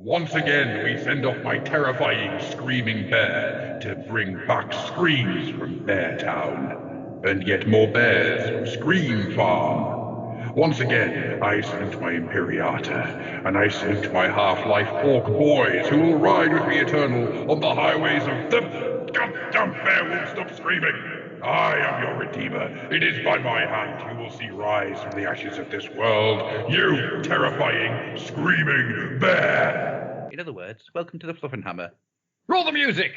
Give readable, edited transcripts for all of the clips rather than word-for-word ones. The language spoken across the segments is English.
Once again, we send off my terrifying screaming bear to bring back screams from Bear Town, and yet more bears from Scream Farm. Once again, I salute my Imperiata, and I salute my half-life orc boys who will ride with me eternal on the highways of the goddamn bear won't stop screaming. I am your redeemer. It is by my hand you will see rise from the ashes of this world, you terrifying, screaming bear. In other words, welcome to the Fluffenhammer. Roll the music!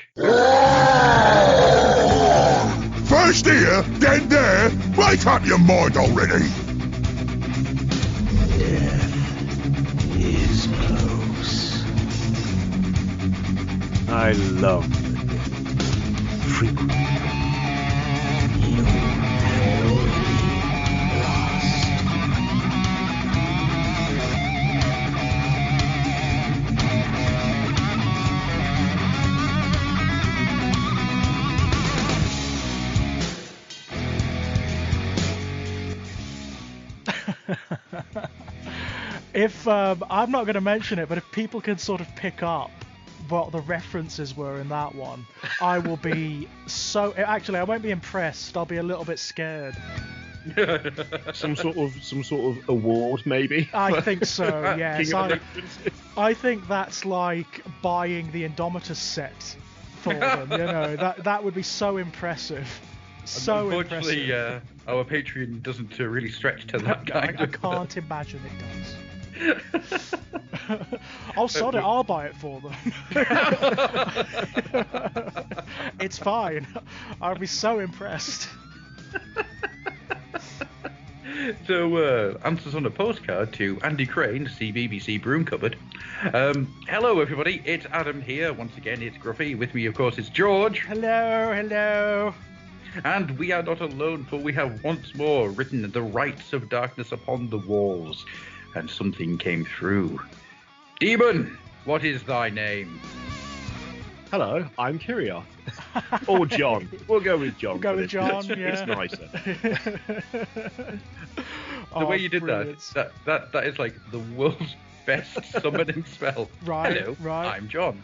First here, then there. Wake up your mind already. Death is close. I love frequently. You will be lost. If I'm not going to mention it, but if people can sort of pick up what the references were in that one, I will be so. Actually, I won't be impressed. I'll be a little bit scared. some sort of award, maybe. I think so. Yes, King of references. I think that's like buying the Indomitus set for them. You know, that would be so impressive. So Unfortunately, impressive. our Patreon doesn't really stretch to that kind I of... can't imagine it does. I'll sod it, I'll buy it for them. It's fine. I'll be so impressed. So, answers on a postcard to Andy Crane, CBBC Broom Cupboard. Hello, everybody. It's Adam here. Once again, it's Gruffy. With me, of course, is George. Hello. And we are not alone, for we have once more written the rites of darkness upon the walls. And something came through. Demon, what is thy name? Hello, I'm Kirioth. Or John. We'll go with John. We'll go with John, It's yeah. nicer. The way you did brilliant. that is like the world's best summoning spell. Right, Hello, right. I'm John.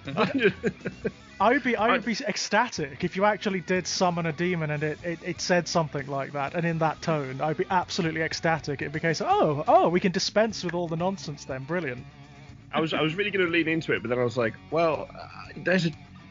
I would be ecstatic if you actually did summon a demon and it said something like that, and in that tone, I'd be absolutely ecstatic. It'd be a case of, oh, we can dispense with all the nonsense then. Brilliant. I was really going to lean into it, but then I was like, well,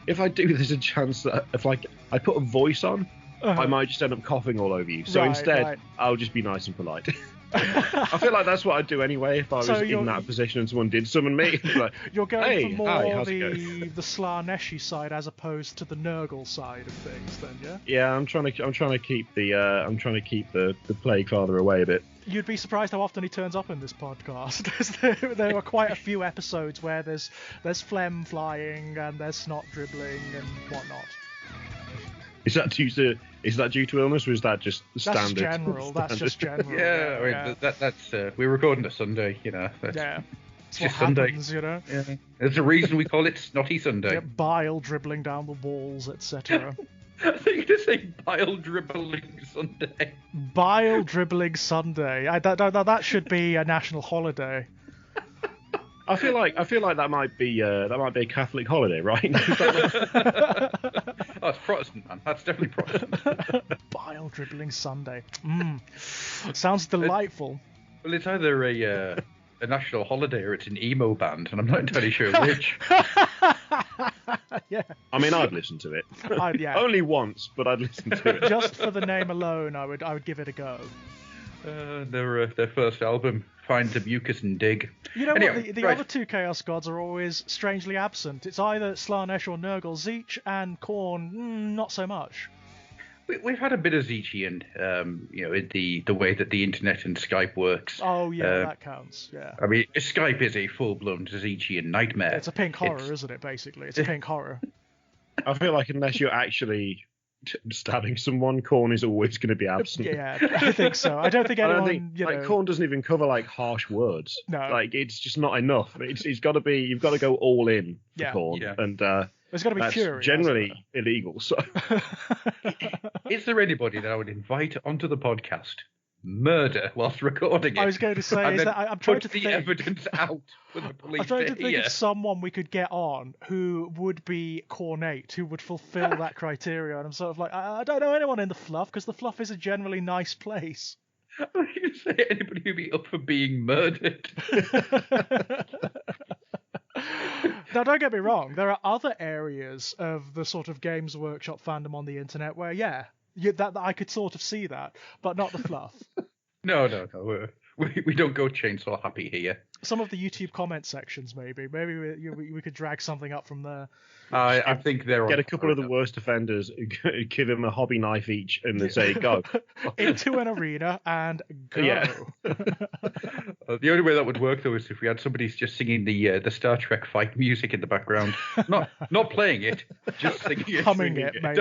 if I do, there's a chance that if I put a voice on, I might just end up coughing all over you. So Right, instead, right. I'll just be nice and polite. I feel like that's what I'd do anyway if I was in that position and someone did summon me. Like, You're going hey, for more hi, how's it going? the Slaneshi side as opposed to the Nurgle side of things, then, yeah. Yeah, I'm trying to keep the plague father away a bit. You'd be surprised how often he turns up in this podcast. there are quite a few episodes where there's phlegm flying and there's snot dribbling and whatnot. Is that due to illness, or is that just standard? That's just general. Yeah, I mean, that's we're recording a Sunday, you know. That's, Yeah. It's That's just what Sunday. happens, you know. Yeah. There's a reason we call it Snotty Sunday. Yeah, bile dribbling down the walls, etc. I think you're going to say bile dribbling Sunday. Bile dribbling Sunday. That should be a national holiday. I feel like that might be a Catholic holiday, right? Oh, it's Protestant, man. That's definitely Protestant. Bile dribbling Sunday. Sounds delightful. Well, it's either a national holiday or it's an emo band, and I'm not entirely sure which. Yeah. I mean, I'd listen to it. Yeah. Only once, but I'd listen to it. Just for the name alone, I would give it a go. Their first album, Find the Mucus and Dig. You know Anyway, what? The right. other two Chaos Gods are always strangely absent. It's either Slanesh or Nurgle. Zeech and Khorne, not so much. We've had a bit of Zeechian, in the way that the internet and Skype works. Oh, yeah, that counts, yeah. I mean, Skype is a full-blown Zeechian nightmare. It's a pink horror, isn't it, basically? It's a pink horror. I feel like unless you're actually stabbing someone, Khorne is always going to be absent. Yeah, I think so. I don't think anyone, Khorne doesn't even cover like harsh words. No. Like it's just not enough. You've got to go all in for Khorne, Yeah. and there's got to be that's fury. generally illegal. So Is there anybody that I would invite onto the podcast murder whilst recording it. I was going to say, and is then that I'm trying put to the think. evidence out for the police I'm trying to to think hear. of someone we could get on who would be cornate, who would fulfill that criteria. And I'm sort of like, I don't know anyone in the Fluff, because the Fluff is a generally nice place. I was going to say anybody who'd be up for being murdered. Now, don't get me wrong. There are other areas of the sort of Games Workshop fandom on the internet where, that I could sort of see that, but not the Fluff. No. We don't go chainsaw happy here. Some of the YouTube comment sections, maybe. Maybe we could drag something up from there. I think they're Get on a couple of the worst offenders, give them a hobby knife each, and then say, go. Into an arena and go. Yeah. The only way that would work, though, is if we had somebody just singing the Star Trek fight music in the background. Not playing it, just singing it. Humming it, maybe.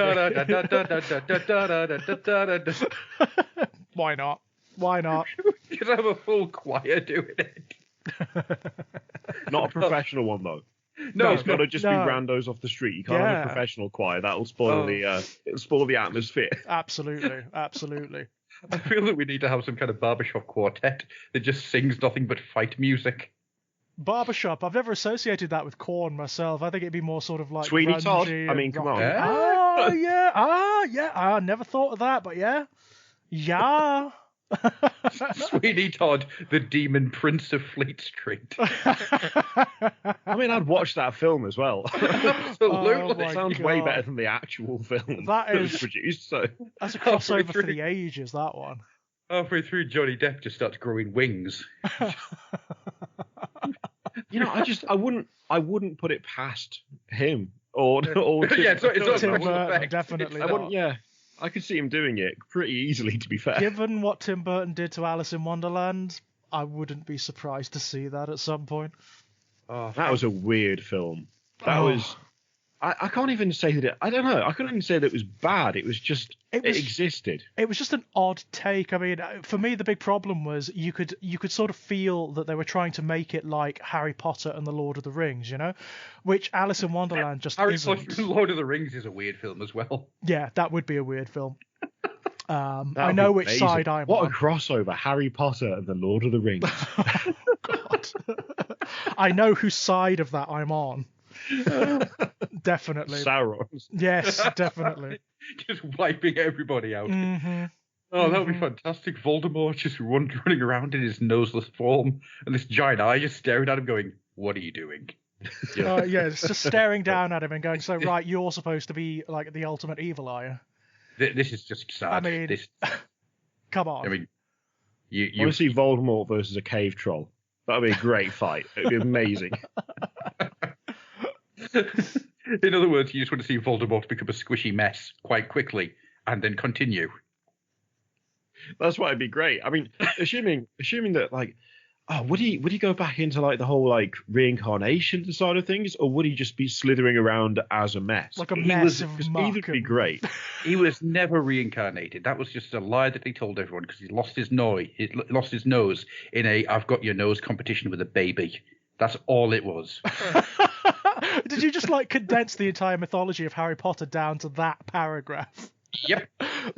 Why not? Why not? Just have a full choir doing it. Not a professional one, though. No, it's got to just be randos off the street. You can't have a professional choir. That'll spoil it'll spoil the atmosphere. Absolutely. I feel that we need to have some kind of barbershop quartet that just sings nothing but fight music. Barbershop. I've never associated that with Korn myself. I think it'd be more sort of like Sweeney Todd. grungy I mean, and come rocky. on. Oh yeah. I never thought of that, but yeah. Sweeney Todd, the demon prince of Fleet Street. I mean, I'd watch that film as well. Absolutely. It sounds way better than the actual film that was produced. So that's a crossover for the ages, that one. Halfway through, Johnny Depp just starts growing wings. I wouldn't put it past him or Tim Burton, definitely. I wouldn't. Yeah, I could see him doing it pretty easily. To be fair, given what Tim Burton did to Alice in Wonderland, I wouldn't be surprised to see that at some point. Oh, that was a weird film. That was. I can't even say that I don't know. I couldn't even say that it was bad. It was just it existed. It was just an odd take. I mean, for me, the big problem was you could sort of feel that they were trying to make it like Harry Potter and the Lord of the Rings, which Alice in Wonderland just Harry isn't. Potter and Lord of the Rings is a weird film as well. Yeah, that would be a weird film. I know which side I'm on. What a crossover, Harry Potter and the Lord of the Rings. Oh, God. I know whose side of that I'm on. Definitely. Sauron. Yes, definitely. Just wiping everybody out. Mm-hmm. Oh, that would be fantastic. Voldemort just running around in his noseless form, and this giant eye just staring at him going, "What are you doing?" It's just staring down at him and going, so, right, you're supposed to be like the ultimate evil, are you? This is just sad. I mean, come on. I mean, you want to see Voldemort versus a cave troll? That would be a great fight. It would be amazing. In other words, you just want to see Voldemort become a squishy mess quite quickly and then continue. That's why it'd be great. I mean, assuming that would he go back into like the whole like reincarnation side of things, or would he just be slithering around as a mess? Like a mess of muck. Either would be great. He was never reincarnated. That was just a lie that he told everyone because he lost his nose. He lost his nose in a "I've got your nose" competition with a baby. That's all it was. Did you just like condense the entire mythology of Harry Potter down to that paragraph? Yep.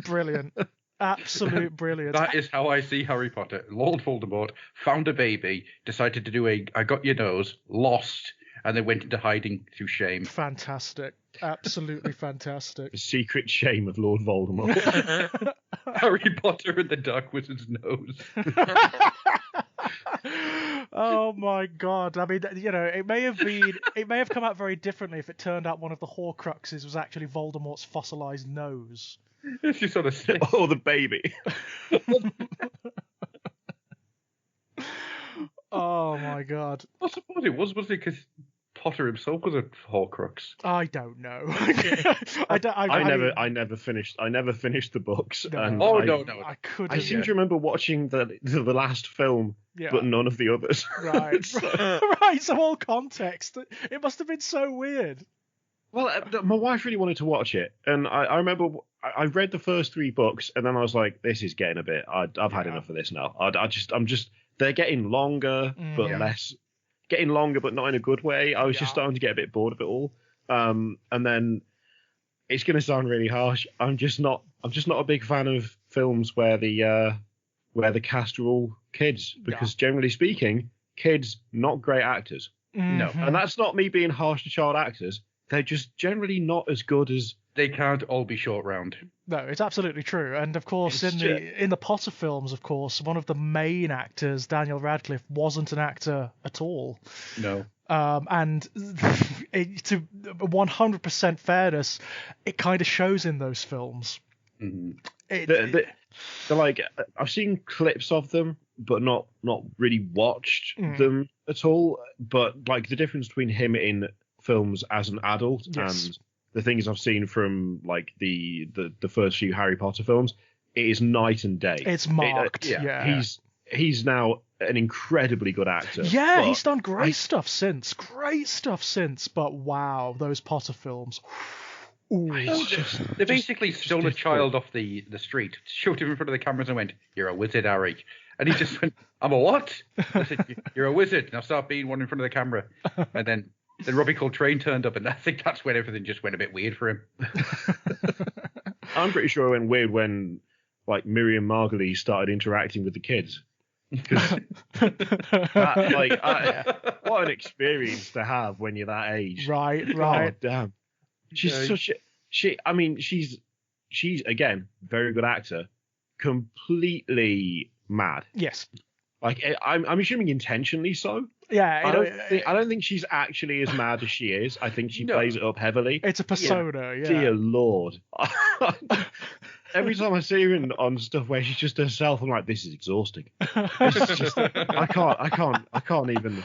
Brilliant. Absolute brilliance. That is how I see Harry Potter. Lord Voldemort found a baby, decided to do I got your nose, lost, and then went into hiding through shame. Fantastic. Absolutely fantastic. The secret shame of Lord Voldemort. Harry Potter and the Dark Wizard's nose. Oh my God! I mean, it may have come out very differently if it turned out one of the Horcruxes was actually Voldemort's fossilized nose. It's just sort of sick. Or the baby. Oh my God! I suppose it was it? Because Potter himself was a Horcrux. I don't know. I never finished the books. No. And No. I couldn't. I seem to remember watching the last film, but none of the others. Right. Right. So all context. It must have been so weird. Well, my wife really wanted to watch it, and I remember I read the first 3 books, and then I was like, "This is getting a bit. I've had enough of this now." They're getting longer, but less. Getting longer, but not in a good way. I was just starting to get a bit bored of it all. And then it's going to sound really harsh. I'm just not a big fan of films where the where the cast are all kids, because generally speaking, kids not great actors. No. And that's not me being harsh to child actors. They're just generally not as good as... They can't all be short round. No, it's absolutely true. And of course, in the Potter films, of course, one of the main actors, Daniel Radcliffe, wasn't an actor at all. No. And to 100% fairness, it kind of shows in those films. Mm-hmm. They're like, I've seen clips of them, but not really watched them at all. But like the difference between him in films as an adult and the things I've seen from like the first few Harry Potter films, it is night and day. It's marked. He's now an incredibly good actor. Yeah, he's done great stuff since. But wow, those Potter films. Ooh, they basically stole a child off the street, shoved him in front of the cameras and went, "You're a wizard, Harry." And he just went, "I'm a what?" I said, "You're a wizard. Now start being one in front of the camera." And then Robbie Coltrane turned up, and I think that's when everything just went a bit weird for him. I'm pretty sure it went weird when like Miriam Margolyes started interacting with the kids. What an experience to have when you're that age. Right. God damn. She's she's again, very good actor, completely mad. Yes. Like I'm assuming intentionally so. Yeah. I don't think she's actually as mad as she is. I think she plays it up heavily. It's a persona, yeah. Dear Lord. Every time I see her on stuff where she's just herself, I'm like, this is exhausting. It's just, I can't even.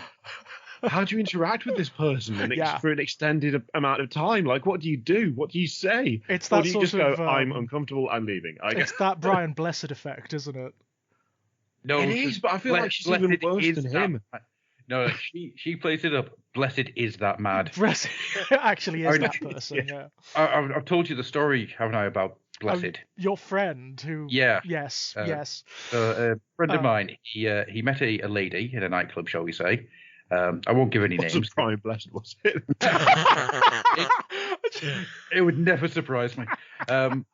How do you interact with this person for an extended amount of time? Like, what do you do? What do you say? It's that or do you sort just go, of, I'm uncomfortable, I'm leaving? It's that Brian Blessed effect, isn't it? No, it is, but I feel like she's even worse than him. No, she plays it up. Blessed is that mad. Blessed actually is that person, yeah. I've told you the story, haven't I, about Blessed? Your friend who... Yeah. Yes. A friend of mine, he met a lady in a nightclub, shall we say. I won't give any names. Brian Blessed, was it? It would never surprise me. And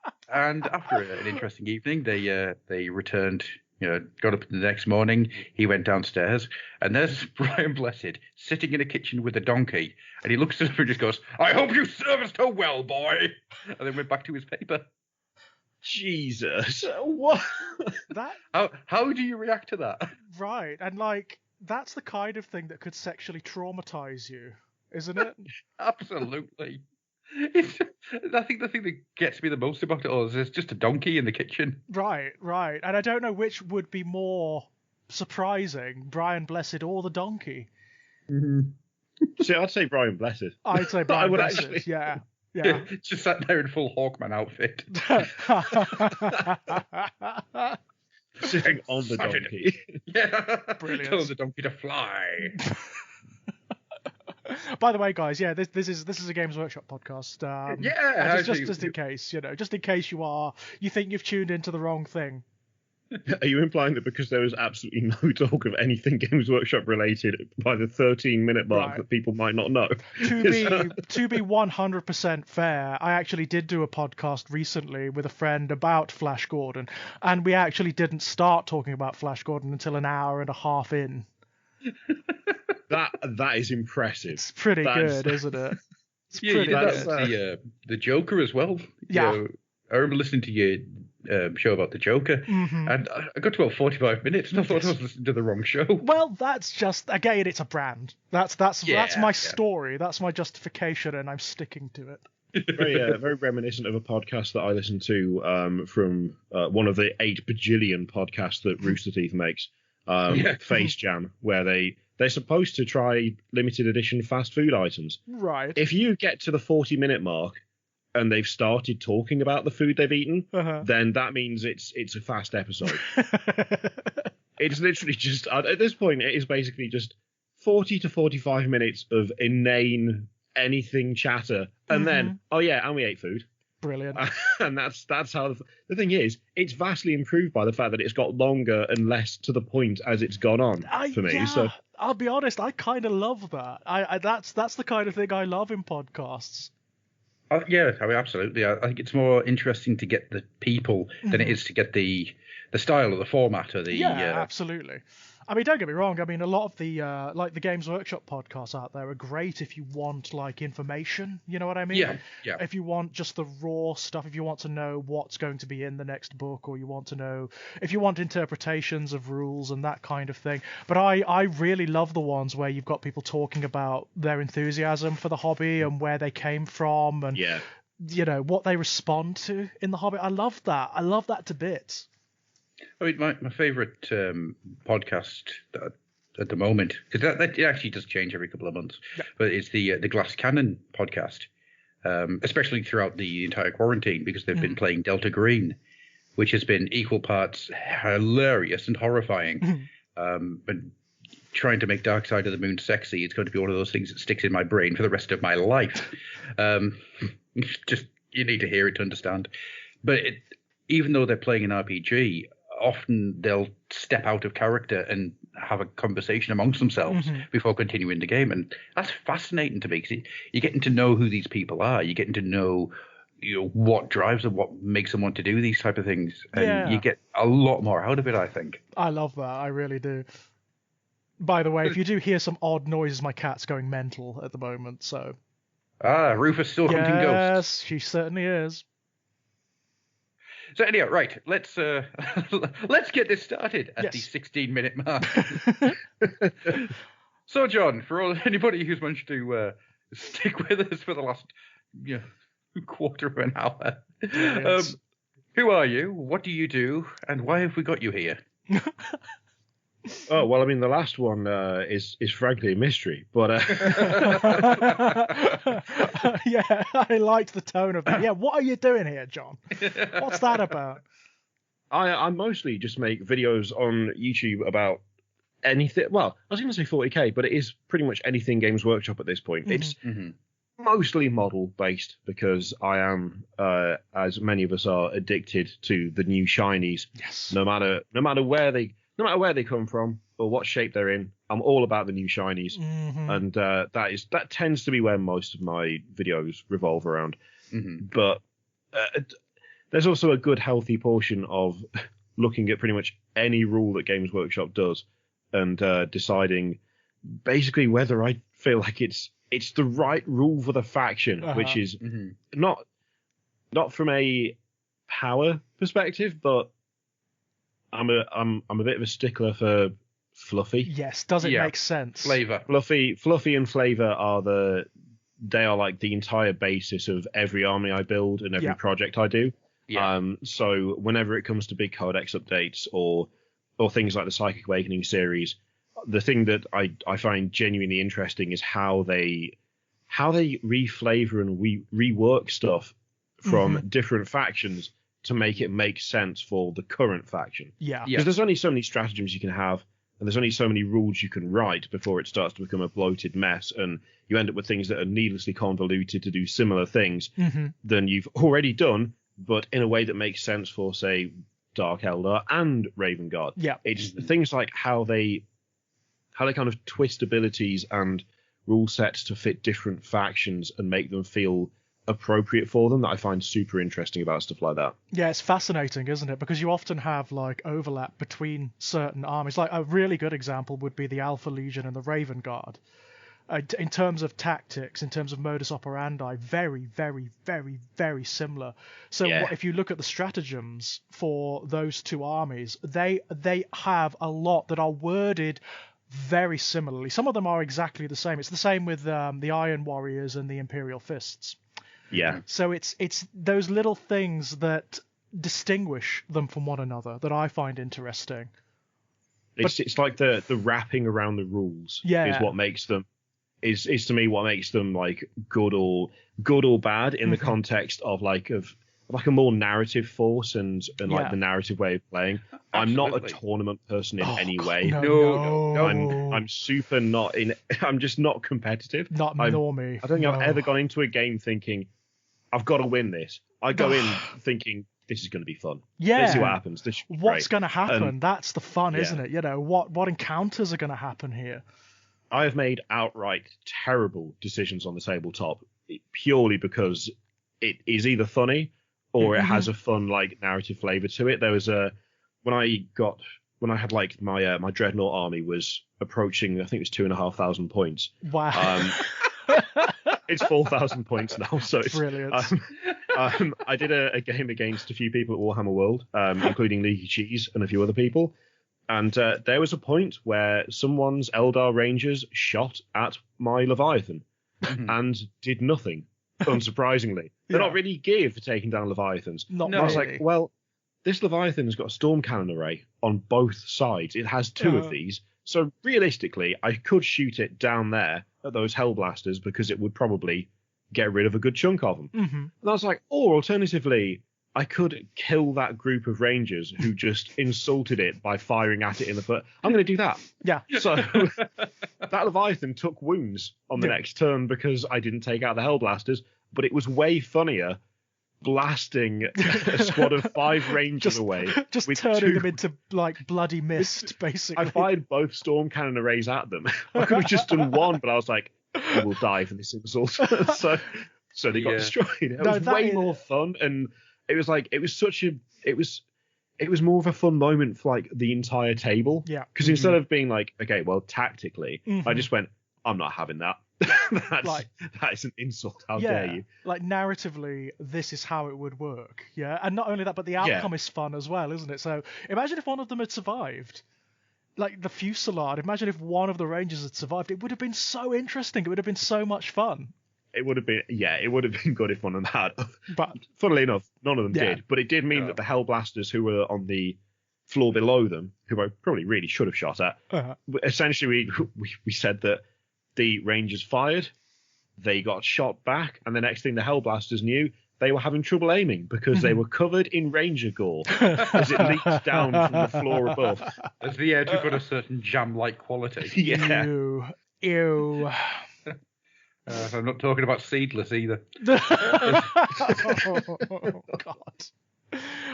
after an interesting evening, they returned... got up the next morning, he went downstairs, and there's Brian Blessed sitting in a kitchen with a donkey, and he looks at her and just goes, "I hope you serviced her well, boy," and then went back to his paper. Jesus. What? How do you react to that? Right, and like, that's the kind of thing that could sexually traumatize you, isn't it? Absolutely. I think the thing that gets me the most about it all is there's just a donkey in the kitchen. Right. And I don't know which would be more surprising, Brian Blessed or the donkey. Mm-hmm. See, I'd say Brian Blessed. I'd say Brian Blessed, actually... yeah. Just sat there in full Hawkman outfit. Sitting on the donkey. Yeah. Brilliant. Tells the donkey to fly. By the way, guys, this is a Games Workshop podcast. Just in case, just in case you think you've tuned into the wrong thing. Are you implying that because there was absolutely no talk of anything Games Workshop related by the 13-minute mark that people might not know? To be 100% fair, I actually did do a podcast recently with a friend about Flash Gordon, and we actually didn't start talking about Flash Gordon until an hour and a half in. That is impressive. It's pretty good, isn't it? It's pretty good. The Joker as well. Yeah. I remember listening to your show about the Joker, and I got to about 45 minutes, and I thought I was listening to the wrong show. Well, that's just, again, it's a brand. That's my story. That's my justification, and I'm sticking to it. Very reminiscent of a podcast that I listened to from one of the 8 bajillion podcasts that Rooster Teeth makes, Face Jam, where they're supposed to try limited edition fast food items. Right. If you get to the 40-minute mark and they've started talking about the food they've eaten, then that means it's a fast episode. It's literally just, at this point, it is basically just 40 to 45 minutes of inane anything chatter. And then, and we ate food. Brilliant. And that's how the thing is, it's vastly improved by the fact that it's got longer and less to the point as it's gone on for me. Yeah, so I'll be honest, I kind of love that. That's the kind of thing I love in podcasts. Yeah, I mean, absolutely. I think it's more interesting to get the people than it is to get the style or the format or the. Yeah, absolutely. I mean, don't get me wrong. I mean, a lot of the like the Games Workshop podcasts out there are great if you want like information. You know what I mean? Yeah. If you want just the raw stuff, if you want to know what's going to be in the next book, or you want to know if you want interpretations of rules and that kind of thing. But I really love the ones where you've got people talking about their enthusiasm for the hobby and where they came from and you know what they respond to in the hobby. I love that. I love that to bits. I mean, my favourite podcast at the moment, because that it actually does change every couple of months, but it's the Glass Cannon podcast, especially throughout the entire quarantine, because they've been playing Delta Green, which has been equal parts hilarious and horrifying. But trying to make Dark Side of the Moon sexy, it's going to be one of those things that sticks in my brain for the rest of my life. Just you need to hear it to understand. But even though they're playing an RPG, often they'll step out of character and have a conversation amongst themselves before continuing the game, and that's fascinating to me because you're getting to know who these people are. You're getting to know, what drives them, what makes them want to do these type of things, and you get a lot more out of it, I think. I love that. I really do. By the way, if you do hear some odd noises, my cat's going mental at the moment. So. Rufus still hunting ghosts. Yes, she certainly is. So anyhow, right, let's get this started at the 16-minute mark. So, John, for anybody who's managed to stick with us for the last quarter of an hour, who are you? What do you do? And why have we got you here? Oh, well, I mean, the last one is frankly a mystery, but... yeah, I liked the tone of that. Yeah, what are you doing here, John? What's that about? I mostly just make videos on YouTube about anything. Well, I was going to say 40k, but it is pretty much anything Games Workshop at this point. It's mostly model-based because I am, as many of us are, addicted to the new shinies. Yes. No matter where they come from or what shape they're in, I'm all about the new shinies, and that tends to be where most of my videos revolve around. But there's also a good healthy portion of looking at pretty much any rule that Games Workshop does and deciding basically whether I feel like it's the right rule for the faction, which is not from a power perspective, but I'm a bit of a stickler for fluffy. Yes, does it make sense? Flavor. Fluffy and flavor they are like the entire basis of every army I build and every project I do. So whenever it comes to big codex updates or things like the Psychic Awakening series, the thing that I find genuinely interesting is how they reflavor and rework stuff from different factions to make it make sense for the current faction. Yeah. Because there's only so many stratagems you can have, and there's only so many rules you can write before it starts to become a bloated mess, and you end up with things that are needlessly convoluted to do similar things than you've already done, but in a way that makes sense for, say, Dark Eldar and Raven Guard. Yeah. It's things like how they kind of twist abilities and rule sets to fit different factions and make them feel appropriate for them that I find super interesting about stuff like that. Yeah, it's fascinating, isn't it? Because you often have like overlap between certain armies. Like a really good example would be the Alpha Legion and the Raven Guard. In terms of tactics, in terms of modus operandi, very, very, very, very similar. So if you look at the stratagems for those two armies, they have a lot that are worded very similarly. Some of them are exactly the same. It's the same with the Iron Warriors and the Imperial Fists. Yeah. So it's those little things that distinguish them from one another that I find interesting. It's like the wrapping around the rules is what makes them is to me what makes them like good or bad in the context of like a more narrative force and like the narrative way of playing. Absolutely. I'm not a tournament person in any way. No. I'm super not in. I'm just not competitive. Not normie. I don't think I've ever gone into a game thinking I've got to win this. I go in thinking this is going to be fun. Yeah. Let's see what happens. What's going to happen? That's the fun, isn't it? You know, what encounters are going to happen here? I have made outright terrible decisions on the tabletop purely because it is either funny or it has a fun like narrative flavor to it. There was when I had like my Dreadnought army was approaching, I think it was 2,500 points. Wow. It's 4,000 points now, so it's brilliant. I did a game against a few people at Warhammer World, including Leaky Cheese and a few other people, and there was a point where someone's Eldar Rangers shot at my Leviathan and did nothing, unsurprisingly. They're not really geared for taking down Leviathans. Not I was really. like, well, this Leviathan's got a storm cannon array on both sides. It has two of these. So realistically, I could shoot it down there at those Hellblasters because it would probably get rid of a good chunk of them. And I was like, or alternatively, I could kill that group of Rangers who just insulted it by firing at it in the foot. I'm going to do that. Yeah. So that Leviathan took wounds on the next turn because I didn't take out the Hellblasters, but it was way funnier blasting a squad of 5 Rangers away. Just with turning them into like bloody mist, basically. I fired both storm cannon arrays at them. I could have just done one, but I was like, you will die for this insult. so they got destroyed. It was way more fun, and it was like it was more of a fun moment for like the entire table. Yeah. Because instead of being like, okay, well, tactically, I just went, I'm not having that. That is an insult. How dare you? Like narratively, this is how it would work. Yeah, and not only that, but the outcome is fun as well, isn't it? So imagine if one of them had survived, like the Fusillade. Imagine if one of the Rangers had survived. It would have been so interesting. It would have been so much fun. It would have been good if one of them had. But funnily enough, none of them did. But it did mean that the Hellblasters who were on the floor below them, who I probably really should have shot at, essentially we said that the Rangers fired, they got shot back, and the next thing the Hellblasters knew, they were having trouble aiming because they were covered in Ranger gore as it leaked down from the floor above. As the air took on a certain jam-like quality. Yeah. Ew. I'm not talking about Seedless either. Oh, God.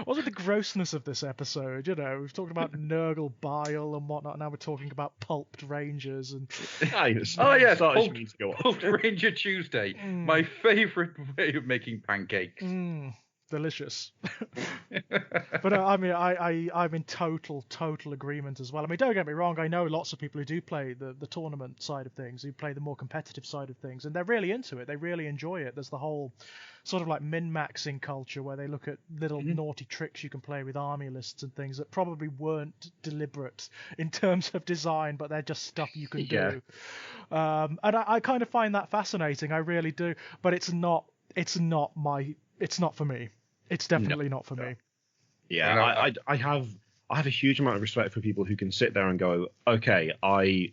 Wasn't the grossness of this episode? You know, we've talked about Nurgle bile and whatnot. Now we're talking about pulped Rangers and. Oh yes, Pulped Ranger Tuesday. My favourite way of making pancakes. Delicious. But I mean, I'm in total agreement as well. I mean, don't get me wrong. I know lots of people who do play the tournament side of things, who play the more competitive side of things, and they're really into it. They really enjoy it. There's the whole sort of like min-maxing culture where they look at little naughty tricks you can play with army lists and things that probably weren't deliberate in terms of design, but they're just stuff you can do. And I kind of find that fascinating. I really do. But it's not for me. It's definitely not for me. Yeah, I have a huge amount of respect for people who can sit there and go, okay, I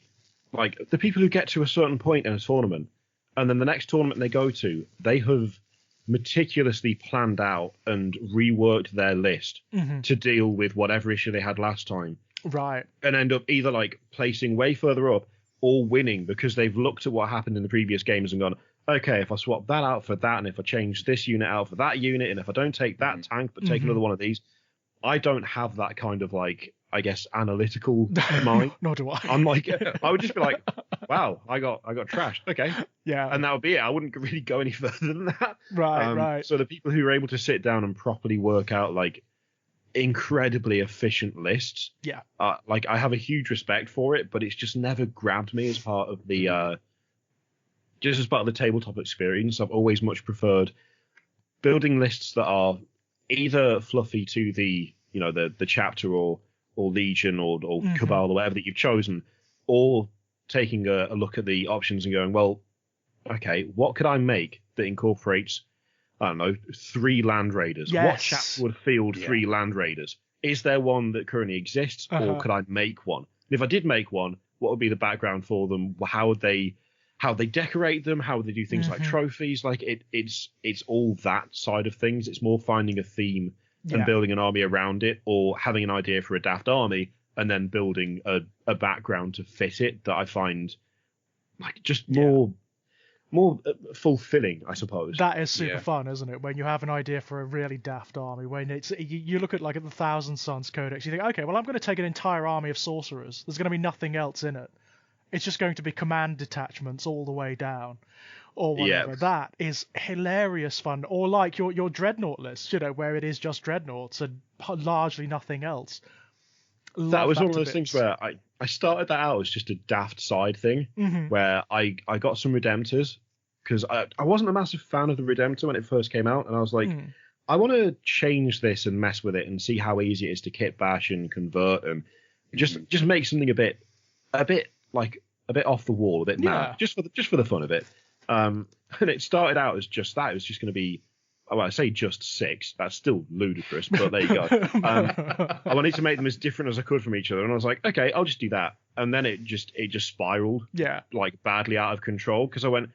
like the people who get to a certain point in a tournament, and then the next tournament they go to, they have meticulously planned out and reworked their list to deal with whatever issue they had last time. Right. And end up either like placing way further up or winning because they've looked at what happened in the previous games and gone, okay, if I swap that out for that, and if I change this unit out for that unit, and if I don't take that tank but take another one of these, I don't have that kind of like, I guess, analytical mind. Nor do I. I'm like, I would just be like, wow, I got trashed. Okay. Yeah. And that would be it. I wouldn't really go any further than that. Right. So the people who are able to sit down and properly work out like incredibly efficient lists, like I have a huge respect for it, but it's just never grabbed me as part of the just as part of the tabletop experience. I've always much preferred building lists that are either fluffy to the the chapter or Legion or Cabal or whatever that you've chosen, or taking a look at the options and going, well, okay, what could I make that incorporates, I don't know, 3 Land Raiders? Yes. What chapter would field 3 Land Raiders? Is there one that currently exists, or could I make one? And if I did make one, what would be the background for them? How would they decorate them? How would they do things like trophies? Like it's all that side of things. It's more finding a theme and building an army around it, or having an idea for a daft army and then building a background to fit it, that I find like just more fulfilling, I suppose. That is super fun, isn't it? When you have an idea for a really daft army, when it's you look at like at the Thousand Sons Codex, you think, okay, well, I'm going to take an entire army of sorcerers. There's going to be nothing else in it. It's just going to be command detachments all the way down, or whatever. Yeah. That is hilarious fun. Or like your dreadnought list, where it is just dreadnoughts and largely nothing else. That was one of to those things bits. where I started that out as just a daft side thing, where I got some Redemptors, because I wasn't a massive fan of the Redemptor when it first came out, and I was like, I want to change this and mess with it and see how easy it is to kit bash and convert and just make something a bit off the wall, a bit mad, just for the fun of it. And it started out as just that. It was just going to be, well, I say just 6. That's still ludicrous, but there you go. I wanted to make them as different as I could from each other, and I was like, okay, I'll just do that. And then it just spiraled, like badly out of control, because I went,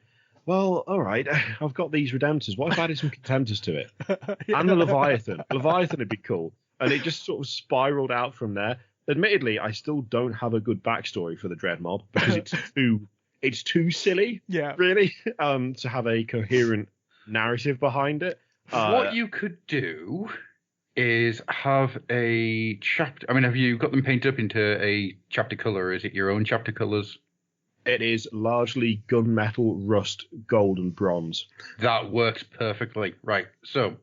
well, all right, I've got these Redemptors. What if I added some Contemptors to it? And the Leviathan. Leviathan would be cool. And it just sort of spiraled out from there. Admittedly, I still don't have a good backstory for the Dread Mob, because it's too silly, really, to have a coherent narrative behind it. What you could do is have a chapter. I mean, have you got them painted up into a chapter color? Or is it your own chapter colors? It is largely gunmetal, rust, gold, and bronze. That works perfectly. Right. So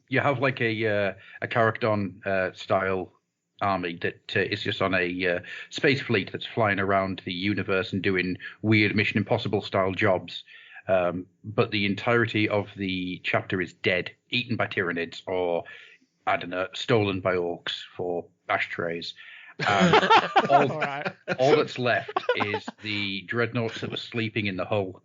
you have like a Characton style army that is just on a space fleet that's flying around the universe and doing weird Mission Impossible style jobs. But the entirety of the chapter is dead, eaten by Tyranids, or, I don't know, stolen by orcs for ashtrays. All that's left is the dreadnoughts that were sleeping in the hull.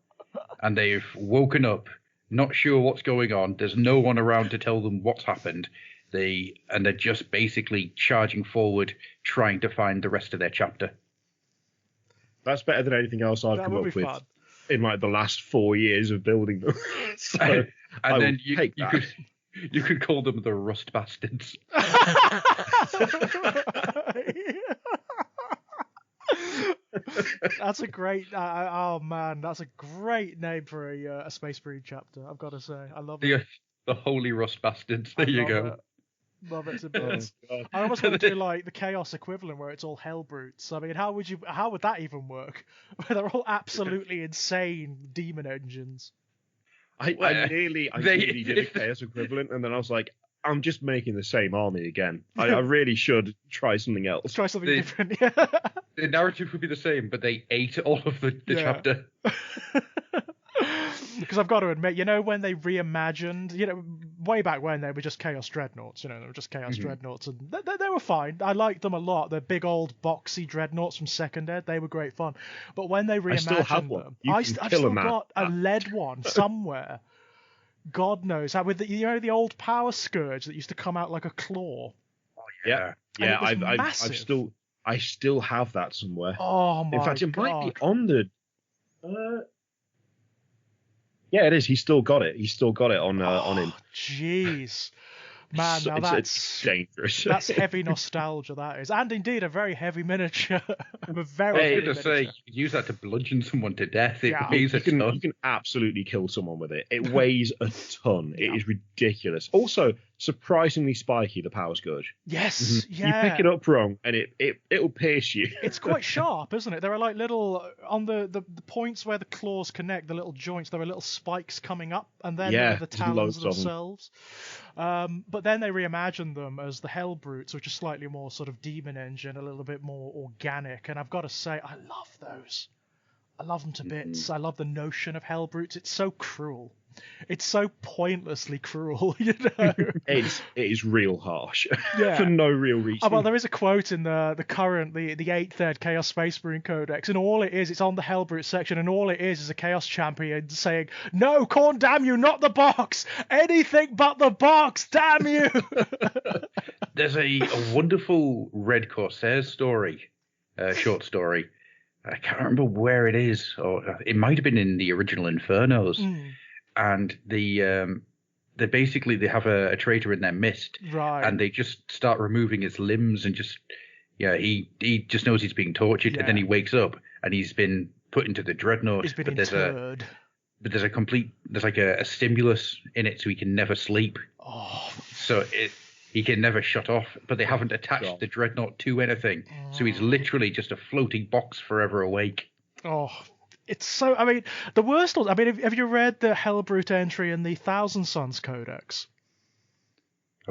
And they've woken up, not sure what's going on. There's no one around to tell them what's happened. They're just basically charging forward, trying to find the rest of their chapter. That's better than anything else I've come up with in like the last 4 years of building them. So and then you could call them the Rust Bastards. That's a great. Oh man, that's a great name for a Space Marine chapter. I've got to say, I love it. The Holy Rust Bastards. There you go. Love it to bits. I almost want to do like the Chaos equivalent where it's all Hell Brutes. I mean, how would that even work? Where they're all absolutely insane demon engines. I nearly did a Chaos equivalent, and then I was like, I'm just making the same army again. I really should try something else. Let's try something different. The narrative would be the same, but they ate all of the chapter. Because I've got to admit, when they reimagined, way back when they were just Chaos Dreadnoughts, they were just Chaos Dreadnoughts, and they were fine. I liked them a lot. The big old boxy Dreadnoughts from Second Ed, they were great fun. But when they reimagined I still have one. them, I've still got a lead one somewhere. God knows how, with the old Power Scourge that used to come out like a claw. Oh yeah, I still have that somewhere. Oh my god! In fact, it might be on the. Yeah, it is. He's still got it. He's still got it on him. Jeez. Man, now that's dangerous. That's heavy nostalgia, that is. And indeed, a very heavy miniature. You could use that to bludgeon someone to death. It weighs a ton. You can absolutely kill someone with it. It weighs a ton. It is ridiculous. Also, surprisingly spiky, the Power Scourge. Yes, yeah. You pick it up wrong, and it'll pierce you. It's quite sharp, isn't it? There are like little, on the points where the claws connect, the little joints, there are little spikes coming up, and then there are the talons themselves. But then they reimagined them as the Hell Brutes, which are slightly more sort of demon engine, a little bit more organic. And I've got to say, I love those. I love them to bits. I love the notion of Hell Brutes. It's so cruel. It's so pointlessly cruel, It is real harsh for no real reason. Well, there is a quote in the 8th Ed Chaos Space Marine Codex, and all it is, it's on the Hellbrute section, and all it is a Chaos Champion saying, "No, Khorne, damn you, not the box! Anything but the box, damn you!" There's a wonderful Red Corsair story, short story. I can't remember where it is, or it might have been in the original Infernos. And they have a traitor in their midst, right? And they just start removing his limbs and he just knows he's being tortured, and then he wakes up and he's been put into the dreadnought. He's been interred. There's like a stimulus in it, so he can never sleep. Oh, so he can never shut off, but they haven't attached the dreadnought to anything. So he's literally just a floating box forever awake. Oh, it's so. I mean, the worst one. I mean, have you read the Hellbrute entry in the Thousand Sons Codex?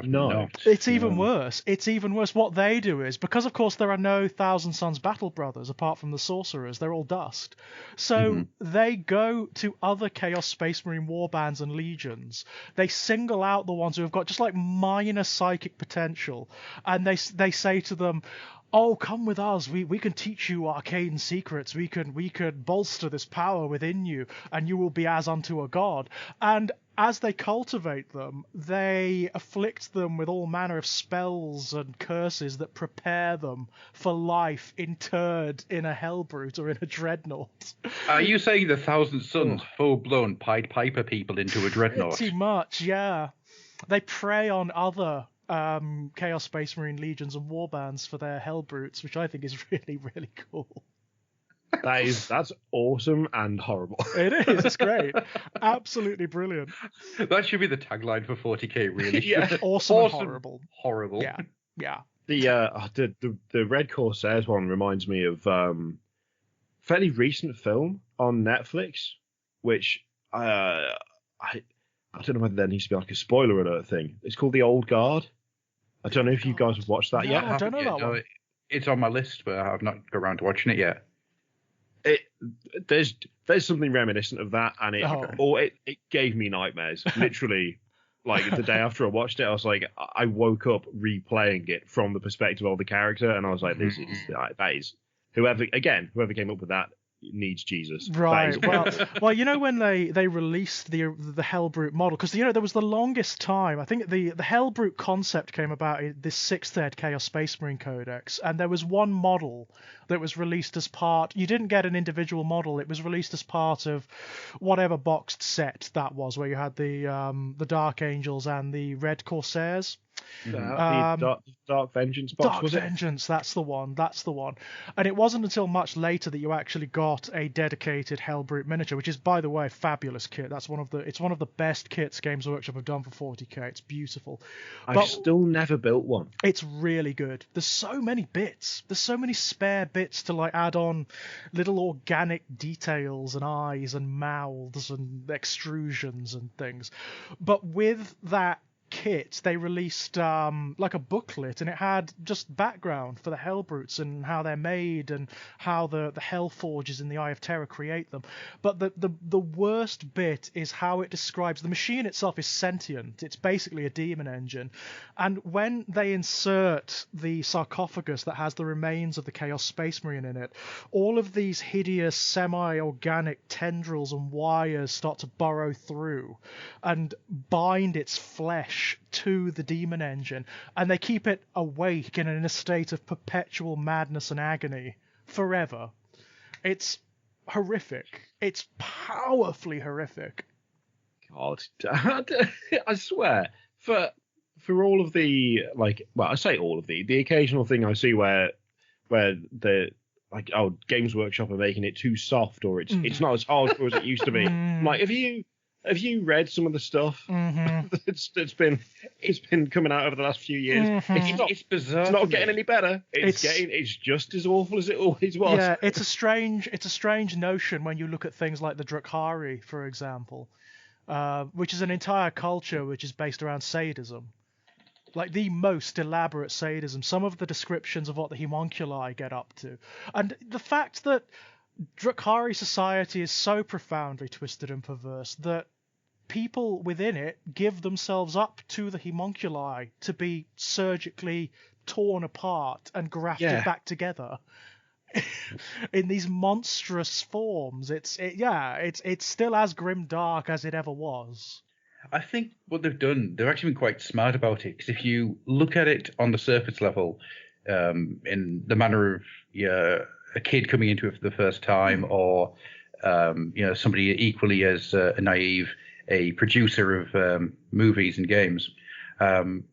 No. It's even worse. It's even worse. What they do is, because of course there are no Thousand Sons battle brothers apart from the sorcerers, they're all dust. So they go to other Chaos Space Marine warbands and legions. They single out the ones who have got just like minor psychic potential, and they say to them, "Oh, come with us. We can teach you arcane secrets. We can bolster this power within you, and you will be as unto a god." And as they cultivate them, they afflict them with all manner of spells and curses that prepare them for life interred in a Hellbrute or in a Dreadnought. Are you saying the Thousand Sons full-blown Pied Piper people into a Dreadnought? Pretty much, yeah. They prey on other Chaos Space Marine legions and warbands for their Hellbrutes, which I think is really, really cool. That's awesome and horrible. It is. It's great. Absolutely brilliant. That should be the tagline for 40k, really. Yeah. Awesome and horrible. Horrible. Yeah. The Red Corsairs one reminds me of fairly recent film on Netflix, which I don't know whether there needs to be like a spoiler alert thing. It's called The Old Guard. I don't know if you guys have watched that yet. I don't know that one. It's on my list, but I've not got around to watching it yet. There's something reminiscent of that, and it gave me nightmares. Literally, like the day after I watched it, I was like, I woke up replaying it from the perspective of the character, and I was like, that is whoever came up with that needs Jesus. Right. Well, you know, when they released the Hellbrute model, because there was the longest time. I think the Hellbrute concept came about in this 6th ed Chaos Space Marine Codex, and there was one model that was released as part. You didn't get an individual model. It was released as part of whatever boxed set that was, where you had the Dark Angels and the Red Corsairs. The Dark Vengeance box, was it? Dark Vengeance, that's the one. And it wasn't until much later that you actually got a dedicated Hellbrute miniature, which is, by the way, a fabulous kit. It's one of the best kits Games Workshop have done for 40k. It's beautiful. I've still never built one. It's really good. There's so many bits. There's so many spare bits to like add on little organic details and eyes and mouths and extrusions and things. But with that kit, they released like a booklet, and it had just background for the Hellbrutes and how they're made and how the Hellforges in the Eye of Terror create them. But the worst bit is how it describes the machine itself is sentient. It's basically a demon engine, and when they insert the sarcophagus that has the remains of the Chaos Space Marine in it, all of these hideous semi-organic tendrils and wires start to burrow through and bind its flesh to the demon engine, and they keep it awake and in a state of perpetual madness and agony forever. It's horrific. It's powerfully horrific. God, I swear, for all of the I say all of the occasional thing I see where the Games Workshop are making it too soft, or it's not as hardcore as it used to be. Like, have you read some of the stuff it's been coming out over the last few years? It's bizarre. It's not getting any better. It's just as awful as it always was. Yeah, it's a strange notion when you look at things like the Drukhari, for example, which is an entire culture which is based around sadism. Like the most elaborate sadism. Some of the descriptions of what the homunculi get up to. And the fact that Drukhari society is so profoundly twisted and perverse that people within it give themselves up to the homunculi to be surgically torn apart and grafted back together in these monstrous forms. It's still as grim dark as it ever was. I think what they've done, they've actually been quite smart about it, because if you look at it on the surface level, in the manner of a kid coming into it for the first time, or somebody equally as naive, a producer of movies and games. I'm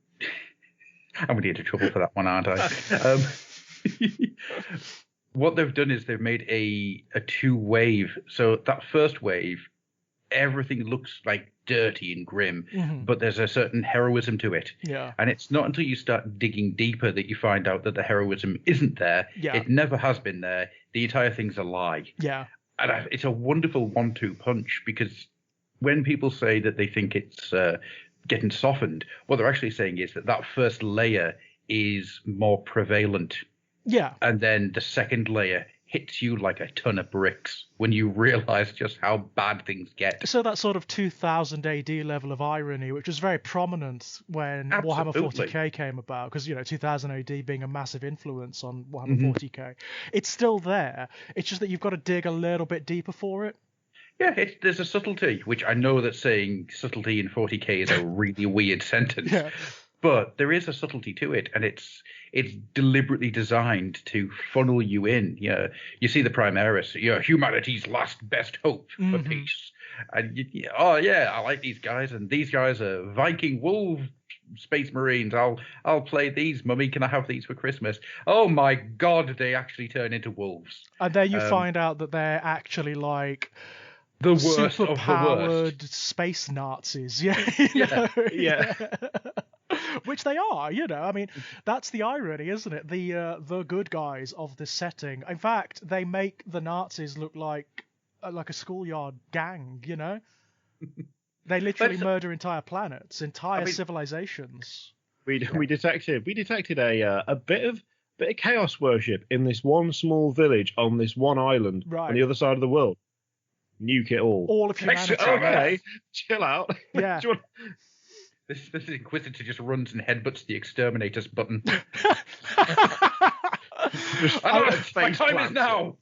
going to get into trouble for that one, aren't I? What they've done is they've made a two-wave. So that first wave everything looks like dirty and grim, but there's a certain heroism to it. Yeah. And it's not until you start digging deeper that you find out that the heroism isn't there. Yeah. It never has been there. The entire thing's a lie. Yeah. And it's a wonderful 1-2 punch, because when people say that they think it's getting softened, what they're actually saying is that first layer is more prevalent. Yeah. And then the second layer hits you like a ton of bricks when you realize just how bad things get. So that sort of 2000 AD level of irony, which was very prominent when Warhammer 40k came about, because 2000 AD being a massive influence on Warhammer 40k, it's still there. It's just that you've got to dig a little bit deeper for it. Yeah, there's a subtlety, which I know that saying subtlety in 40k is a really weird sentence. Yeah. But there is a subtlety to it, and it's deliberately designed to funnel you in. You see the Primaris, humanity's last best hope for peace. And I like these guys, and these guys are Viking wolf space marines. I'll play these. Mummy, can I have these for Christmas? Oh my God, they actually turn into wolves. And then you find out that they're actually like the worst of the superpowered worst space Nazis. Yeah. Which they are, I mean, that's the irony, isn't it? The good guys of this setting. In fact, they make the Nazis look like a schoolyard gang. They literally murder entire planets, civilizations. We detected a bit of chaos worship in this one small village on this one island on the other side of the world. Nuke it all. All of humanity. Okay, chill out. Yeah. This Inquisitor just runs and headbutts the Exterminator's button. My time is now.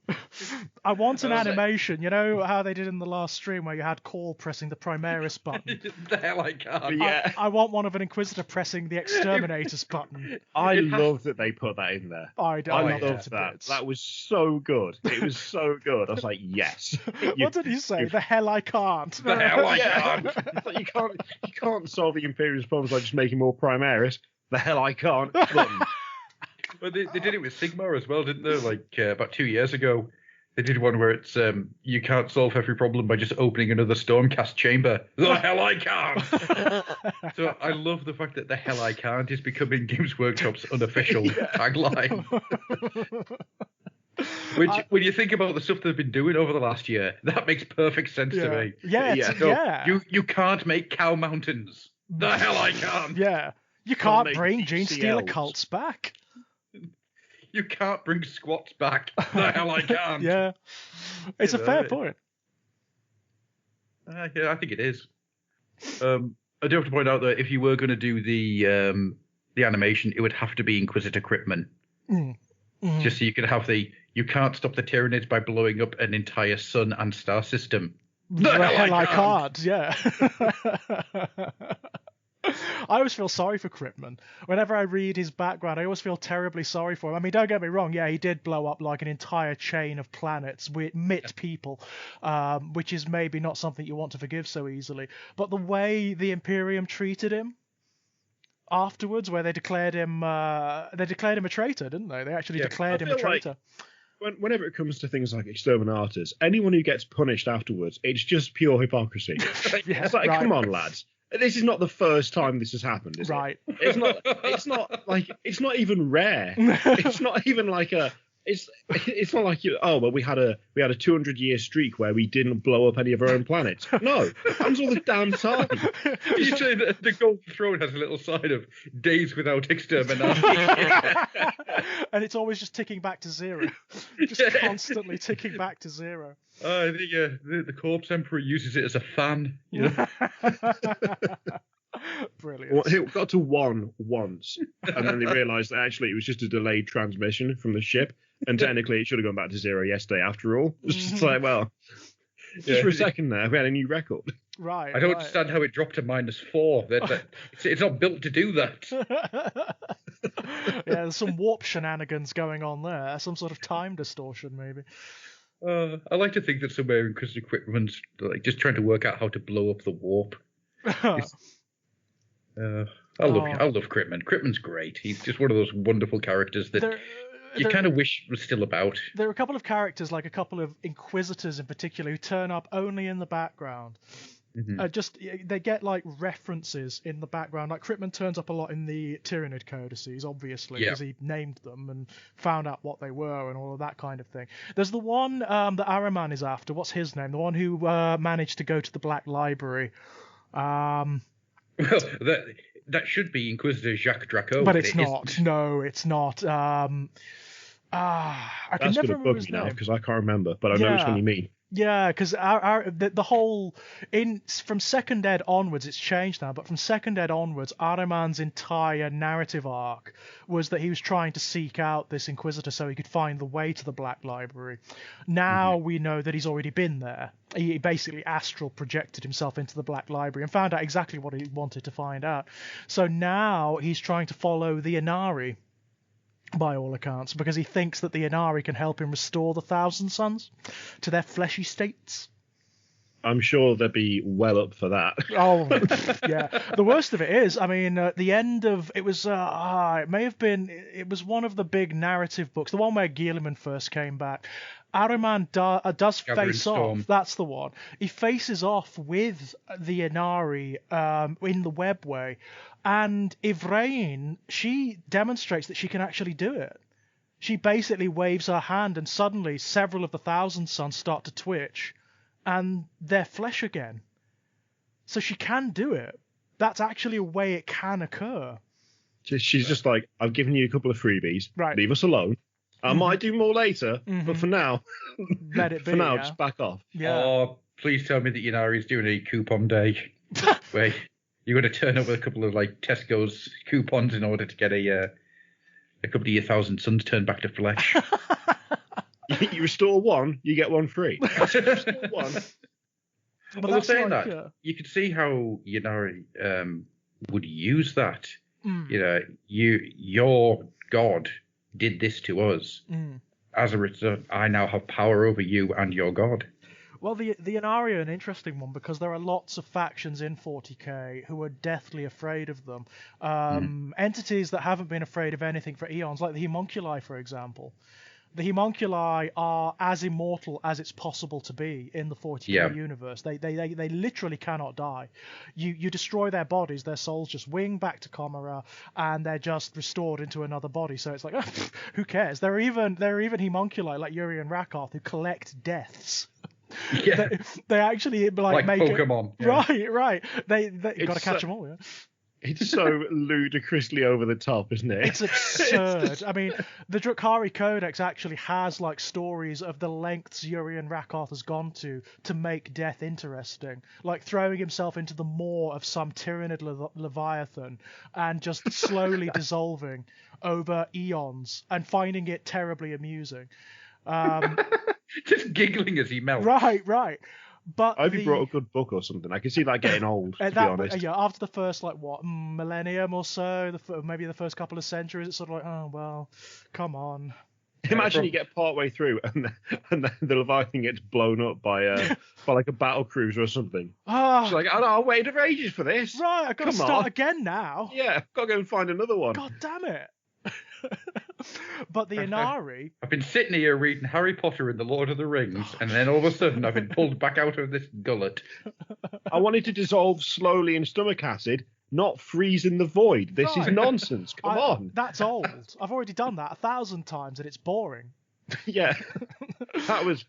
I want an animation. You know how they did in the last stream where you had Call pressing the Primaris button? The hell I can't. Yeah. I want one of an Inquisitor pressing the Exterminator's button. I love that they put that in there. I love that. That was so good. It was so good. I was like, yes. What did he say? The hell I can't. The hell I can't. It's like you can't solve the Imperial's problems by just making more Primaris. The hell I can't. Button. Well, they did it with Sigmar as well, didn't they? Like about 2 years ago, they did one where it's you can't solve every problem by just opening another Stormcast chamber. The hell I can't. So I love the fact that the hell I can't is becoming Games Workshop's unofficial tagline. Which, when you think about the stuff they've been doing over the last year, that makes perfect sense to me. You can't make cow mountains. The hell I can't. Yeah. You can't bring Gene Stealer cults back. You can't bring squats back. The hell I can't. Yeah. It's a fair point. Yeah, I think it is. I do have to point out that if you were going to do the animation, it would have to be Inquisitor Cryptman. Just so you could have you can't stop the Tyranids by blowing up an entire sun and star system. The hell I can't. Yeah. I always feel sorry for Cryptman. Whenever I read his background, I always feel terribly sorry for him. I mean, don't get me wrong. Yeah, he did blow up like an entire chain of planets with people, which is maybe not something you want to forgive so easily. But the way the Imperium treated him afterwards, where they declared him a traitor, didn't they? They actually declared him a traitor. Whenever it comes to things like exterminators, anyone who gets punished afterwards, it's just pure hypocrisy. It's like, come on, lads. This is not the first time this has happened, is it? It's not even rare. It's not even like it's not like we had a 200-year streak where we didn't blow up any of our own planets. No, it happens all the damn time. You say that the Golden Throne has a little sign of days without extermination. And it's always just ticking back to zero. Just constantly ticking back to zero. I think the Corpse Emperor uses it as a fan. Brilliant. Well, it got to 1 once, and then they realised that actually it was just a delayed transmission from the ship, and technically it should have gone back to 0 yesterday after all. It's just like, well, just for a second there, we had a new record. Right. I don't understand how it dropped to -4. It's not built to do that. Yeah, there's some warp shenanigans going on there. Some sort of time distortion, maybe. I like to think that somewhere in Chris Equipment's like just trying to work out how to blow up the warp. I love Cryptman. Cryptman's great. He's just one of those wonderful characters that you kind of wish was still about. There are a couple of characters, like a couple of Inquisitors in particular, who turn up only in the background. They get like references in the background. Like Cryptman turns up a lot in the Tyranid codices, obviously, because he named them and found out what they were and all of that kind of thing. There's the one that Araman is after. What's his name? The one who managed to go to the Black Library. Well, that should be Inquisitor Jacques Draco. But it's not. Isn't. No, it's not. I can never remember his name. Because I can't remember, but I know which one you mean. Yeah, because the whole from Second Ed onwards, it's changed now. But from Second Ed onwards, Araman's entire narrative arc was that he was trying to seek out this Inquisitor so he could find the way to the Black Library. Now we know that he's already been there. He basically astral projected himself into the Black Library and found out exactly what he wanted to find out. So now he's trying to follow the Inari, by all accounts, because he thinks that the Inari can help him restore the Thousand Sons to their fleshy states. I'm sure they'd be well up for that. Oh, yeah. The worst of it is, I mean, at the end of it was, it was one of the big narrative books, the one where Guilliman first came back. Araman does face off. That's the one. He faces off with the Inari in the webway, and Ivrain, she demonstrates that she can actually do it. She basically waves her hand, and suddenly several of the Thousand Sons start to twitch, and they're flesh again. So she can do it. That's actually a way it can occur. She's just like, I've given you a couple of freebies. Right. Leave us alone. I might do more later, but for now, let it be. For now, just back off. Yeah. Oh, please tell me that Inari's doing a coupon day where you're going to turn up with a couple of like Tesco's coupons in order to get a couple of your Thousand Sons turned back to flesh. You restore one, you get one free. Restore one. But well, saying like, that, you could see how Inari would use that. You know, your god did this to us. As a result, I now have power over you and your god. Well, the Inari are an interesting one because there are lots of factions in 40k who are deathly afraid of them. Entities that haven't been afraid of anything for eons, like the Homunculi, for example. The Homunculi are as immortal as it's possible to be in the 40k universe. They literally cannot die. You destroy their bodies, their souls just wing back to Comera, and they're just restored into another body. So it's like, who cares? There are even Homunculi like Yuri and Rakoth who collect deaths. Yeah. They actually like make Pokemon. Yeah. Right. They got to catch them all. Yeah. It's so ludicrously over the top, isn't it? It's absurd. I mean, the Drukhari Codex actually has like stories of the lengths Yuri Rakoth has gone to make death interesting, like throwing himself into the maw of some Tyranid Leviathan and just slowly dissolving over eons and finding it terribly amusing. Just giggling as he melts. Right. But I hope he brought a good book or something. I can see that getting old, to be honest. Yeah, after the first, millennium or so, maybe the first couple of centuries, it's sort of like, oh, well, come on. Imagine you get partway through and then the Leviathan gets blown up by like a battle cruiser or something. She's like, oh, no, I waited for ages for this. Right, I've got to start again now. Yeah, I've got to go and find another one. God damn it. But the Inari... I've been sitting here reading Harry Potter and the Lord of the Rings, and then all of a sudden I've been pulled back out of this gullet. I wanted to dissolve slowly in stomach acid, not freeze in the void. This is nonsense. Come on. That's old. I've already done that 1,000 times, and it's boring. Yeah, that was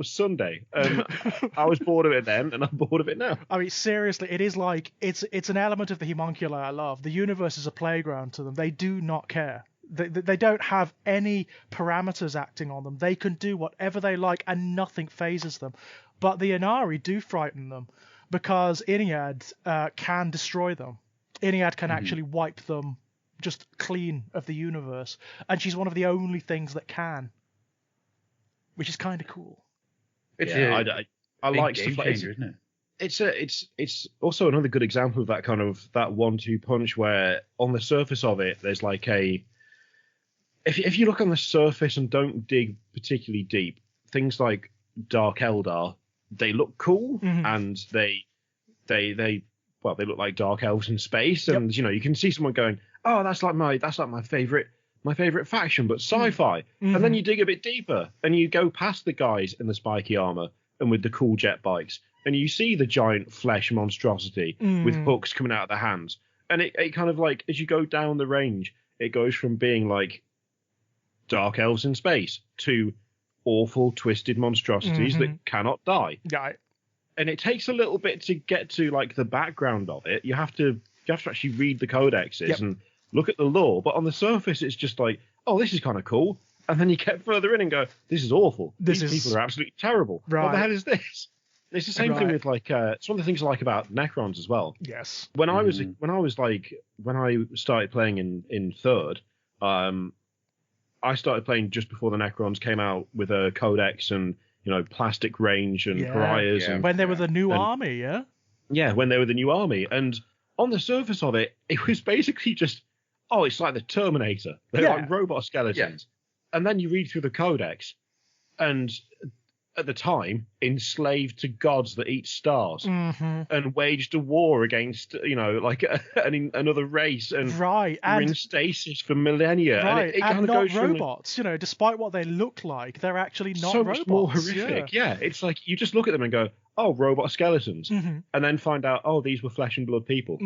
Sunday. I was bored of it then, and I'm bored of it now. I mean, seriously, it is like it's an element of the Homunculi I love. The universe is a playground to them. They do not care. They don't have any parameters acting on them. They can do whatever they like, and nothing phases them. But the Inari do frighten them because Iniad can destroy them. Iniad can actually wipe them just clean of the universe, and she's one of the only things that can, which is kind of cool. I like stuff like changer, isn't it? It's also another good example of that kind of that 1-2 punch where on the surface of it there's like if you look on the surface and don't dig particularly deep, things like Dark Eldar, they look cool and they look like dark elves in space, and you can see someone going, oh, that's like my favorite my favorite faction, but sci-fi. And then you dig a bit deeper and you go past the guys in the spiky armor and with the cool jet bikes, and you see the giant flesh monstrosity with hooks coming out of their hands. And it kind of like, as you go down the range, it goes from being like dark elves in space to awful twisted monstrosities that cannot die. Yeah. And it takes a little bit to get to like the background of it. You have to actually read the codexes and look at the lore. But on the surface, it's just like, oh, this is kind of cool. And then you get further in and go, this is awful. These people are absolutely terrible. Right. What the hell is this? It's the same thing with like it's one of the things I like about Necrons as well. Yes. When I started playing in third, I started playing just before the Necrons came out with a codex and plastic range and pariahs. And when they were the new army, Yeah, when they were the new army. And on the surface of it, it was basically just, it's like the Terminator. They're like robot skeletons. Yeah. And then you read through the codex, and at the time, enslaved to gods that eat stars, and waged a war against, another race, and were in stasis for millennia. Right, and and not robots. Despite what they look like, they're actually not so robots. Much more horrific. Yeah, it's like you just look at them and go, oh, robot skeletons, and then find out, oh, these were flesh and blood people.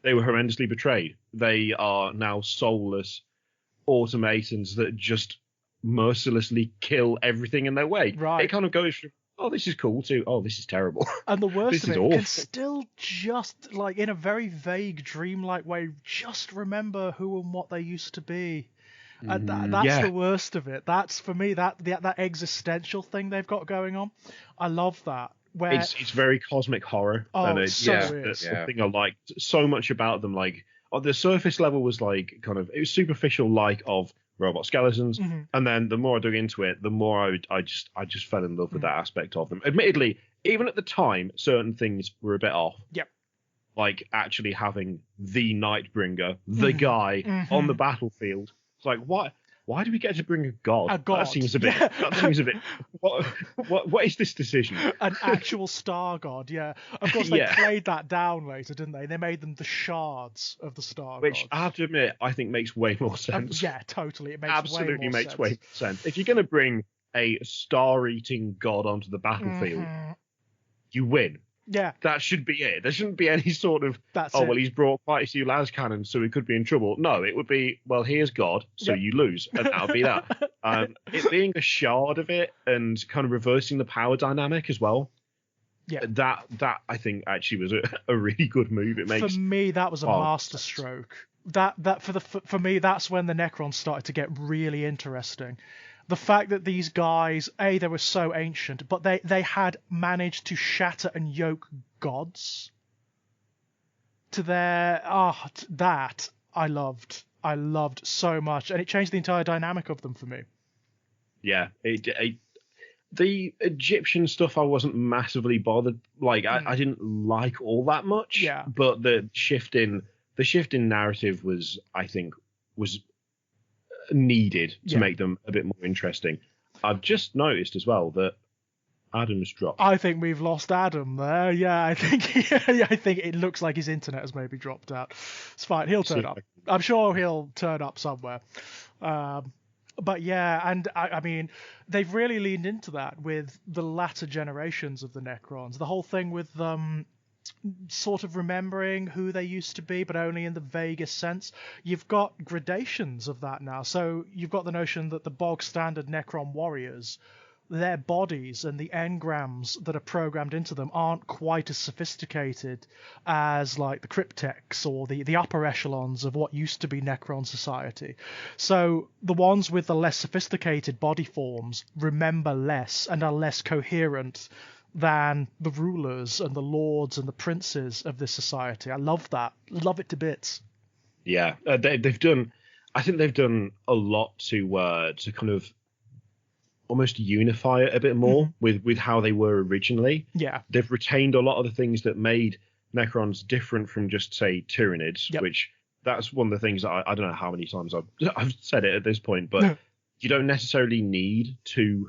They were horrendously betrayed. They are now soulless automatons that just mercilessly kill everything in their way. Right. It kind of goes from, oh, this is cool, to, oh, this is terrible. And the worst This of is it, awful. can still just, like, in a very vague, dreamlike way, just remember who and what they used to be. And that's the worst of it. That's, for me, that existential thing they've got going on. I love that. Where it's very cosmic horror. And that's the thing I liked so much about them. Like, on the surface level was like, kind of, it was superficial like of robot skeletons, and then the more I dug into it, the more I just fell in love with that aspect of them. Admittedly, even at the time, certain things were a bit off. Yep. Like actually having the Nightbringer, the guy on the battlefield. It's like, why do we get to bring a god? A god. That seems a bit. That seems a bit. What is this decision? An actual star god, yeah. Of course, they played that down later, didn't they? They made them the shards of the star Which gods. I have to admit, I think makes way more sense. Yeah, totally. It makes absolutely way more makes sense. way more sense. If you're going to bring a star-eating god onto the battlefield, you win. Yeah. That should be it. There shouldn't be any sort of, well, he's brought quite a few las cannons, so he could be in trouble. No, it would be, well, here's God, so you lose, and that would be that. It being a shard of it and kind of reversing the power dynamic as well. Yeah. That I think actually was a really good move. It makes, for me, that was a masterstroke. That for me, that's when the Necrons started to get really interesting. The fact that these guys, they were so ancient, but they had managed to shatter and yoke gods to their that I loved so much, and it changed the entire dynamic of them for me. Yeah, the Egyptian stuff I wasn't massively bothered. Like I didn't like all that much. Yeah. But the shift in narrative was, I think, needed to make them a bit more interesting. I've just noticed as well that Adam's dropped. I think we've lost Adam there. Yeah, I think it looks like his internet has maybe dropped out. It's fine. He'll turn up. I'm sure he'll turn up somewhere. But yeah, and I mean, they've really leaned into that with the latter generations of the Necrons. The whole thing with sort of remembering who they used to be, but only in the vaguest sense. You've got gradations of that now. So you've got the notion that the bog standard Necron warriors, their bodies and the engrams that are programmed into them aren't quite as sophisticated as like the cryptex or the upper echelons of what used to be Necron society. So the ones with the less sophisticated body forms remember less and are less coherent than the rulers and the lords and the princes of this society. I love that. Love it to bits. Yeah, they've done. I think they've done a lot to kind of almost unify it a bit more with how they were originally. Yeah, they've retained a lot of the things that made Necrons different from just say Tyranids, which that's one of the things that I don't know how many times I've said it at this point, but you don't necessarily need two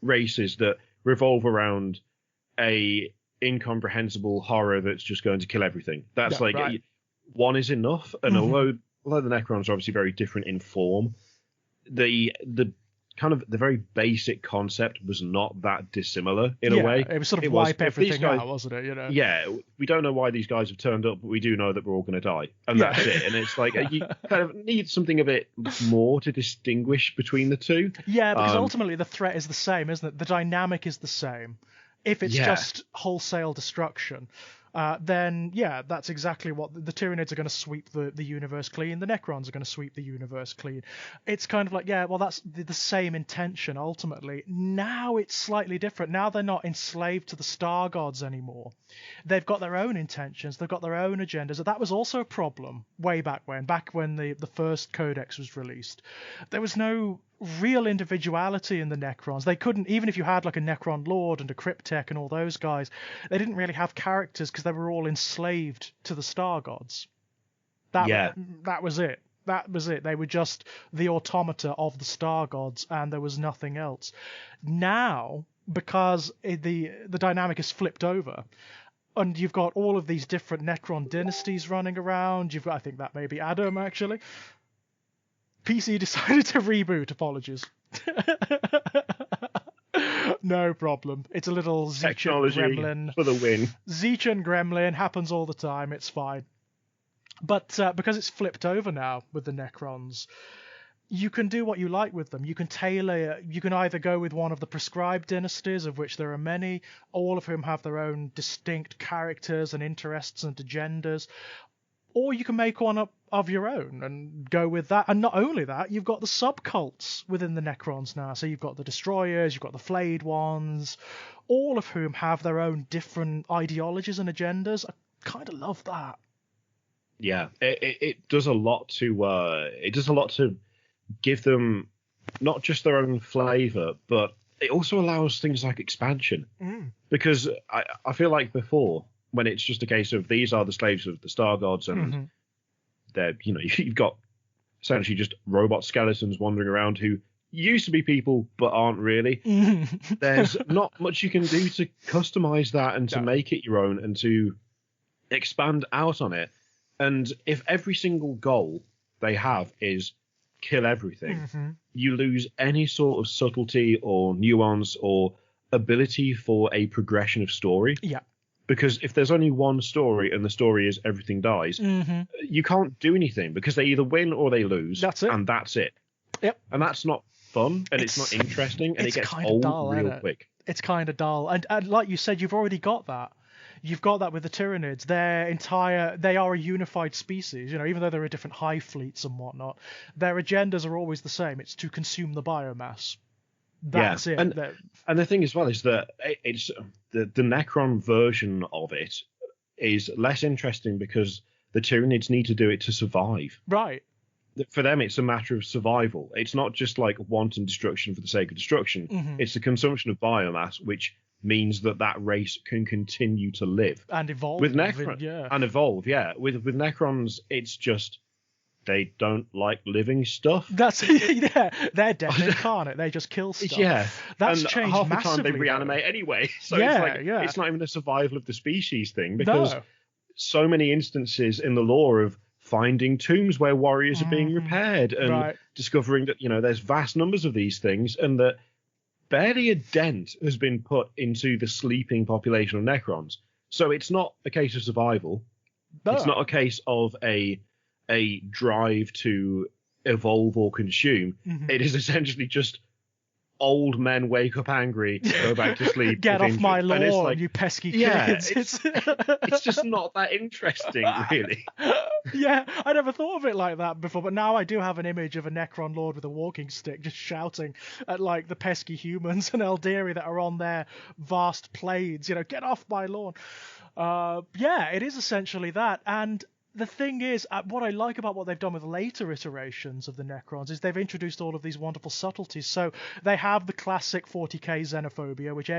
races that revolve around a incomprehensible horror that's just going to kill everything. That's one is enough. And although although the Necrons are obviously very different in form, the kind of the very basic concept was not that dissimilar in a way. It was sort of wipe everything out, wasn't it? Yeah, we don't know why these guys have turned up, but we do know that we're all going to die, and that's it. And it's like you kind of need something a bit more to distinguish between the two. Yeah, because ultimately the threat is the same, isn't it? The dynamic is the same. If it's just wholesale destruction, then that's exactly what the Tyranids are going to sweep the universe clean. The Necrons are going to sweep the universe clean. It's kind of like, that's the same intention ultimately. Now it's slightly different. Now they're not enslaved to the Star Gods anymore. They've got their own intentions. They've got their own agendas. That was also a problem way back when the first Codex was released. There was no real individuality in the Necrons. They couldn't, even if you had like a Necron Lord and a Cryptek and all those guys, they didn't really have characters because they were all enslaved to the Star Gods. That was it. That was it. They were just the automata of the Star Gods, and there was nothing else. Now, because the dynamic is flipped over, and you've got all of these different Necron dynasties running around. You've got, I think that may be Adam actually. PC decided to reboot. Apologies. No problem. It's a little Zeechan gremlin. For the win. Zeechan gremlin happens all the time. It's fine. But because it's flipped over now with the Necrons, you can do what you like with them. You can tailor. You can either go with one of the prescribed dynasties, of which there are many, all of whom have their own distinct characters and interests and agendas, or you can make one up of your own and go with that. And not only that, you've got the subcults within the Necrons now. So you've got the Destroyers, you've got the Flayed Ones, all of whom have their own different ideologies and agendas. I kind of love that. Yeah, it does a lot to give them not just their own flavor, but it also allows things like expansion. Because I feel like before, when it's just a case of these are the slaves of the Star Gods, and they're, you've got essentially just robot skeletons wandering around who used to be people but aren't really. There's not much you can do to customize that and to make it your own and to expand out on it. And if every single goal they have is kill everything, you lose any sort of subtlety or nuance or ability for a progression of story. Yeah. Because if there's only one story and the story is everything dies, you can't do anything because they either win or they lose. That's it. And that's it. Yep. And that's not fun, and it's not interesting, and it gets old dull, real quick. It's kind of dull. And like you said, you've already got that. You've got that with the Tyranids. They are a unified species, even though there are different hive fleets and whatnot. Their agendas are always the same. It's to consume the biomass. That's it. And the thing as well is that it's the Necron version of it is less interesting because the Tyranids need to do it to survive. Right. For them, it's a matter of survival. It's not just like wanton destruction for the sake of destruction. It's the consumption of biomass, which means that race can continue to live and evolve. With Necrons, With Necrons, it's just they don't like living stuff. That's they're dead incarnate. They just kill stuff. Yeah, that's and changed half the massively. time they reanimate anyway. So it's not even a survival of the species thing because so many instances in the lore of finding tombs where warriors are being repaired and discovering that there's vast numbers of these things and that barely a dent has been put into the sleeping population of Necrons. So it's not a case of survival. No. It's not a case of a drive to evolve or consume. It is essentially just old men wake up angry, go back to sleep. Get off my lawn, you pesky kids. It's just not that interesting, really. Yeah, I never thought of it like that before, but now I do have an image of a Necron Lord with a walking stick just shouting at like the pesky humans and Eldari that are on their vast plains, get off my lawn. It is essentially that. And the thing is, what I like about what they've done with later iterations of the Necrons is they've introduced all of these wonderful subtleties. So they have the classic 40k xenophobia, which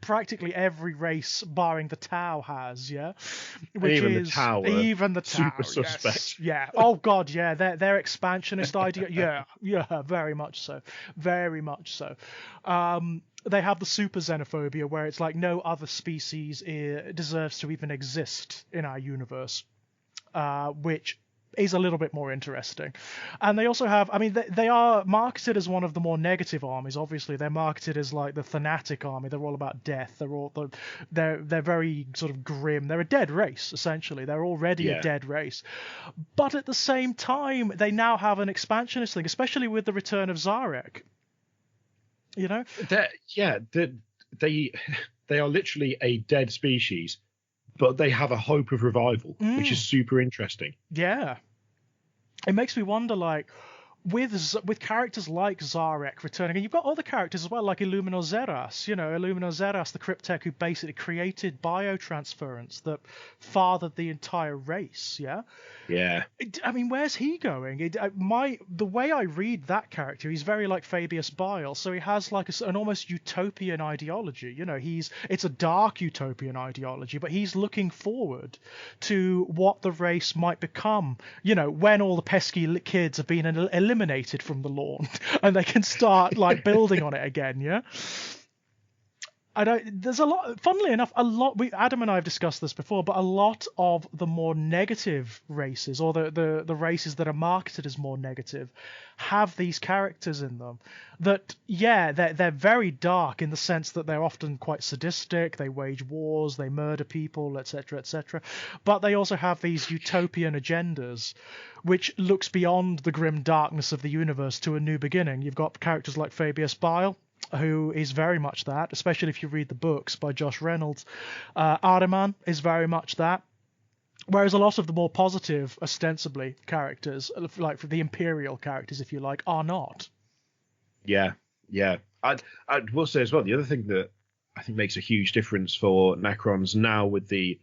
practically every race, barring the Tau, has, which even is the Tau, even the Tau, super suspect. Yeah. Oh God, yeah. Their expansionist idea, yeah, very much so, very much so. They have the super xenophobia, where it's like no other species deserves to even exist in our universe. Which is a little bit more interesting. And they also have, I mean, they are marketed as one of the more negative armies. Obviously, they're marketed as like the Fanatic army. They're all about death. They're very sort of grim. They're a dead race, essentially. They're already a dead race. But at the same time, they now have an expansionist thing, especially with the return of Zarek. You know? They are literally a dead species, but they have a hope of revival, which is super interesting. Yeah. It makes me wonder, like, with characters like Zarek returning, and you've got other characters as well, like Illumino Zeras, Illumino Zeras, the Cryptek who basically created biotransference that fathered the entire race, yeah? Yeah. I mean, where's he going? The way I read that character, he's very like Fabius Bile, so he has like an almost utopian ideology, it's a dark utopian ideology, but he's looking forward to what the race might become, when all the pesky kids have been eliminated from the lawn and they can start like building on it again, yeah? There's a lot, funnily enough, Adam and I have discussed this before, but a lot of the more negative races, or the races that are marketed as more negative, have these characters in them that, they're very dark in the sense that they're often quite sadistic, they wage wars, they murder people, etc., etc. But they also have these utopian agendas, which looks beyond the grim darkness of the universe to a new beginning. You've got characters like Fabius Bile, who is very much that, especially if you read the books by Josh Reynolds. Ahriman is very much that. Whereas a lot of the more positive, ostensibly, characters, like the Imperial characters, if you like, are not. Yeah. I will say as well, the other thing that I think makes a huge difference for Necrons now with the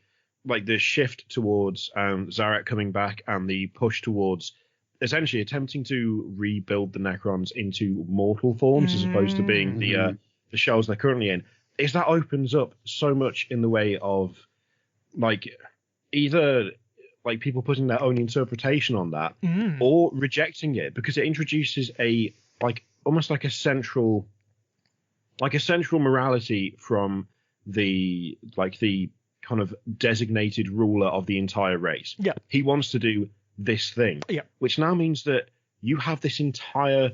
shift towards Zarek coming back and the push towards essentially attempting to rebuild the Necrons into mortal forms as opposed to being the shells they're currently in, is that opens up so much in the way of either people putting their own interpretation on that or rejecting it, because it introduces almost like a central morality from the kind of designated ruler of the entire race. Yeah. He wants to do this thing, which now means that you have this entire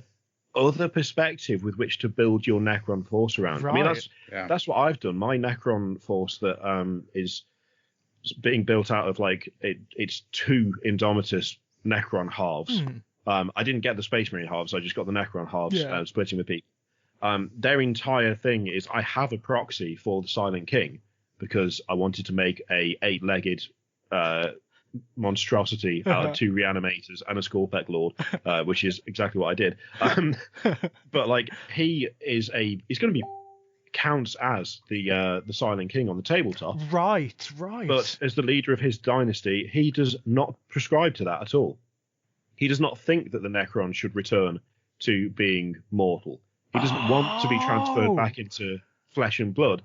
other perspective with which to build your Necron force around. Right. I mean, that's what I've done. My Necron force that is being built out of it's 2 Indomitus Necron halves. I didn't get the Space Marine halves, I just got the Necron halves, splitting the peak. Their entire thing is I have a proxy for the Silent King because I wanted to make a 8-legged monstrosity out of 2 reanimators and a Scorpec Lord, which is exactly what I did. But he's going to be counts as the Silent King on the tabletop. Right. But as the leader of his dynasty, he does not prescribe to that at all. He does not think that the Necron should return to being mortal. He doesn't want to be transferred back into flesh and blood.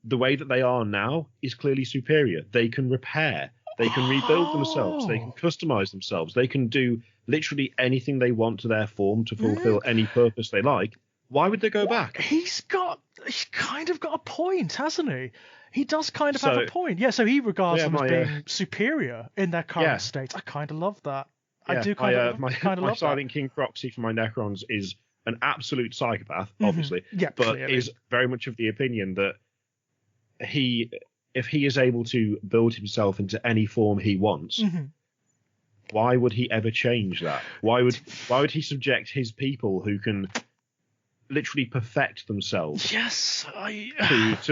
The way that they are now is clearly superior. They can repair. They can rebuild themselves. They can customize themselves. They can do literally anything they want to their form to fulfill any purpose they like. Why would they go back? He's kind of got a point, hasn't he? He does kind of have a point. Yeah, so he regards them as being superior in their current state. I kind of love that. I do kind of love that. My Silent King proxy for my Necrons is an absolute psychopath, obviously, but clearly is very much of the opinion that if he is able to build himself into any form he wants, why would he ever change that? Why would he subject his people who can literally perfect themselves to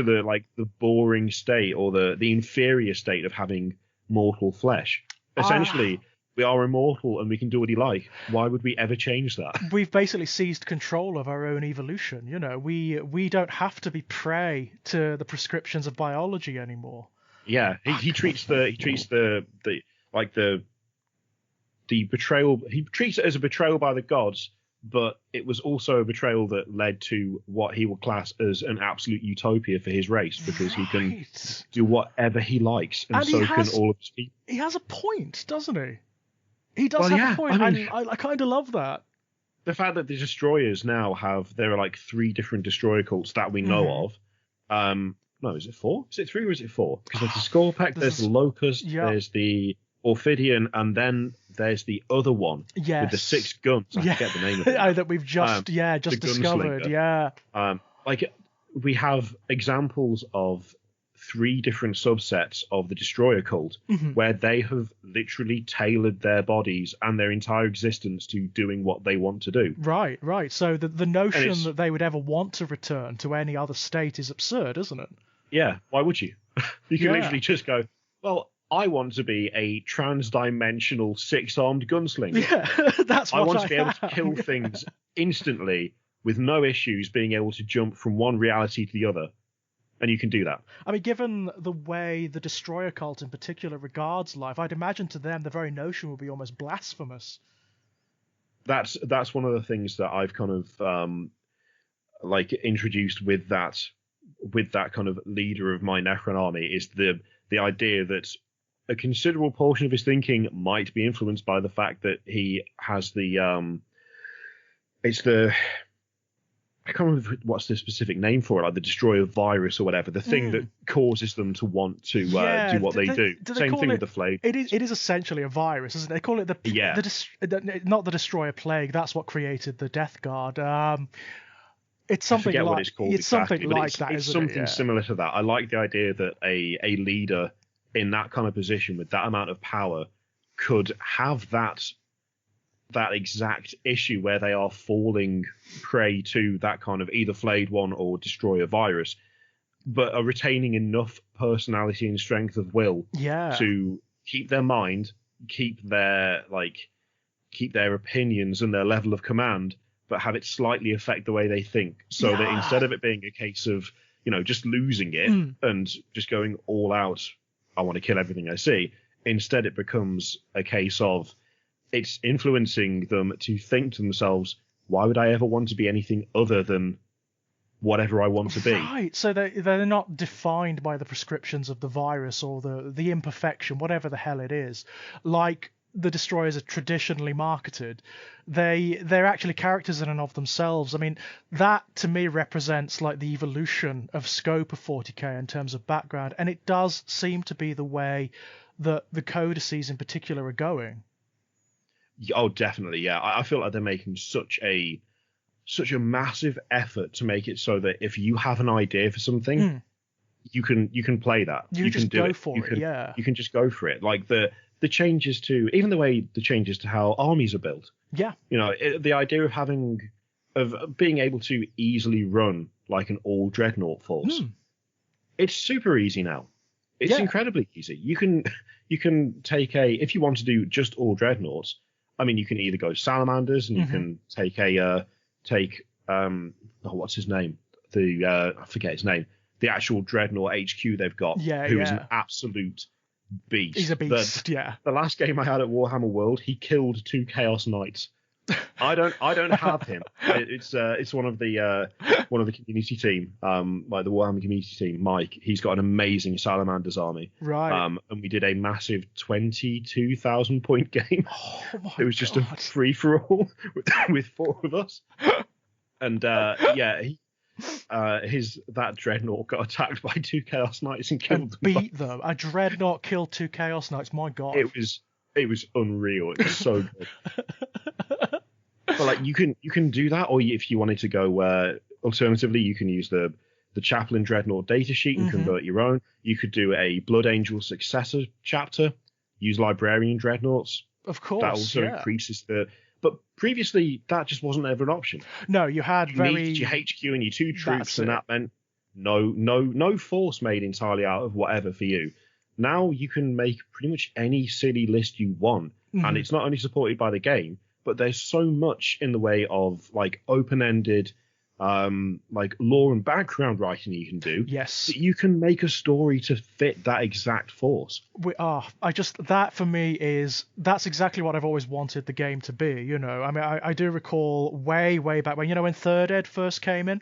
the boring state or the inferior state of having mortal flesh? Essentially, we are immortal and we can do what we like. Why would we ever change that? We've basically seized control of our own evolution. We don't have to be prey to the prescriptions of biology anymore. Yeah, he treats the betrayal. He treats it as a betrayal by the gods, but it was also a betrayal that led to what he will class as an absolute utopia for his race, because he can do whatever he likes, and so can all of his people. He has a point, doesn't he? He does have a point, and I kind of love that. The fact that the destroyers now there are 3 different destroyer cults that we know of. No, is it 4? Is it 3 or is it 4? Because there's the Scorpec, there's the Locust, there's the Ophidian, and then there's the other one with the 6 guns. I forget the name of it. That we've just discovered. Yeah. Like we have examples of 3 different subsets of the Destroyer cult where they have literally tailored their bodies and their entire existence to doing what they want to do. Right. So the notion that they would ever want to return to any other state is absurd, isn't it? Yeah, why would you? You can literally just go, well, I want to be a trans-dimensional 6-armed gunslinger. Yeah, that's what I want to be able to kill things instantly with no issues, being able to jump from one reality to the other. And you can do that. I mean, given the way the Destroyer cult in particular regards life, I'd imagine to them the very notion would be almost blasphemous. That's one of the things that I've kind of introduced with that kind of leader of my Necron army, is the idea that a considerable portion of his thinking might be influenced by the fact that he has I can't remember what's the specific name for it, like the Destroyer virus or whatever, the thing that causes them to want to do what they do. Same thing with the Flayed. It is essentially a virus, isn't it? They call it not the Destroyer plague. That's what created the Death Guard. It's something like what it's called. It's exactly, something like that. It's something similar to that. I like the idea that a leader in that kind of position with that amount of power could have that exact issue where they are falling prey to that kind of either Flayed one or Destroyer virus, but are retaining enough personality and strength of will to keep their mind, keep their opinions and their level of command, but have it slightly affect the way they think, so that instead of it being a case of, just losing it and just going all out, I want to kill everything I see, instead it becomes a case of it's influencing them to think to themselves, why would I ever want to be anything other than whatever I want to be? Right, so they're not defined by the prescriptions of the virus or the imperfection, whatever the hell it is, like the Destroyers are traditionally marketed. They're actually characters in and of themselves. I mean, that to me represents like the evolution of scope of 40k in terms of background, and it does seem to be the way that the codices in particular are going. Oh, definitely, yeah. I feel like they're making such a massive effort to make it so that if you have an idea for something, you can play that. You can do it. You can just go for it. Like the changes to, even the way the changes to how armies are built. Yeah. The idea of being able to easily run like an all dreadnought force. It's super easy now. It's incredibly easy. You can take if you want to do just all dreadnoughts, I mean, you can either go salamanders and you can take what's his name? I forget his name. The actual dreadnought HQ they've got, who is an absolute beast. He's a beast. The last game I had at Warhammer World, he killed 2 Chaos Knights. I don't have him. It's one of the community team, like the Warhammer community team. Mike, he's got an amazing Salamanders army. Right. And we did a massive 22,000 point game. Oh my It was just a free for all with 4 of us. And that dreadnought got attacked by 2 Chaos Knights and killed them. Beat them. A dreadnought killed 2 Chaos Knights. My God. It was unreal. It was so good. But like you can do that, or if you wanted to go alternatively, you can use the Chaplain Dreadnought datasheet and convert your own. You could do a Blood Angel successor chapter, use Librarian Dreadnoughts. Of course, that also increases the. But previously, that just wasn't ever an option. No, you needed your HQ and your 2 troops, and that meant no force made entirely out of whatever for you. Now you can make pretty much any silly list you want, and it's not only supported by the game, but there's so much in the way of like open-ended, like lore and background writing you can do. Yes, that you can make a story to fit that exact force. That for me that's exactly what I've always wanted the game to be. I mean, I do recall way back when when Third Ed first came in.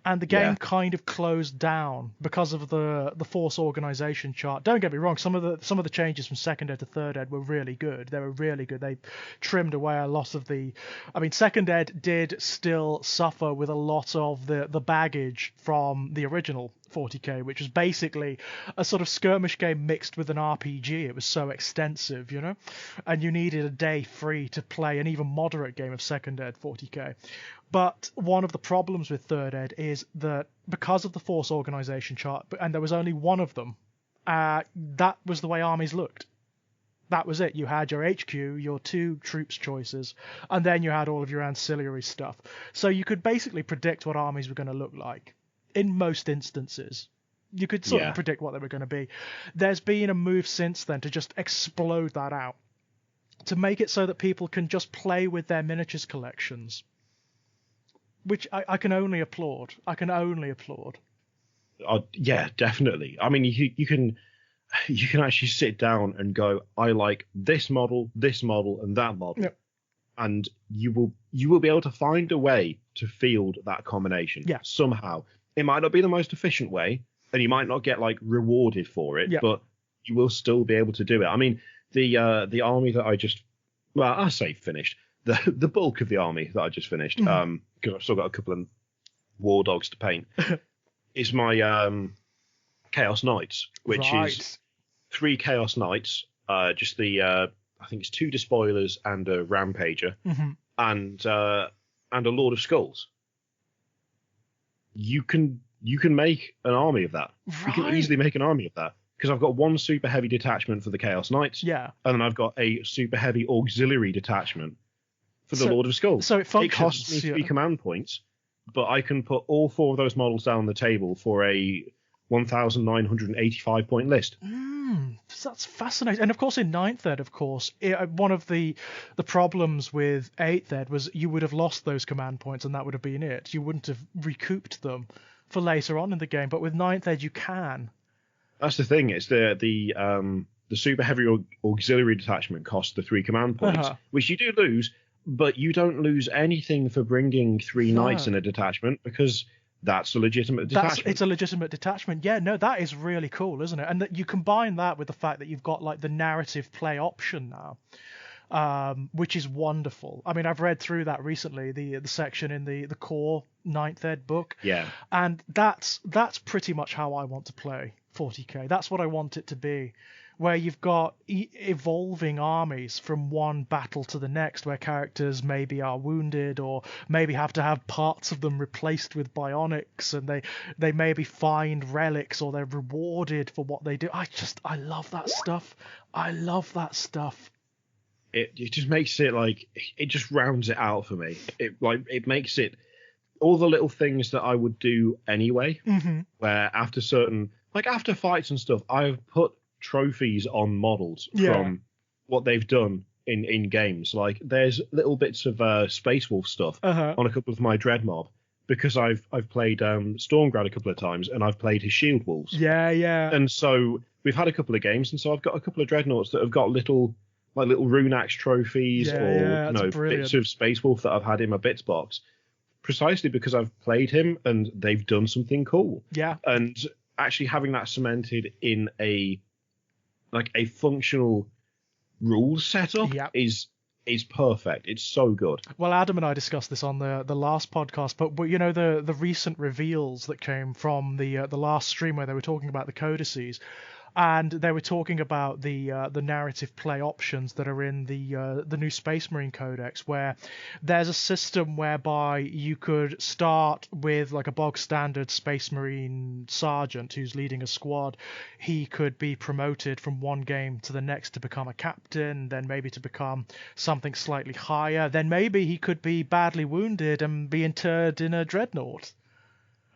And the game kind of closed down because of the force organization chart. Don't get me wrong, some of the changes from second ed to third ed were really good. They were really good. They trimmed away a lot of the. I mean, second ed did still suffer with a lot of the baggage from the original 40k, which was basically a sort of skirmish game mixed with an RPG. It was so extensive, you know, and you needed a day free to play an even moderate game of second ed 40k. But one of the problems with third ed is that because of the force organization chart, and there was only one of them, that was the way armies looked. That was it. You had your HQ, your 2 troops choices, and then you had all of your ancillary stuff. So you could basically predict what armies were going to look like in most instances. You could sort of predict what they were going to be. There's been a move since then to just explode that out, to make it so that people can just play with their miniatures collections. Which I can only applaud. Yeah, definitely. I mean, you can actually sit down and go, I like this model, and that model, and you will be able to find a way to field that combination somehow. It might not be the most efficient way, and you might not get like rewarded for it, but you will still be able to do it. I mean, the army that I say finished. The bulk of the army that I just finished, because I've still got a couple of war dogs to paint, is my Chaos Knights, which is 3 Chaos Knights, just the I think it's 2 Despoilers and a Rampager, and a Lord of Skulls. You can make an army of that. You can easily make an army of that. Because I've got 1 super heavy detachment for the Chaos Knights, and then I've got a super heavy auxiliary detachment for the Lord of Skulls. So it functions. It costs me 3 command points, but I can put all 4 of those models down on the table for a 1,985 point list. That's fascinating. And of course, in 9th ed, one of the problems with 8th ed was you would have lost those command points, and that would have been it. You wouldn't have recouped them for later on in the game. But with 9th ed, you can. That's the thing. It's the super heavy auxiliary detachment costs the 3 command points, which you do lose. But you don't lose anything for bringing 3 knights in a detachment, because that's a legitimate detachment. It's a legitimate detachment. Yeah, no, that is really cool, isn't it? And that you combine that with the fact that you've got like the narrative play option now, which is wonderful. I mean, I've read through that recently, the section in the core 9th ed book. Yeah. And that's pretty much how I want to play 40k. That's what I want it to be. Where you've got evolving armies from one battle to the next, where characters maybe are wounded or maybe have to have parts of them replaced with bionics, and they maybe find relics, or they're rewarded for what they do. I love that stuff. It just makes it like, it just rounds it out for me. It makes it all the little things that I would do anyway, where after fights and stuff, I've put trophies on models from what they've done in games. Like, there's little bits of Space Wolf stuff on a couple of my Dread Mob, because I've played Stormgrad a couple of times, and I've played his Shield Wolves. And so we've had a couple of games, and so I've got a couple of Dreadnoughts that have got little Rune Axe trophies, bits of Space Wolf that I've had in my bits box, precisely because I've played him and they've done something cool. And actually having that cemented in a functional rules setup is perfect. It's so good. Well, Adam and I discussed this on the last podcast, but you know, the recent reveals that came from the last stream, where they were talking about the codices, and they were talking about the narrative play options that are in the new Space Marine Codex, where there's a system whereby you could start with like a bog standard Space Marine sergeant who's leading a squad. He could be promoted from one game to the next to become a captain, then maybe to become something slightly higher, then maybe he could be badly wounded and be interred in a dreadnought.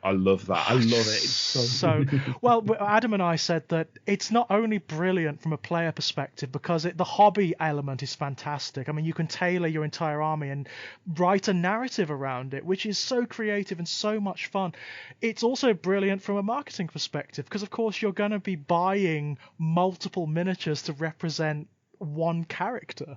I love that. I love it. It's so well, Adam and I said that it's not only brilliant from a player perspective, because the hobby element is fantastic. I mean, you can tailor your entire army and write a narrative around it, which is so creative and so much fun. It's also brilliant from a marketing perspective, because of course you're going to be buying multiple miniatures to represent one character.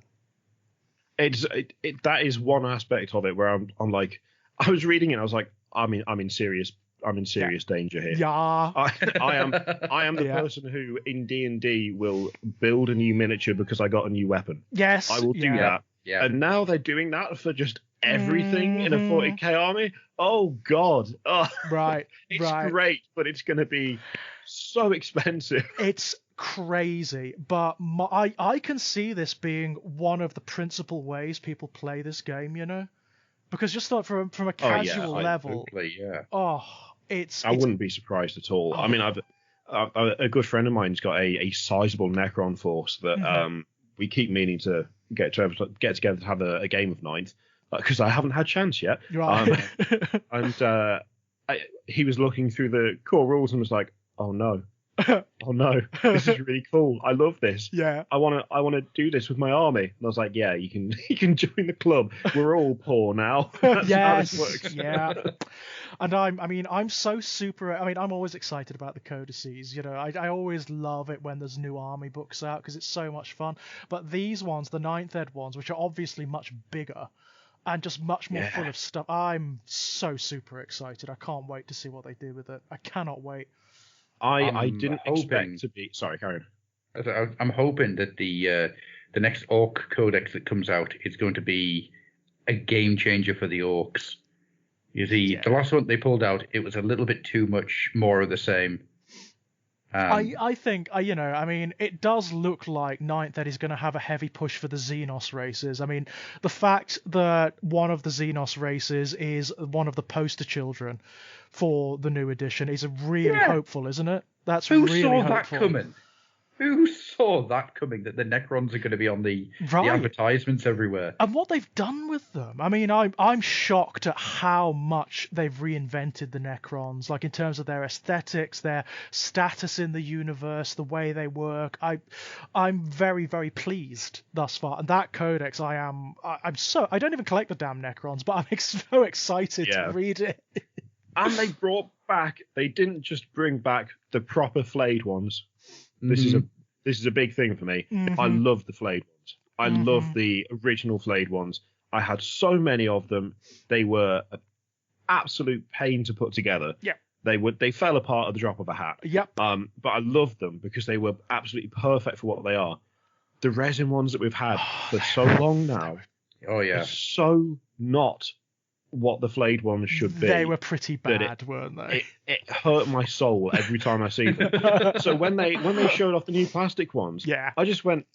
That is one aspect of it where I'm like, I was reading it, I was like, I'm in serious I'm in serious danger here. Yeah. I am the person who in D&D will build a new miniature because I got a new weapon. Yes. I will do that. Yeah. And now they're doing that for just everything in a 40k army. Oh God. Oh, right. It's great, but it's going to be so expensive. It's crazy, but I can see this being one of the principal ways people play this game, you know, because just like from a casual level, I wouldn't be surprised at all. I mean, a good friend of mine's got a sizable Necron force that we keep meaning to get together to have a game of Ninth, because I haven't had chance yet. Right. He was looking through the core rules and was like, oh no, this is really cool. I love this. Yeah. I want to do this with my army. And I was like, yeah, you can join the club. We're all poor now. That's how this works. Yeah. And I'm so super. I mean, I'm always excited about the codices. You know, I always love it when there's new army books out because it's so much fun. But these ones, the 9th ed ones, which are obviously much bigger and just much more full of stuff, I'm so super excited. I can't wait to see what they do with it. I cannot wait. I didn't expect to be. Sorry, Karen. I'm hoping that the next Orc Codex that comes out is going to be a game changer for the Orcs. You see, the last one they pulled out, it was a little bit too much more of the same. I think, I mean, it does look like 9th Ed is going to have a heavy push for the Xenos races. I mean, the fact that one of the Xenos races is one of the poster children for the new edition is really hopeful, isn't it? That's really hopeful. Who saw that coming? Who saw that coming, that the Necrons are going to be on the advertisements everywhere? And what they've done with them. I mean, I'm shocked at how much they've reinvented the Necrons, like in terms of their aesthetics, their status in the universe, the way they work. I'm very, very pleased thus far. And that codex, I don't even collect the damn Necrons, but I'm so excited to read it. And they didn't just bring back the proper flayed ones. This is a big thing for me. I love the flayed ones. I love the original flayed ones. I had so many of them. They were an absolute pain to put together. Yeah. They fell apart at the drop of a hat. Yep. But I loved them because they were absolutely perfect for what they are. The resin ones that we've had for so long now. Oh yeah. Are so not what the flayed ones should be. They were pretty bad, weren't they? It hurt my soul every time I see them. So when they showed off the new plastic ones, I just went,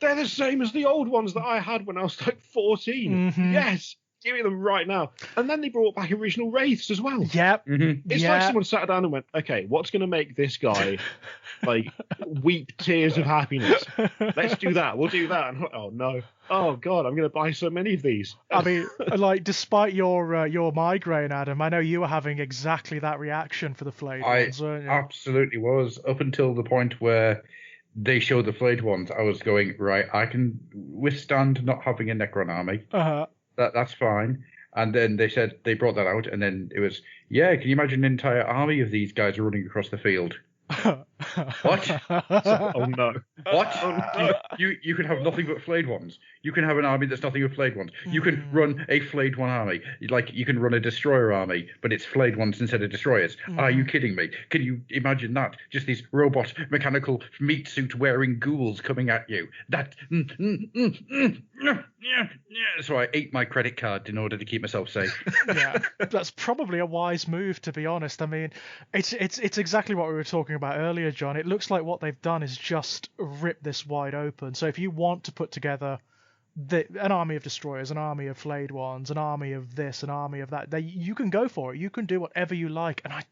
they're the same as the old ones that I had when I was like 14. Yes, give me them right now. And then they brought back original Wraiths as well. Yep. It's like someone sat down and went, okay, what's going to make this guy like weep tears of happiness? Let's do that. We'll do that. And oh no. Oh God, I'm going to buy so many of these. I mean, like, despite your migraine, Adam, I know you were having exactly that reaction for the flayed ones, weren't you? I absolutely was. Up until the point where they showed the flayed ones, I was going, right, I can withstand not having a Necron army. That's fine. And then they brought that out, and then it was, can you imagine an entire army of these guys running across the field? What? Oh no. What? Oh, no. You can have nothing but flayed ones. You can have an army that's nothing but flayed ones. You can run a flayed one army. Like, you can run a destroyer army, but it's flayed ones instead of destroyers. Are you kidding me? Can you imagine that? Just these robot, mechanical, meat suit wearing ghouls coming at you. That. So I ate my credit card in order to keep myself safe. Yeah, that's probably a wise move, to be honest. I mean, it's exactly what we were talking about earlier, John. It looks like what they've done is just rip this wide open. So if you want to put together an army of destroyers, an army of flayed ones, an army of this, an army of that, you can go for it. You can do whatever you like. And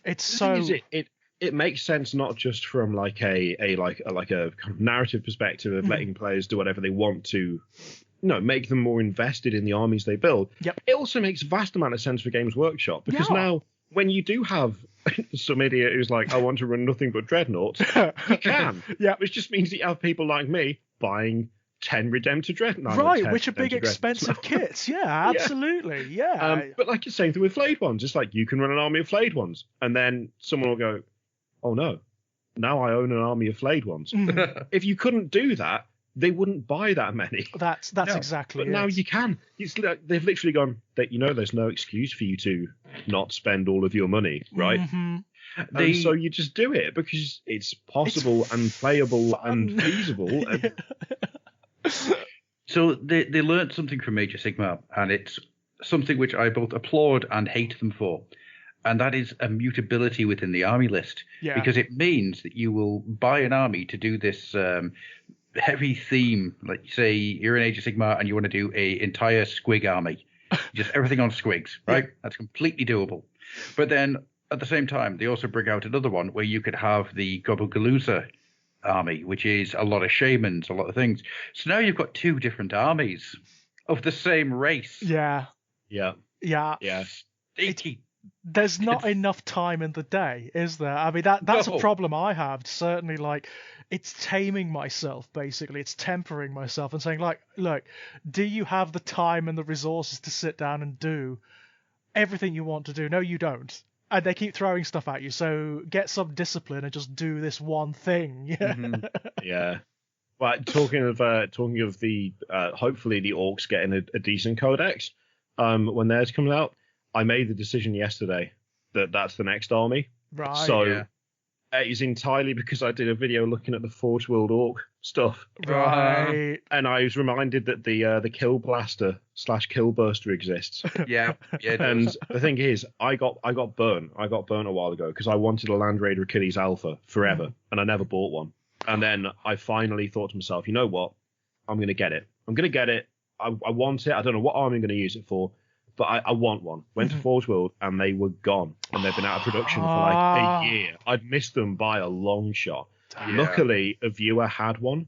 it's so. It makes sense not just from like a kind of narrative perspective of letting players do whatever they want to, make them more invested in the armies they build. Yep. It also makes a vast amount of sense for Games Workshop because now when you do have some idiot who's like, I want to run nothing but dreadnoughts, you can. Yeah. Which just means that you have people like me buying 10 Redemptor dreadnoughts. Right, which are big expensive kits. Yeah, absolutely. Yeah. But like the same thing with flayed ones. It's like you can run an army of flayed ones, and then someone will go, oh no, now I own an army of flayed ones. If you couldn't do that, they wouldn't buy that many. That's No, exactly But it. now you can. It's like they've literally gone that there's no excuse for you to not spend all of your money, right? Mhm. And so you just do it because it's possible and playable and feasible. And So they learned something from Age of Sigmar, and it's something which I both applaud and hate them for. And that is a mutability within the army list. Yeah. Because it means that you will buy an army to do this heavy theme. Like, say, you're in Age of Sigmar and you want to do a entire squig army. Just everything on squigs, right? Yeah. That's completely doable. But then, at the same time, they also bring out another one where you could have the Gobblegalooza army, which is a lot of shamans, a lot of things. So now you've got two different armies of the same race. Yeah. yeah, Yeah. yeah. Stinky. There's not enough time in the day, is there? I mean, that's No. a problem I have. Certainly, like, it's taming myself, basically. It's tempering myself and saying, like, look, do you have the time and the resources to sit down and do everything you want to do? No, you don't. And they keep throwing stuff at you, so get some discipline and just do this one thing. Yeah. But talking of the hopefully the orcs getting a decent codex, when theirs comes out, I made the decision yesterday that that's the next army. Right. So yeah. it is entirely because I did a video looking at the Forge World orc stuff, Right. and I was reminded that the Kill Blaster / Kill Burster exists. Yeah. It And does. the thing is, I got burnt. I got burnt a while ago because I wanted a Land Raider Achilles Alpha forever, and I never bought one. And then I finally thought to myself, you know what? I'm going to get it. I want it. I don't know what army I'm going to use it for, but I want one. Went to Forge World, and they were gone. And they've been out of production for like a year. I'd missed them by a long shot. Yeah. Luckily, a viewer had one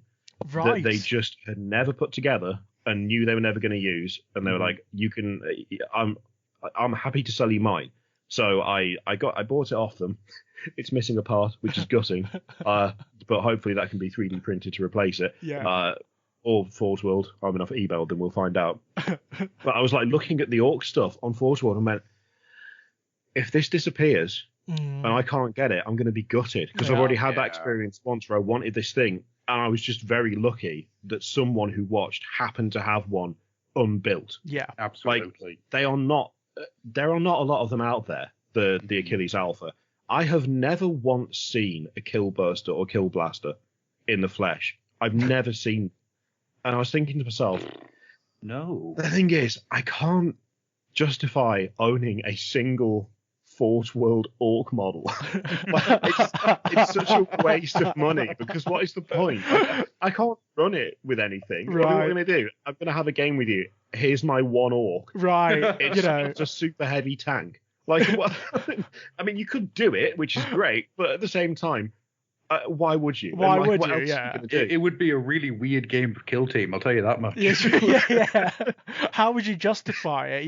Right. that they just had never put together and knew they were never going to use. And they were like, you can, I'm happy to sell you mine. So I bought it off them. It's missing a part, which is gutting. But hopefully that can be 3D printed to replace it. Yeah. Or Forge World. I'm enough emailed, then we'll find out. But I was like looking at the orc stuff on Forge World and went, if this disappears and I can't get it, I'm going to be gutted because I've already had that experience once where I wanted this thing, and I was just very lucky that someone who watched happened to have one unbuilt. Yeah. Absolutely. There are not a lot of them out there. The Achilles Alpha. I have never once seen a Kill Burster or Kill Blaster in the flesh. I've never seen. And I was thinking to myself, No. the thing is, I can't justify owning a single Forge World orc model. it's such a waste of money because what is the point? I can't run it with anything. What am I going to do? I'm going to have a game with you. Here's my one orc. Right. It's a super heavy tank. Like, what? I mean, you could do it, which is great, but at the same time, why would you? Why And, would what you? else are Yeah. gonna do? It would be a really weird game for Kill Team, I'll tell you that much. Yeah. How would you justify it?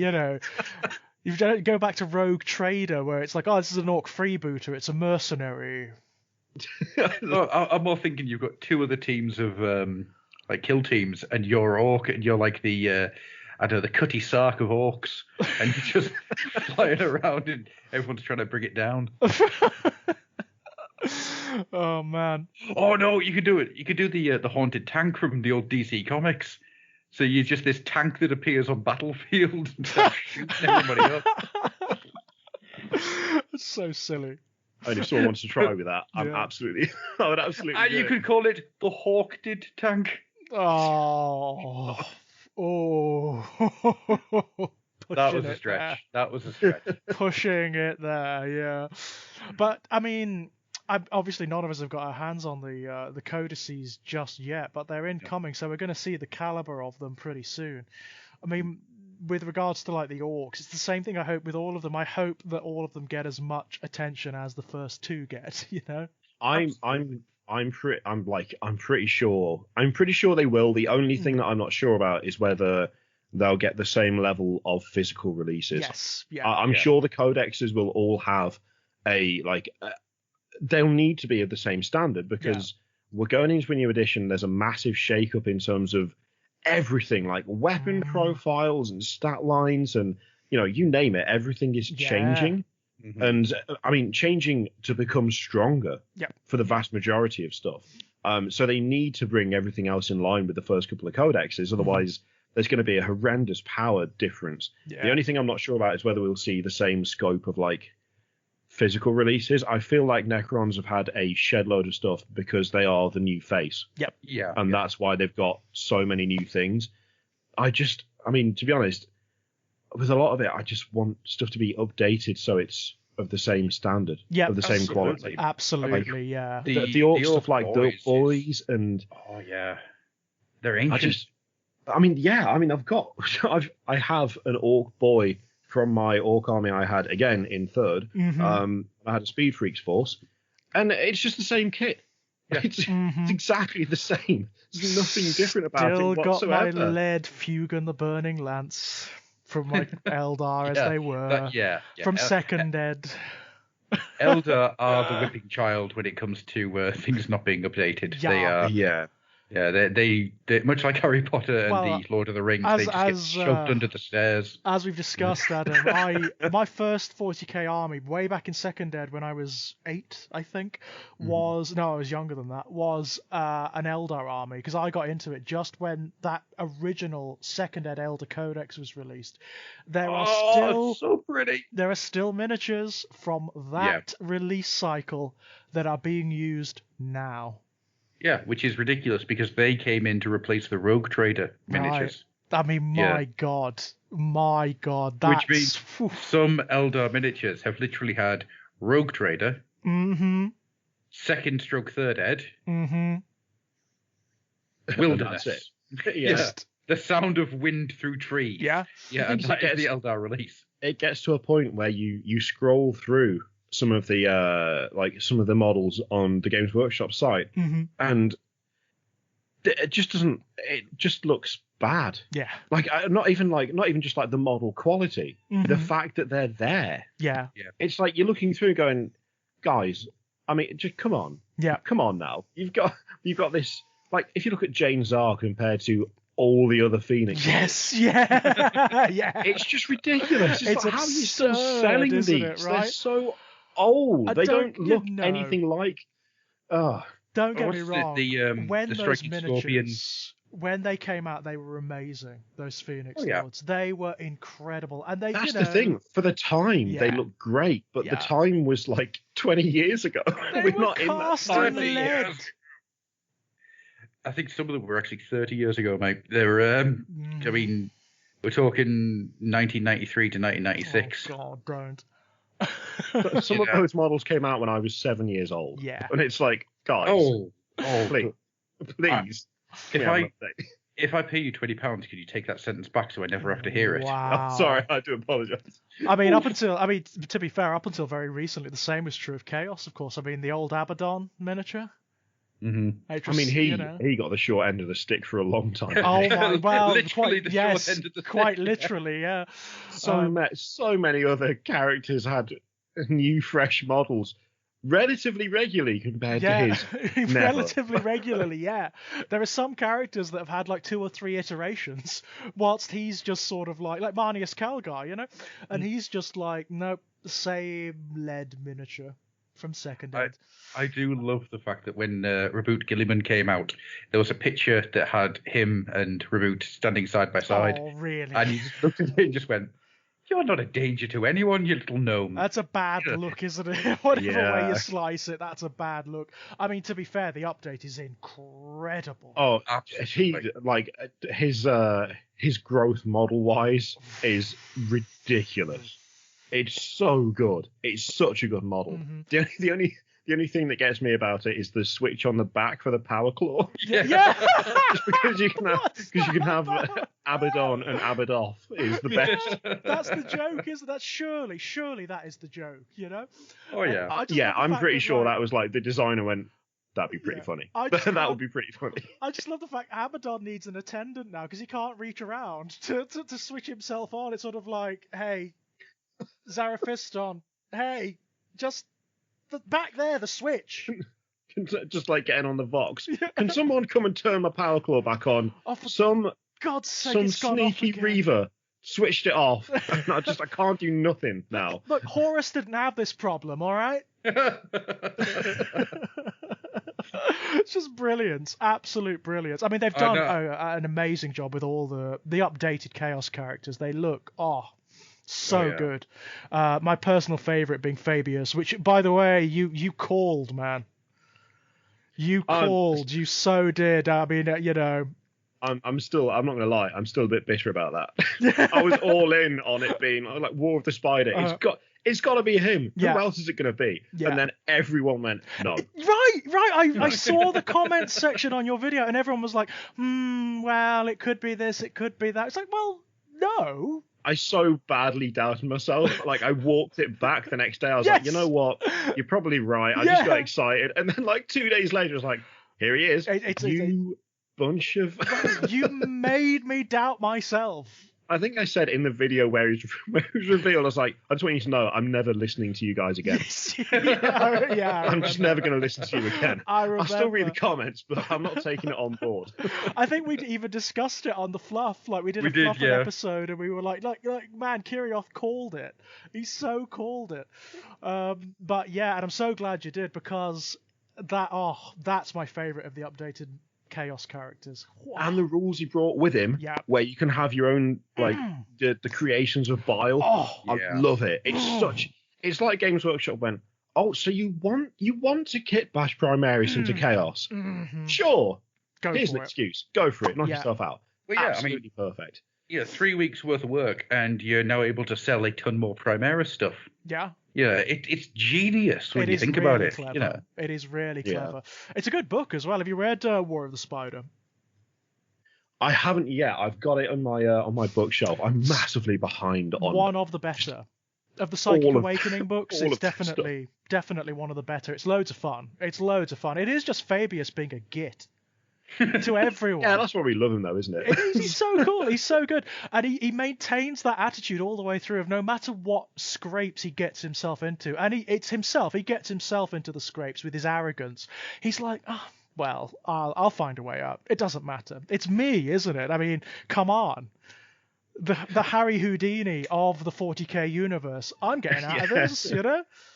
You go back to Rogue Trader, where it's like, oh, this is an orc freebooter. It's a mercenary. Well, I'm more thinking you've got two other teams of like kill teams, and you're orc, and you're like the I don't know, the Cutty Sark of orcs, and you're just flying around, and everyone's trying to bring it down. Oh man. Oh no, you could do it. You could do the haunted tank from the old DC comics. So you're just this tank that appears on battlefield and starts shooting everybody up. It's so silly. And if someone wants to try with that, I would absolutely And do you it. could call it the Hawked tank. Oh. That was Pushing a it stretch. there. That was a stretch. Pushing it there, yeah. But I mean, obviously none of us have got our hands on the codices just yet, but they're incoming, so we're going to see the caliber of them pretty soon. I mean, with regards to like the orcs, it's the same thing. I hope with all of them. I hope that all of them get as much attention as the first two get. I'm pretty sure they will. The only thing that I'm not sure about is whether they'll get the same level of physical releases. Yes. Yeah. I'm sure the codexes will all have they'll need to be of the same standard because we're going into a new edition. There's a massive shake-up in terms of everything, like weapon profiles and stat lines and, you name it, everything is changing. Mm-hmm. And, I mean, changing to become stronger for the vast majority of stuff. So they need to bring everything else in line with the first couple of codexes. Otherwise, there's going to be a horrendous power difference. Yeah. The only thing I'm not sure about is whether we'll see the same scope of like physical releases. I feel like Necrons have had a shed load of stuff because they are the new face. Yep. Yeah. And that's why they've got so many new things. I mean, to be honest, with a lot of it, I just want stuff to be updated so it's of the same standard, of the same quality. Absolutely, yeah. The orc stuff like the boys and oh yeah, they're ancient. I have an orc boy from my orc army I had again in third. Mm-hmm. I had a Speed Freaks force, and it's just the same kit. Yeah. It's exactly the same. There's nothing different about it whatsoever. Still got my lead Fugan the Burning Lance from my Eldar as they were. From Second Ed. Eldar are the whipping child when it comes to things not being updated. Yeah. They are. Yeah. Yeah, they much like Harry Potter and the Lord of the Rings, they just get shoved under the stairs. As we've discussed, Adam, my first 40k army, way back in Second Ed when I was 8, I think, I was younger than that, was an Eldar army, because I got into it just when that original Second Ed Eldar Codex was released. There are so pretty. There are still miniatures from that release cycle that are being used now. Yeah, which is ridiculous because they came in to replace the Rogue Trader miniatures. I mean, my God, that's... Which means some Eldar miniatures have literally had Rogue Trader, second stroke third Ed, Wilderness. That's it. The sound of wind through trees. Yeah, and that is the Eldar release. It gets to a point where you scroll through some of the models on the Games Workshop site, and it just looks bad. Yeah, like not even just like the model quality, the fact that they're there. Yeah, it's like you're looking through going, guys, I mean, just come on, come on now. You've got this, like, if you look at Jane Zar compared to all the other Phoenixes. Yes, yeah. It's just ridiculous. It's like, how are you still selling these? It, right? They're so old. They don't look anything like. Don't get me wrong. When the those striking miniatures, scorpions, when they came out, they were amazing. Those Phoenix Lords, they were incredible, and they. That's the thing. For the time, they look great, but the time was like 20 years ago. We're not in that time. I think some of them were actually 30 years ago, mate. They were. I mean, we're talking 1993 to 1996. Oh God, don't. Some of those models came out when I was 7 years old. Yeah. And it's like, guys, please. If I pay you £20, could you take that sentence back so I never have to hear it? Wow. Oh, sorry, I do apologise. I mean, to be fair, up until very recently, the same was true of Chaos, of course. I mean, the old Abaddon miniature. He got the short end of the stick for a long time. Oh my, well, literally quite, short end of the quite stick. literally, yeah. So many other characters had new, fresh models relatively regularly compared to his. Relatively regularly, yeah. There are some characters that have had like 2 or 3 iterations, whilst he's just sort of like Marnius Calgar, and he's just like, nope, the same lead miniature from Second Ed. I do love the fact that when Reboot Gilliman came out, there was a picture that had him and Reboot standing side by side. Oh, really? And he just looked at it and just went, "You're not a danger to anyone, you little gnome." That's a bad look, isn't it? Whatever way you slice it, that's a bad look. I mean, to be fair, the update is incredible. Oh, absolutely. His growth model-wise is ridiculous. It's so good. It's such a good model. The only thing that gets me about it is the switch on the back for the power claw. Yeah. Just because you can have Abaddon and Abadoth is the best. That's the joke, isn't that? Surely that is the joke, Oh yeah. I'm pretty sure that was like the designer went, that'd be pretty funny. That would be pretty funny. I just love the fact Abaddon needs an attendant now because he can't reach around to switch himself on. It's sort of like, hey, Zaraphiston, hey, just back there, the switch. Just like getting on the Vox. Can someone come and turn my power claw back on? Oh, for God's sake, some sneaky Reaver switched it off. I can't do nothing now. Look, Horus didn't have this problem, all right? It's just brilliance, absolute brilliance. I mean, they've done an amazing job with all the updated Chaos characters. They look good. My personal favorite being Fabius, which, by the way, you called, man. You called. You so did. I mean, I'm not gonna lie, I'm still a bit bitter about that. I was all in on it being like War of the Spider. It's got to be him. Yeah. Who else is it going to be? Yeah. And then everyone went, no. Right. I saw the comments section on your video, and everyone was like, well, it could be this, it could be that. It's like, well, no. I so badly doubted myself. Like, I walked it back the next day. I was like, you know what? You're probably right. I just got excited. And then, like, 2 days later, it was like, here he is. Bunch of... You made me doubt myself. I think I said in the video where he's revealed, I was like, I just want you to know I'm never listening to you guys again. Yeah. I'm just never going to listen to you again. I'll still read the comments, but I'm not taking it on board. I think we'd even discussed it on the Fluff. Like, we did a Fluff episode, and we were like, man, Kirioth called it. He so called it. But yeah, and I'm so glad you did, because that's my favorite of the updated Chaos characters. And the rules he brought with him, where you can have your own, like, the creations of Bile. I love it. It's like Games Workshop went, so you want to kit Bash Primaris into Chaos? Sure. Here's an excuse. Go for it. Knock yourself out. Well, absolutely perfect. 3 weeks worth of work, and you're now able to sell a ton more Primaris stuff. Yeah. Yeah, it's genius when you think about it. Clever. It is really clever. It's a good book as well. Have you read War of the Spider? I haven't yet. I've got it on my bookshelf. I'm massively behind on one of the better of the Psychic Awakening books. It's definitely one of the better. It's loads of fun. It is just Fabius being a git. To everyone. Yeah, that's why we love him, though, isn't it? He's so cool. He's so good. And he maintains that attitude all the way through of no matter what scrapes he gets himself into. And it's himself. He gets himself into the scrapes with his arrogance. He's like, well, I'll find a way out. It doesn't matter. It's me, isn't it? I mean, come on. The Harry Houdini of the 40k universe. I'm getting out of this,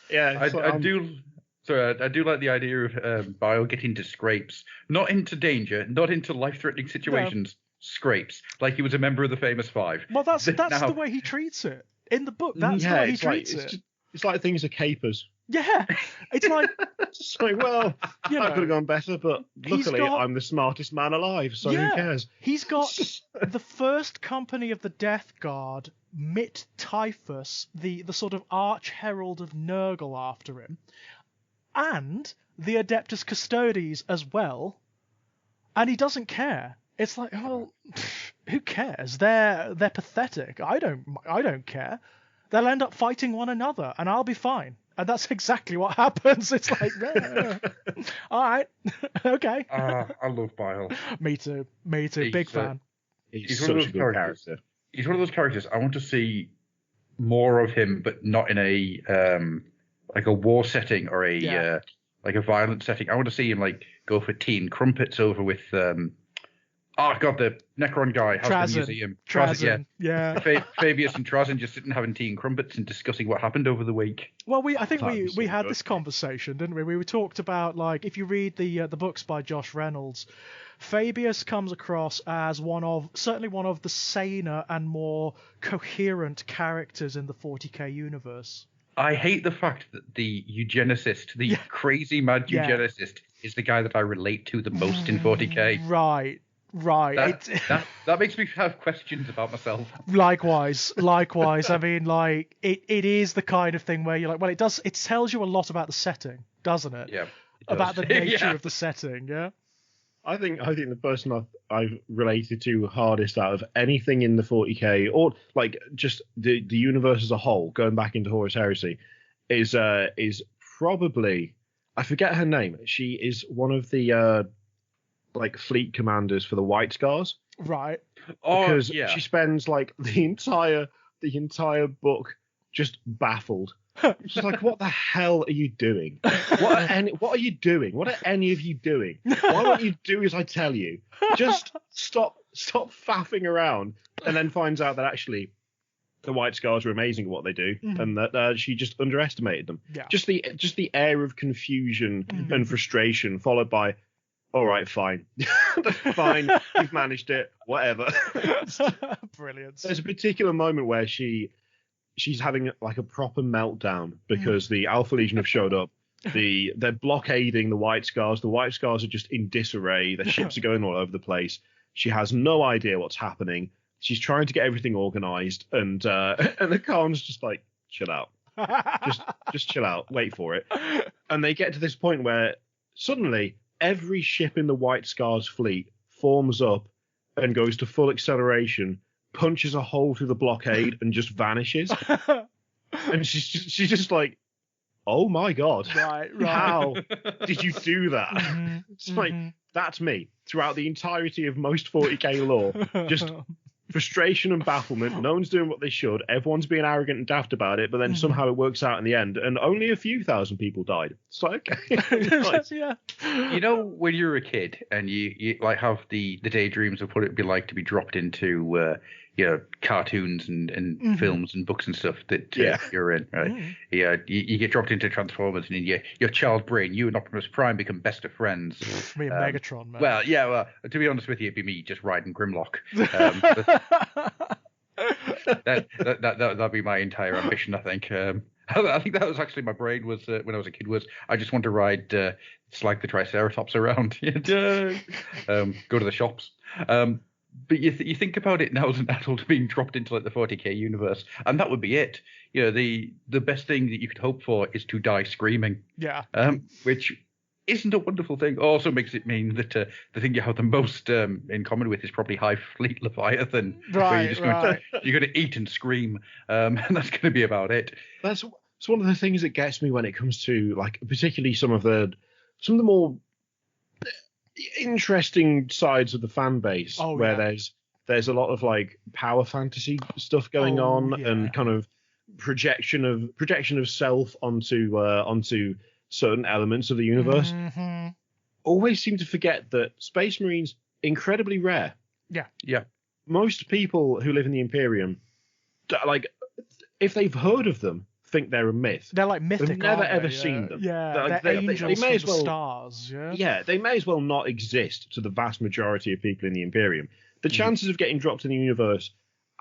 Yeah. I do... So I do like the idea of Bile getting into scrapes, not into danger, not into life-threatening situations, scrapes, like he was a member of the Famous Five. Well, that's the way he treats it. In the book, that's the way he treats it. It's like things are capers. Yeah, it's like... well, that could have gone better, but luckily I'm the smartest man alive, so who cares? He's got the first company of the Death Guard, Mit Typhus, the sort of arch-herald of Nurgle after him, and the Adeptus Custodes as well, and he doesn't care. It's like, well, who cares? They're pathetic. I don't care. They'll end up fighting one another, and I'll be fine. And that's exactly what happens. It's like, all right, okay. I love Bile. Me too. Big fan. He's such a good character. He's one of those characters I want to see more of him, but not in a like a war setting or like a violent setting. I want to see him like go for tea and crumpets over with the Necron guy has the museum. Trazyn, yeah. Fabius and Trazyn just sitting having tea and crumpets and discussing what happened over the week. Well, I think we had this conversation, didn't we? We talked about, like, if you read the books by Josh Reynolds, Fabius comes across as certainly one of the saner and more coherent characters in the 40k universe. I hate the fact that the eugenicist, the crazy mad eugenicist, is the guy that I relate to the most in 40k. Right. That makes me have questions about myself. Likewise. I mean, like, it is the kind of thing where you're like, well, it tells you a lot about the setting, doesn't it? Yeah. About the nature of the setting, yeah? I think the person I've related to hardest out of anything in the 40k, or like just the universe as a whole, going back into Horus Heresy, is probably, I forget her name. She is one of the like fleet commanders for the White Scars. Right. Because she spends like the entire book just baffled. She's like, what the hell are you doing? What are you doing? What are any of you doing? Why don't you do as I tell you? Just stop faffing around. And then finds out that actually the White Scars are amazing at what they do, and that she just underestimated them. Yeah. Just the air of confusion and frustration, followed by, all right, fine. Fine, you've managed it, whatever. Brilliant. There's a particular moment where she's having like a proper meltdown because the Alpha Legion have showed up. They're blockading the White Scars. The White Scars are just in disarray. Their ships are going all over the place. She has no idea what's happening. She's trying to get everything organized, and the Khan's just like, chill out. Just chill out. Wait for it. And they get to this point where suddenly every ship in the White Scars fleet forms up and goes to full acceleration, punches a hole through the blockade, and just vanishes. And she's just like, oh my god, right. How did you do that? It's like, that's me throughout the entirety of most 40k lore. Just frustration and bafflement. No one's doing what they should. Everyone's being arrogant and daft about it, but then somehow it works out in the end, and only a few thousand people died. It's like, okay. Yeah. You know, when you were a kid and you like have the daydreams of what it'd be like to be dropped into cartoons and films and books and stuff that you're in, right? Yeah, you get dropped into Transformers, and in your child brain, you and Optimus Prime become best of friends. Me and Megatron, man. Well, to be honest with you, it'd be me just riding Grimlock. That'd be my entire ambition, I think. I think that was actually my brain was when I was a kid. Was I just want to ride Slag the Triceratops around, go to the shops. But you think about it now as an adult being dropped into like the 40k universe, and that would be it. You know, the best thing that you could hope for is to die screaming. Yeah. Which isn't a wonderful thing. Also makes it mean that the thing you have the most in common with is probably High Fleet Leviathan. Right. You're going to eat and scream, and that's going to be about it. It's one of the things that gets me when it comes to like particularly some of the more interesting sides of the fan base where there's a lot of like power fantasy stuff going on and kind of projection of self onto certain elements of the universe. Always seem to forget that Space Marines incredibly rare. Yeah. Most people who live in the Imperium, like, if they've heard of them, think they're a myth. They're like mythic. They've never ever seen them. Yeah, they're angels from the stars. Yeah, they may as well not exist to the vast majority of people in the Imperium. The chances of getting dropped in the universe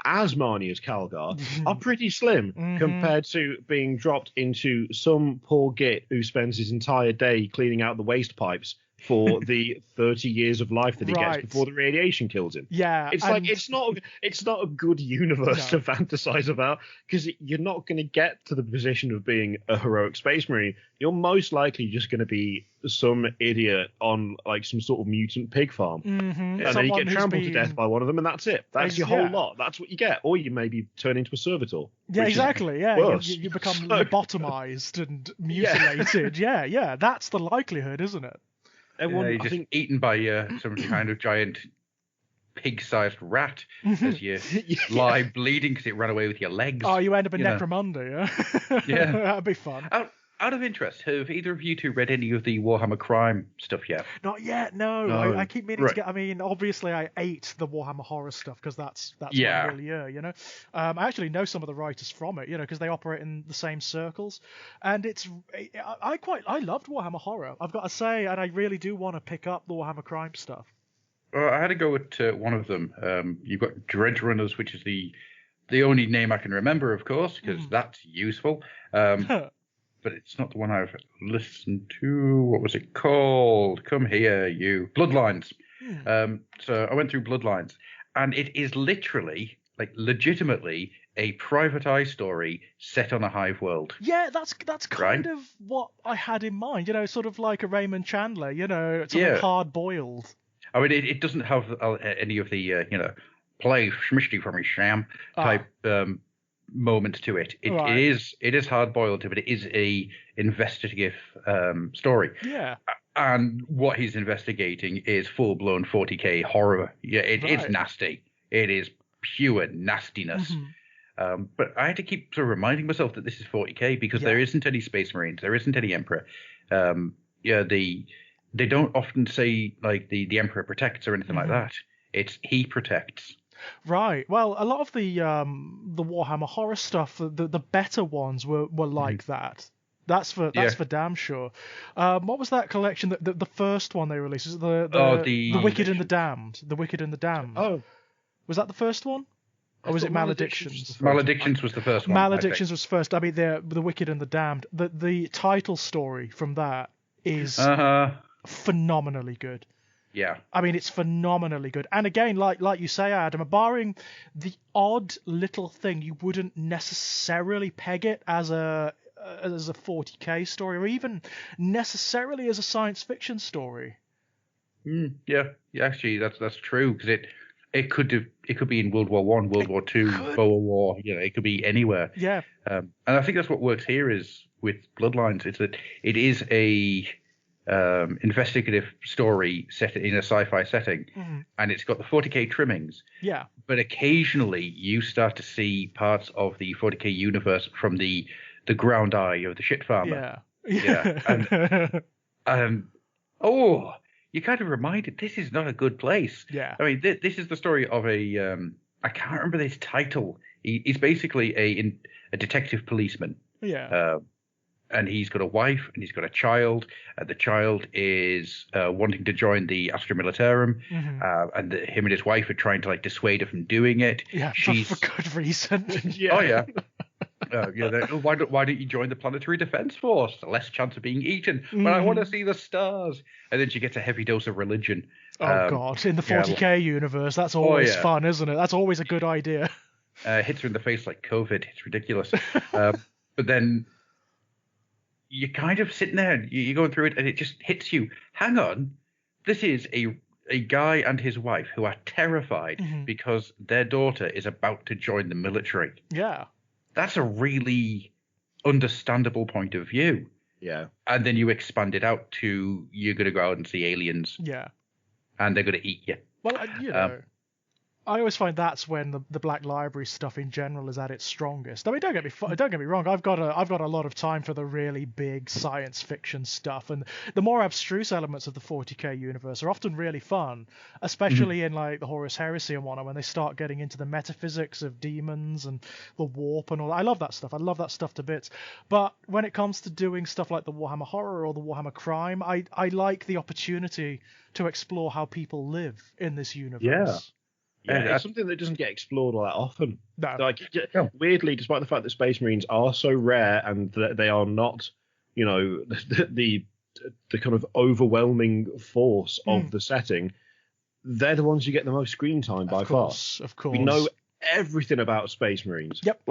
as Marnie as Calgar are pretty slim compared to being dropped into some poor git who spends his entire day cleaning out the waste pipes for the 30 years of life that he gets before the radiation kills him. Yeah, it's like it's not a good universe to fantasize about, because you're not going to get to the position of being a heroic Space Marine. You're most likely just going to be some idiot on like some sort of mutant pig farm, and then you get trampled to death by one of them, and that's it. That's your whole lot. That's what you get, or you maybe turn into a servitor. Yeah, exactly. Yeah, you become lobotomized and mutilated. Yeah, that's the likelihood, isn't it? You're just eaten by some kind of giant pig-sized rat as you lie bleeding because it ran away with your legs. Oh, you end up in Necromunda, yeah. That'd be fun. Out of interest, have either of you two read any of the Warhammer Crime stuff yet? Not yet, no. I keep meaning to get. I mean, obviously, I ate the Warhammer Horror stuff because that's my milieu, you know. I actually know some of the writers from it, you know, because they operate in the same circles, and I loved Warhammer Horror. I've got to say, and I really do want to pick up the Warhammer Crime stuff. Well, I had to go at one of them. You've got Dredge Runners, which is the only name I can remember, of course, because that's useful. But it's not the one I've listened to. What was it called? Come here, you. Bloodlines. So I went through Bloodlines, and it is literally, like, legitimately a private eye story set on a hive world. Yeah, that's kind of what I had in mind. You know, sort of like a Raymond Chandler. You know, something hard boiled. I mean, it doesn't have any of the play schmishty from his sham type moment to it. It is hard boiled, but it is a investigative story. Yeah. And what he's investigating is full blown 40k horror. Yeah, it's nasty. It is pure nastiness. But I had to keep sort of reminding myself that this is 40k because there isn't any Space Marines, there isn't any Emperor. They don't often say like the Emperor protects or anything like that. It's he protects. Right. Well, a lot of the Warhammer Horror stuff, the better ones were like that. That's for damn sure. What was that collection? The first one they released? Was it the Wicked and the Damned? The Wicked and the Damned. Oh, was that the first one? Or was it Maledictions? Maledictions was the first one. Maledictions was first. I mean, the Wicked and the Damned. The title story from that is phenomenally good. Yeah. I mean, it's phenomenally good. And again, like you say, Adam, barring the odd little thing, you wouldn't necessarily peg it as a 40k story, or even necessarily as a science fiction story. Yeah, actually, that's true, because it could be in World War One, World War Two, Boer War. It could be anywhere. Yeah. And I think that's what works here is with Bloodlines. It's that it is a investigative story set in a sci-fi setting, and it's got the 40k trimmings. Yeah. But occasionally you start to see parts of the 40k universe from the ground eye of the shit farmer. Yeah. And you're kind of reminded this is not a good place. Yeah. I mean, this is the story of a I can't remember his title. He's basically a detective policeman. Yeah. And he's got a wife and he's got a child. The child is wanting to join the Astra Militarum, and him and his wife are trying to dissuade her from doing it. Yeah, for good reason. Oh yeah. Why don't you join the Planetary Defense Force? Less chance of being eaten. But I want to see the stars. And then she gets a heavy dose of religion. Oh God! In the 40k universe, that's always fun, isn't it? That's always a good idea. Hits her in the face like COVID. It's ridiculous. But then you're kind of sitting there, and you're going through it, and it just hits you. Hang on, this is a guy and his wife who are terrified because their daughter is about to join the military. Yeah. That's a really understandable point of view. Yeah. And then you expand it out to you're going to go out and see aliens. Yeah. And they're going to eat you. Well, I always find that's when the Black Library stuff in general is at its strongest. I mean, don't get me wrong. I've got a lot of time for the really big science fiction stuff, and the more abstruse elements of the 40k universe are often really fun, especially in the Horus Heresy and whatnot, when they start getting into the metaphysics of demons and the warp and all that. I love that stuff. I love that stuff to bits. But when it comes to doing stuff like the Warhammer Horror or the Warhammer Crime, I like the opportunity to explore how people live in this universe. Yeah. Yeah, it's something that doesn't get explored all that often. No. Weirdly, despite the fact that Space Marines are so rare and that they are not, the kind of overwhelming force of the setting, they're the ones who get the most screen time by far. Of course. We know everything about Space Marines. Yep.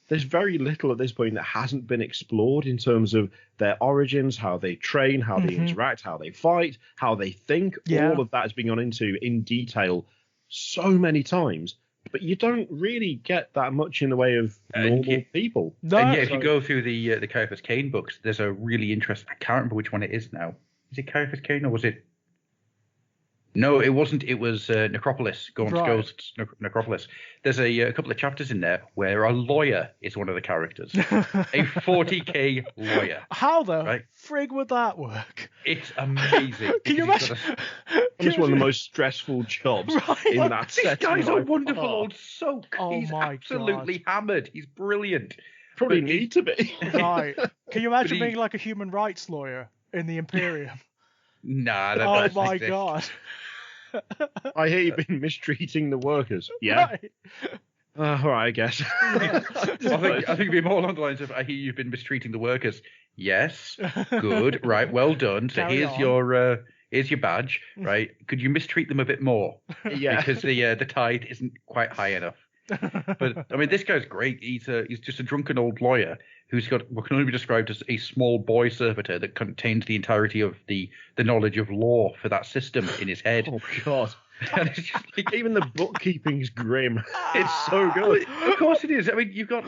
There's very little at this point that hasn't been explored in terms of their origins, how they train, how they interact, how they fight, how they think. Yeah. All of that has been gone into in detail so many times, but you don't really get that much in the way of normal people. No, and if you go through the Caiaphas Cain books, there's a really interesting. I can't remember which one it is now. Is it Caiaphas Cain or was it? No, it wasn't. It was Necropolis. Ghosts, Necropolis. There's a couple of chapters in there where a lawyer is one of the characters. A 40k lawyer. How the frig would that work? It's amazing. Can you imagine? It's one of the most stressful jobs in that setting. This guy's a wonderful old soak. Oh He's my absolutely hammered. He's brilliant. Probably need to be. Right. Can you imagine being like a human rights lawyer in the Imperium? Nah. Oh my God. I hear you've been mistreating the workers. Yeah. Right. All right, I guess. I think it'd be more along the lines of, I hear you've been mistreating the workers. Yes. Good. Right. Well done. So here's your badge. Right. Could you mistreat them a bit more? Yeah. Because the tide isn't quite high enough. But I mean, this guy's great. He's just a drunken old lawyer who's got what can only be described as a small boy servitor that contains the entirety of the knowledge of law for that system in his head. Oh God! And it's just even the bookkeeping's grim. It's so good. Of course it is. I mean, you've got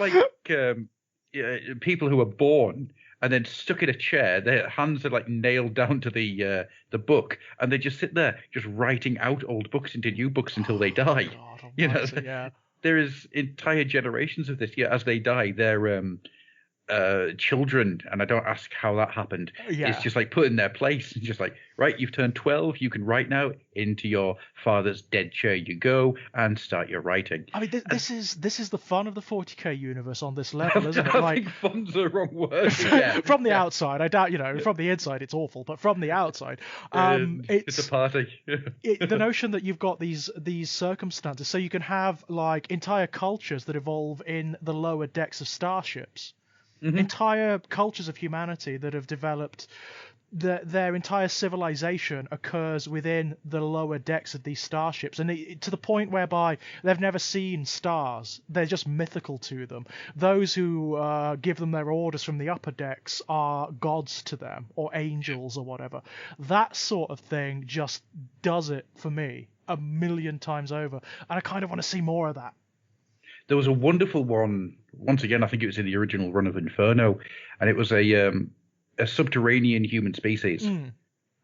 people who are born and then stuck in a chair. Their hands are nailed down to the book, and they just sit there just writing out old books into new books until they die. God, yeah. There is entire generations of this. Yeah, as they die, their children, and I don't ask how that happened. Yeah. It's just like put in their place. It's just like, right, you've turned 12. You can write now. Into your father's dead chair you go and start your writing. I mean, this is the fun of the 40k universe on this level, isn't it? I Like, think fun's the wrong word. Yeah. From the outside, I doubt, from the inside it's awful, but from the outside, it's a party. The notion that you've got these circumstances, so you can have like entire cultures that evolve in the lower decks of starships. Mm-hmm. Entire cultures of humanity that have developed, their entire civilization occurs within the lower decks of these starships, and to the point whereby they've never seen stars. They're just mythical to them. Those who give them their orders from the upper decks are gods to them, or angels, or whatever. That sort of thing just does it for me a million times over, and I kind of want to see more of that. There was a wonderful one, once again, I think it was in the original run of Inferno, and it was a subterranean human species. Mm.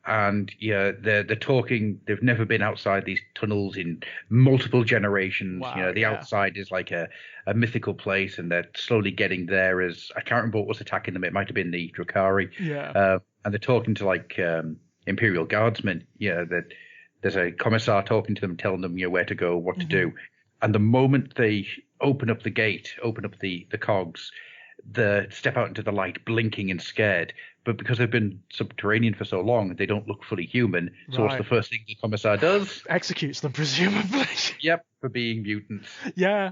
And yeah, they're talking, they've never been outside these tunnels in multiple generations. Wow, The outside is like a mythical place, and they're slowly getting there as, I can't remember what was attacking them. It might have been the Drukhari. Yeah. And they're talking to like Imperial Guardsmen. That there's a commissar talking to them, telling them where to go, what to do. And the moment they open up the gate, open up the cogs, they step out into the light, blinking and scared. But because they've been subterranean for so long, they don't look fully human. So what's the first thing the commissar does? Executes them, presumably. Yep, for being mutants. Yeah.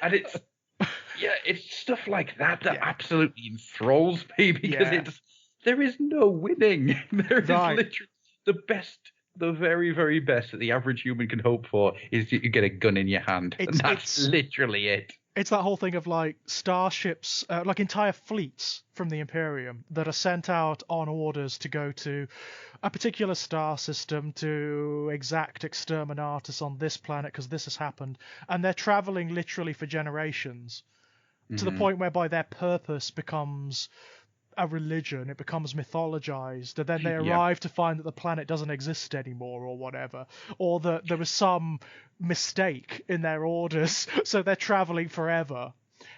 And it's stuff like that absolutely enthralls me, because there is no winning. There is literally the very, very best that the average human can hope for is that you get a gun in your hand. And that's literally it. It's that whole thing of like starships, like entire fleets from the Imperium that are sent out on orders to go to a particular star system to exact exterminatus on this planet because this has happened. And they're traveling literally for generations to the point whereby their purpose becomes a religion. It becomes mythologized, and then they arrive to find that the planet doesn't exist anymore, or whatever, or that there was some mistake in their orders, so they're traveling forever.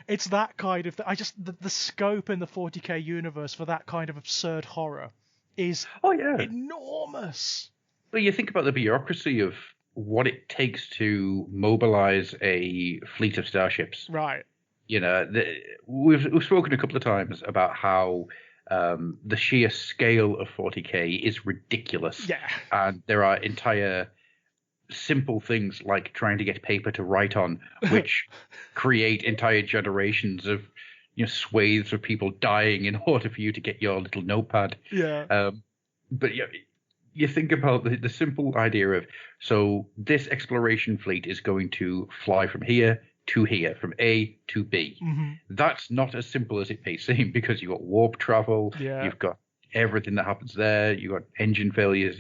It's that kind of the scope in the 40k universe for that kind of absurd horror is enormous. Well, you think about the bureaucracy of what it takes to mobilize a fleet of starships, right? We've spoken a couple of times about how the sheer scale of 40k is ridiculous. Yeah. And there are entire simple things like trying to get paper to write on, which create entire generations of swathes of people dying in order for you to get your little notepad. Yeah. But you think about the simple idea of, so this exploration fleet is going to fly from here to here, from A to B. Mm-hmm. That's not as simple as it may seem, because you've got warp travel, you've got everything that happens there, you've got engine failures.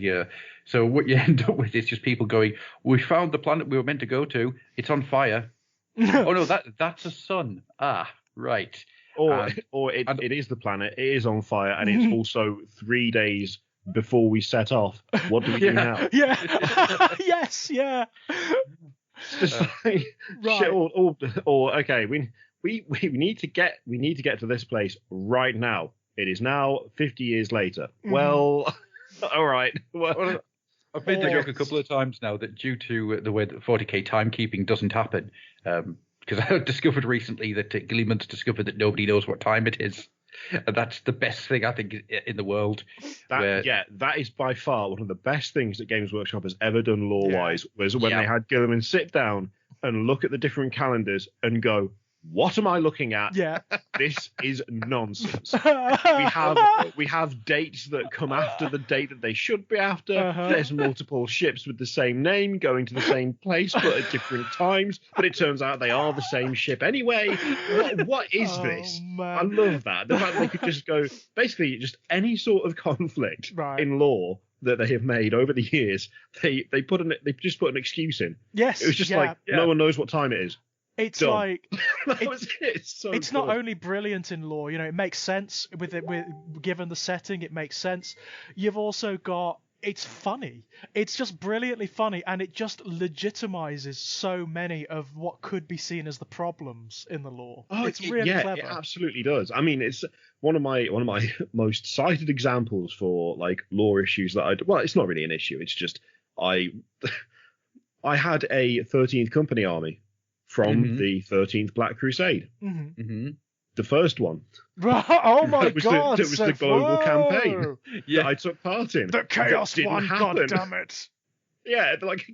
So what you end up with is just people going, we found the planet we were meant to go to, it's on fire. Oh no, that's a sun. Ah, right. Or it is the planet, it is on fire, and it's also 3 days before we set off. What do we do now? Yeah. Yes, yeah. Just like, right. Shit, or okay, we need to get to this place right now. It is now 50 years later. Well, all right. Well, I've made the joke a couple of times now that due to the way that 40k timekeeping doesn't happen, because I discovered recently that Gilliman's discovered that nobody knows what time it is. And that's the best thing, I think, in the world. That is by far one of the best things that Games Workshop has ever done lore-wise, was when they had Gilliman sit down and look at the different calendars and go, what am I looking at? Yeah. This is nonsense. we have dates that come after the date that they should be after. Uh-huh. There's multiple ships with the same name going to the same place but at different times. But it turns out they are the same ship anyway. What is this? Man. I love that. The fact that they could just go, basically, just any sort of conflict in lore that they have made over the years, they just put an excuse in. Yes. It was just no one knows what time it is. It's Done. like it's not only brilliant in lore, it makes sense with given the setting, it makes sense. You've also got it's funny. It's just brilliantly funny, and it just legitimizes so many of what could be seen as the problems in the lore. It's really clever. It absolutely does. I mean, it's one of my most cited examples for like lore issues that well, it's not really an issue. It's just I had a 13th Company army from the 13th Black Crusade. The first one. Oh my god! It was the global campaign that I took part in. The Chaos one, goddammit. Yeah, like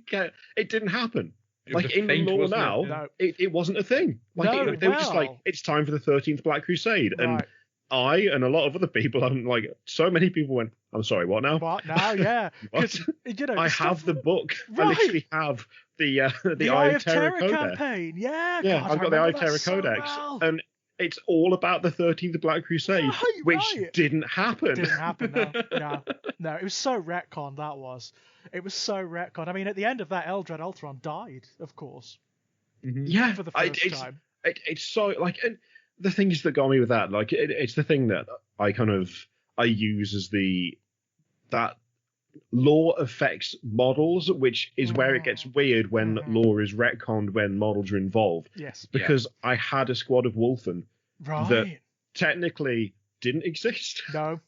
it didn't happen. Like in the feint, lore wasn't it? now, No. it wasn't a thing. Like they were just like, it's time for the 13th Black Crusade, and I and a lot of other people, like so many people went, I'm sorry, what now? What now? Yeah, What? You know, I have the book. Right. I literally have the Eye of Terror Codex. campaign. Yeah, Yeah, God, I've got the Eye of Terror so Codex, well. and it's all about the 13th Black Crusade, which didn't happen. Didn't happen. No. It was so retcon. That was. It was so retcon. I mean, at the end of that, Eldred Ultron died, of course. Yeah, for the first time. It's so like, and the things that got me with that, like, it's the thing that I use as that lore affects models, which is where it gets weird when lore is retconned when models are involved. Yes. Because I had a squad of Wolfen that technically didn't exist. No.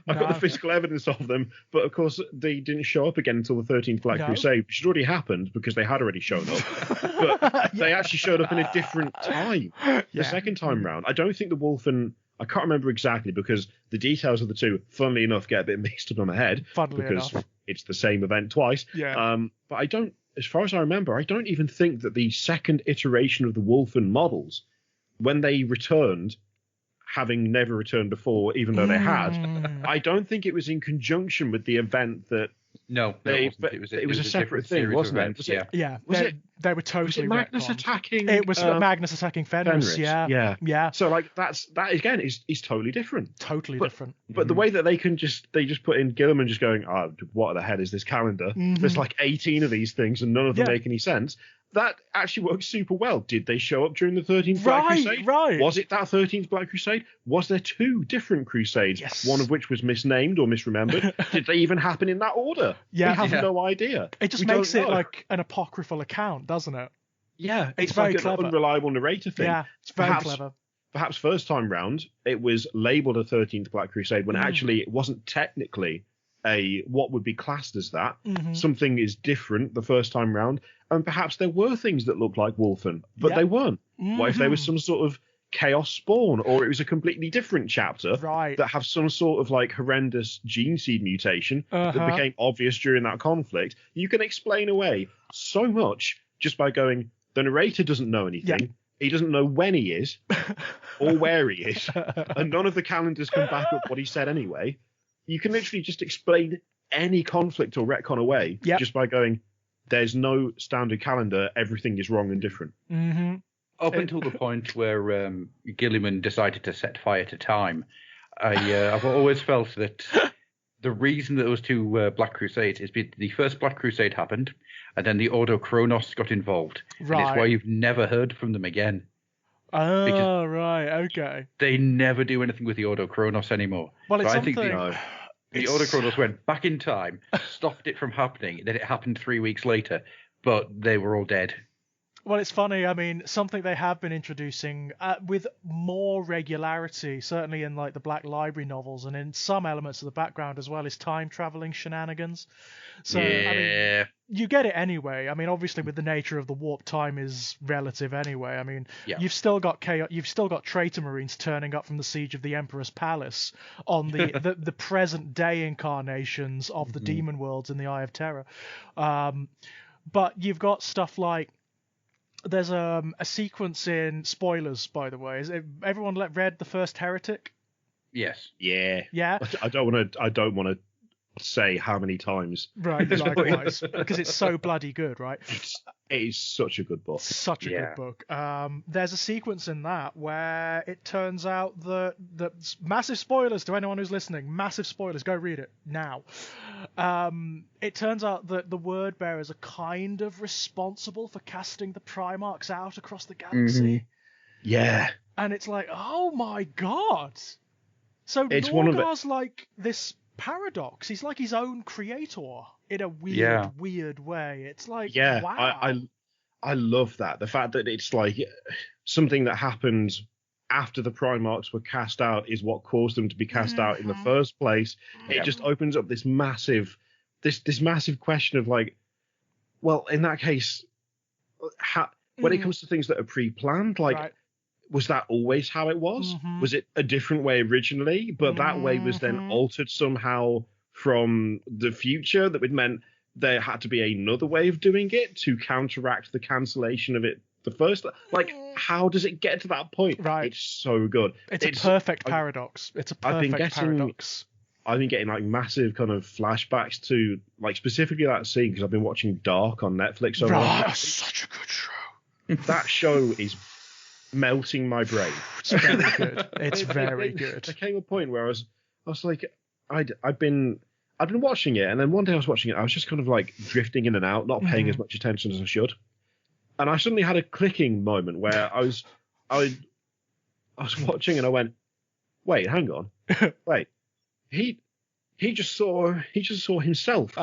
I've got the physical evidence of them, but of course they didn't show up again until the 13th Black Crusade, which had already happened because they had already shown up. But they actually showed up in a different time the second time round. I don't think the Wolfen, I can't remember exactly because the details of the two, funnily enough, get a bit mixed up in my head because it's the same event twice. Yeah. But I don't, as far as I remember, I don't even think that the second iteration of the Wolfen models, when they returned, having never returned before, even though they had, I don't think it was in conjunction with the event that. No, it was a separate thing, wasn't it? Yeah. They were totally. Was it Magnus attacking? It was Magnus attacking Fenris. Yeah. So like that again is totally different. Totally different. But the way that they just put in Gilliman just going, what the hell is this calendar? There's like 18 of these things and none of them make any sense. That actually works super well. Did they show up during the 13th Black Crusade? Right. Was it that 13th Black Crusade? Was there two different crusades? Yes. One of which was misnamed or misremembered? Did they even happen in that order? Yeah. We have no idea. It just makes it like an apocryphal account, doesn't it? Yeah. It's very like clever. An unreliable narrator thing. Yeah, it's very clever. Perhaps first time round, it was labelled a 13th Black Crusade when actually it wasn't technically what would be classed as that. Something is different the first time round, and perhaps there were things that looked like Wolfen, but they weren't. What if there was some sort of chaos spawn, or it was a completely different chapter that have some sort of like horrendous gene seed mutation that became obvious during that conflict? You can explain away so much just by going, the narrator doesn't know anything. He doesn't know when he is or where he is, and none of the calendars can back up what he said anyway. You can literally just explain any conflict or retcon away just by going, there's no standard calendar, everything is wrong and different. Up until the point where Gilliman decided to set fire to time, I've always felt that the reason that those two Black Crusades is the first Black Crusade happened, and then the Ordo Chronos got involved. Right. And it's why you've never heard from them again. Oh, right, okay. They never do anything with the Ordo Chronos anymore. Well, it's I think something... The Ordo Chronos went back in time, stopped it from happening, then it happened 3 weeks later, but they were all dead. Well, it's funny. I mean, something they have been introducing with more regularity, certainly in like the Black Library novels and in some elements of the background as well, is time traveling shenanigans. So, I mean, you get it anyway. I mean, obviously, with the nature of the warp, time is relative anyway. I mean, you've still got traitor marines turning up from the siege of the Emperor's Palace on the present day incarnations of the demon worlds in the Eye of Terror. But you've got stuff like, there's a sequence in, spoilers by the way, everyone read The First Heretic? Yes. Yeah. I don't want to say how many times. Right, likewise, because it's so bloody good, right? It is such a good book. Such a good book. There's a sequence in that where it turns out that massive spoilers to anyone who's listening. Massive spoilers. Go read it now. It turns out that the word bearers are kind of responsible for casting the Primarchs out across the galaxy. Yeah. And it's like, oh my god. So it's Norgar's like this paradox. He's like his own creator in a weird way. It's like, wow. I love that. The fact that it's like something that happened after the Primarchs were cast out is what caused them to be cast out in the first place. It just opens up this massive question of like, well, in that case, when it comes to things that are pre-planned, like, was that always how it was? Was it a different way originally, but that way was then altered somehow from the future that would meant there had to be another way of doing it to counteract the cancellation of it the first? Like, how does it get to that point? Right. It's so good. It's a perfect paradox. It's a perfect paradox. I've been getting like massive kind of flashbacks to like specifically that scene because I've been watching Dark on Netflix. That's such a good show. That show is melting my brain. It's very good. It's very good. There came a point where I was like, I've been watching it, and then one day I was watching it, I was just kind of like drifting in and out, not paying as much attention as I should, and I suddenly had a clicking moment where I was watching and I went, wait, hang on, wait, he just saw himself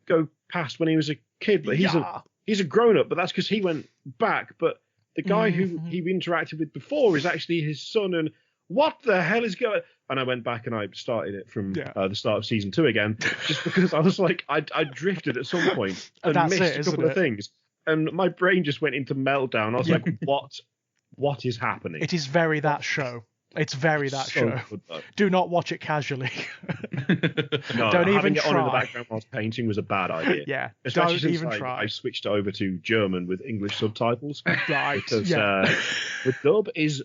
go past when he was a kid, but he's a grown up, but that's because he went back, but the guy who he interacted with before is actually his son, and what the hell is going? And I went back and I started it from the start of season 2 again, just because I was like, I drifted at some point and missed a couple of things, and my brain just went into meltdown. I was like, what is happening? It is very that show. It's very that show. Good, do not watch it casually. No, don't even having it try. on in the background whilst painting was a bad idea. Yeah, especially don't since even try. I switched over to German with English subtitles. Right. Because the dub is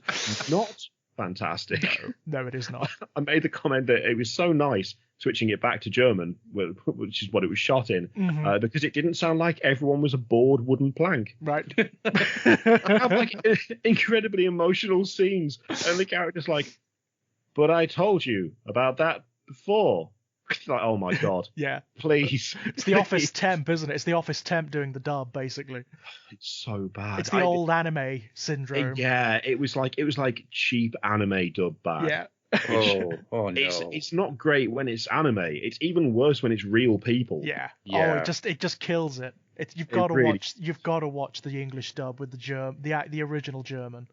not fantastic. No, it is not. I made the comment that it was so nice switching it back to German, which is what it was shot in, because it didn't sound like everyone was a bored wooden plank. Right. I have like incredibly emotional scenes, and the character's like, "But I told you about that before." It's like, oh my god. Yeah. Please. It's the office temp, isn't it? It's the office temp doing the dub, basically. It's so bad. It's the old anime syndrome. It was like cheap anime dub bad. Yeah. Oh no. It's not great when it's anime. It's even worse when it's real people. Yeah. Yeah. Oh, it just kills it. You've got to watch the English dub with the original German.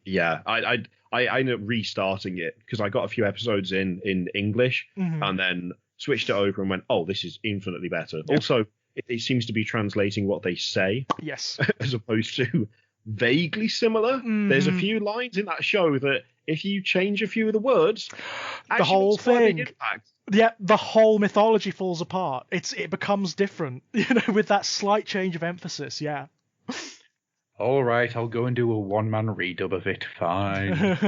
Yeah, I ended up restarting it because I got a few episodes in English and then switched it over and went, oh, this is infinitely better. Yep. Also, it seems to be translating what they say. Yes. As opposed to vaguely similar. There's a few lines in that show that if you change a few of the words, the whole thing. Yeah, the whole mythology falls apart. It becomes different, with that slight change of emphasis. Yeah. All right, I'll go and do a one-man redub of it. Fine.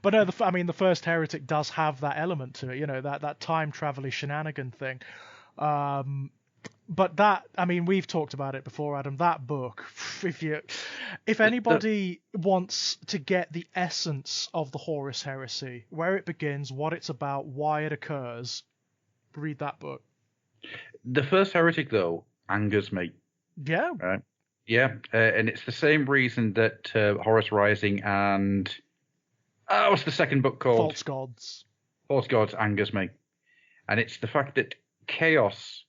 But no, the first Heretic does have that element to it. That time travel shenanigan thing. But that, we've talked about it before, Adam. That book, if anybody wants to get the essence of the Horus Heresy, where it begins, what it's about, why it occurs, read that book. The first Heretic, though, angers me. Yeah. Right. Yeah, and it's the same reason that Horus Rising and what's the second book called? False Gods. False Gods angers me, and it's the fact that Chaos,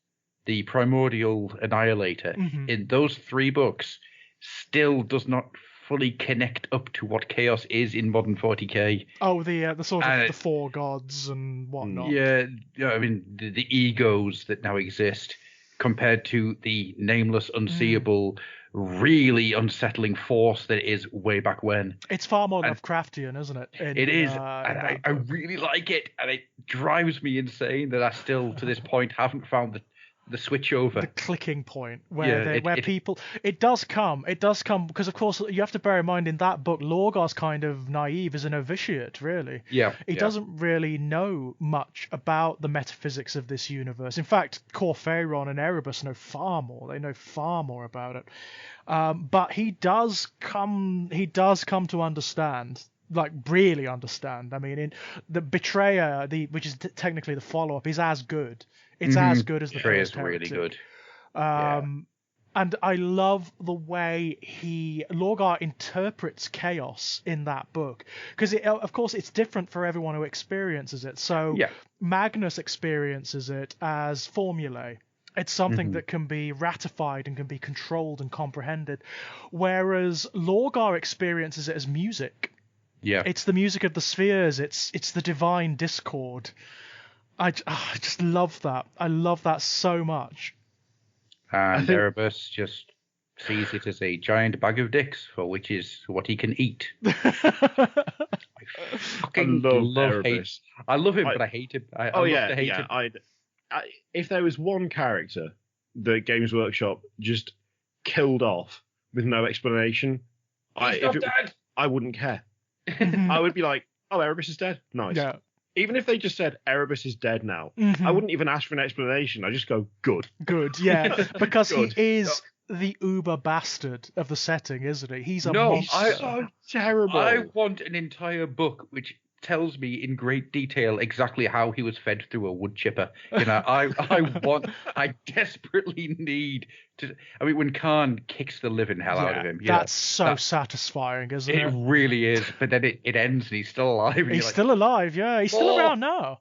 the primordial annihilator, in those 3 books, still does not fully connect up to what Chaos is in modern 40k. Oh, the sort of the 4 gods and whatnot. Yeah, the egos that now exist compared to the nameless, unseeable, really unsettling force that it is way back when. It's far more Lovecraftian, isn't it? It is, and I really like it, and it drives me insane that I still, to this point, haven't found the switch over. The clicking point where people... It does come because, of course, you have to bear in mind in that book, Lorgar's kind of naive as a novitiate, really. Yeah. He doesn't really know much about the metaphysics of this universe. In fact, Corpheron and Erebus know far more. They know far more about it. But he does come to understand, like really understand. In the Betrayer, which is technically the follow-up, is as good. It's as good as the first Heretic. Really good. And I love the way Lorgar interprets chaos in that book, because of course it's different for everyone who experiences it. So Yeah. Magnus experiences it as formulae. It's something Mm-hmm. that can be ratified and can be controlled and comprehended, whereas Lorgar experiences it as music. Yeah. It's the music of the spheres. It's the divine discord. I just love that. I love that so much. And think- Erebus just sees it as a giant bag of dicks, for which is what he can eat. I fucking love Erebus. I love him, but I hate him. I love to hate him. If there was one character that Games Workshop just killed off with no explanation, I wouldn't care. I would be like, oh, Erebus is dead? Nice. Yeah. Even if they just said Erebus is dead now, I wouldn't even ask for an explanation. I just go, good. Good, yeah. Because Good. he is the uber bastard of the setting, isn't he? He's a No, monster. So terrible. I want an entire book which tells me in great detail exactly how he was fed through a wood chipper. You know, I desperately need to. I mean, when Khan kicks the living hell out of him, that's so satisfying, isn't it? It really is. But then it ends and he's still alive. And He's you're still alive, yeah. He's still around now.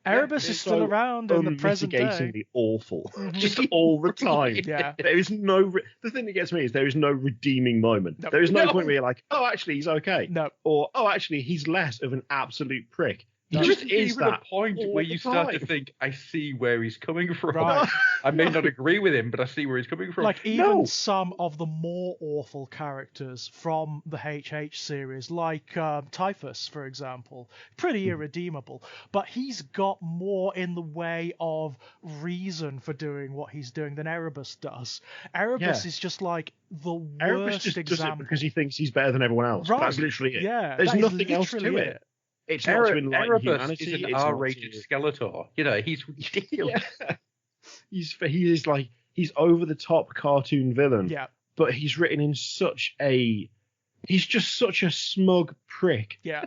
Erebus is It's still so around in the present day. unmitigatingly awful, just all the time. Yeah. There is no. The thing that gets me is there is no redeeming moment. No. There is no No. point where you're like, oh, actually, he's okay. No. Or, oh, actually, he's less of an absolute prick. He There just isn't is even that a point all where the you start to time. think, I see where he's coming from. Right. I may not agree with him, but I see where he's coming from. Like even No. some of the more awful characters from the HH series, like Typhus, for example, pretty irredeemable. But he's got more in the way of reason for doing what he's doing than Erebus does. Erebus Yeah. is just like the Erebus worst just does it example. because he thinks he's better than everyone else. Right. That's literally it. Yeah, There's that is nothing else to literally it. It's not to enlighten Erebus humanity. is an it's not R-rated to- Skeletor. You know, he's ridiculous. Yeah. He's over the top cartoon villain. Yeah, But he's written in he's just such a smug prick yeah.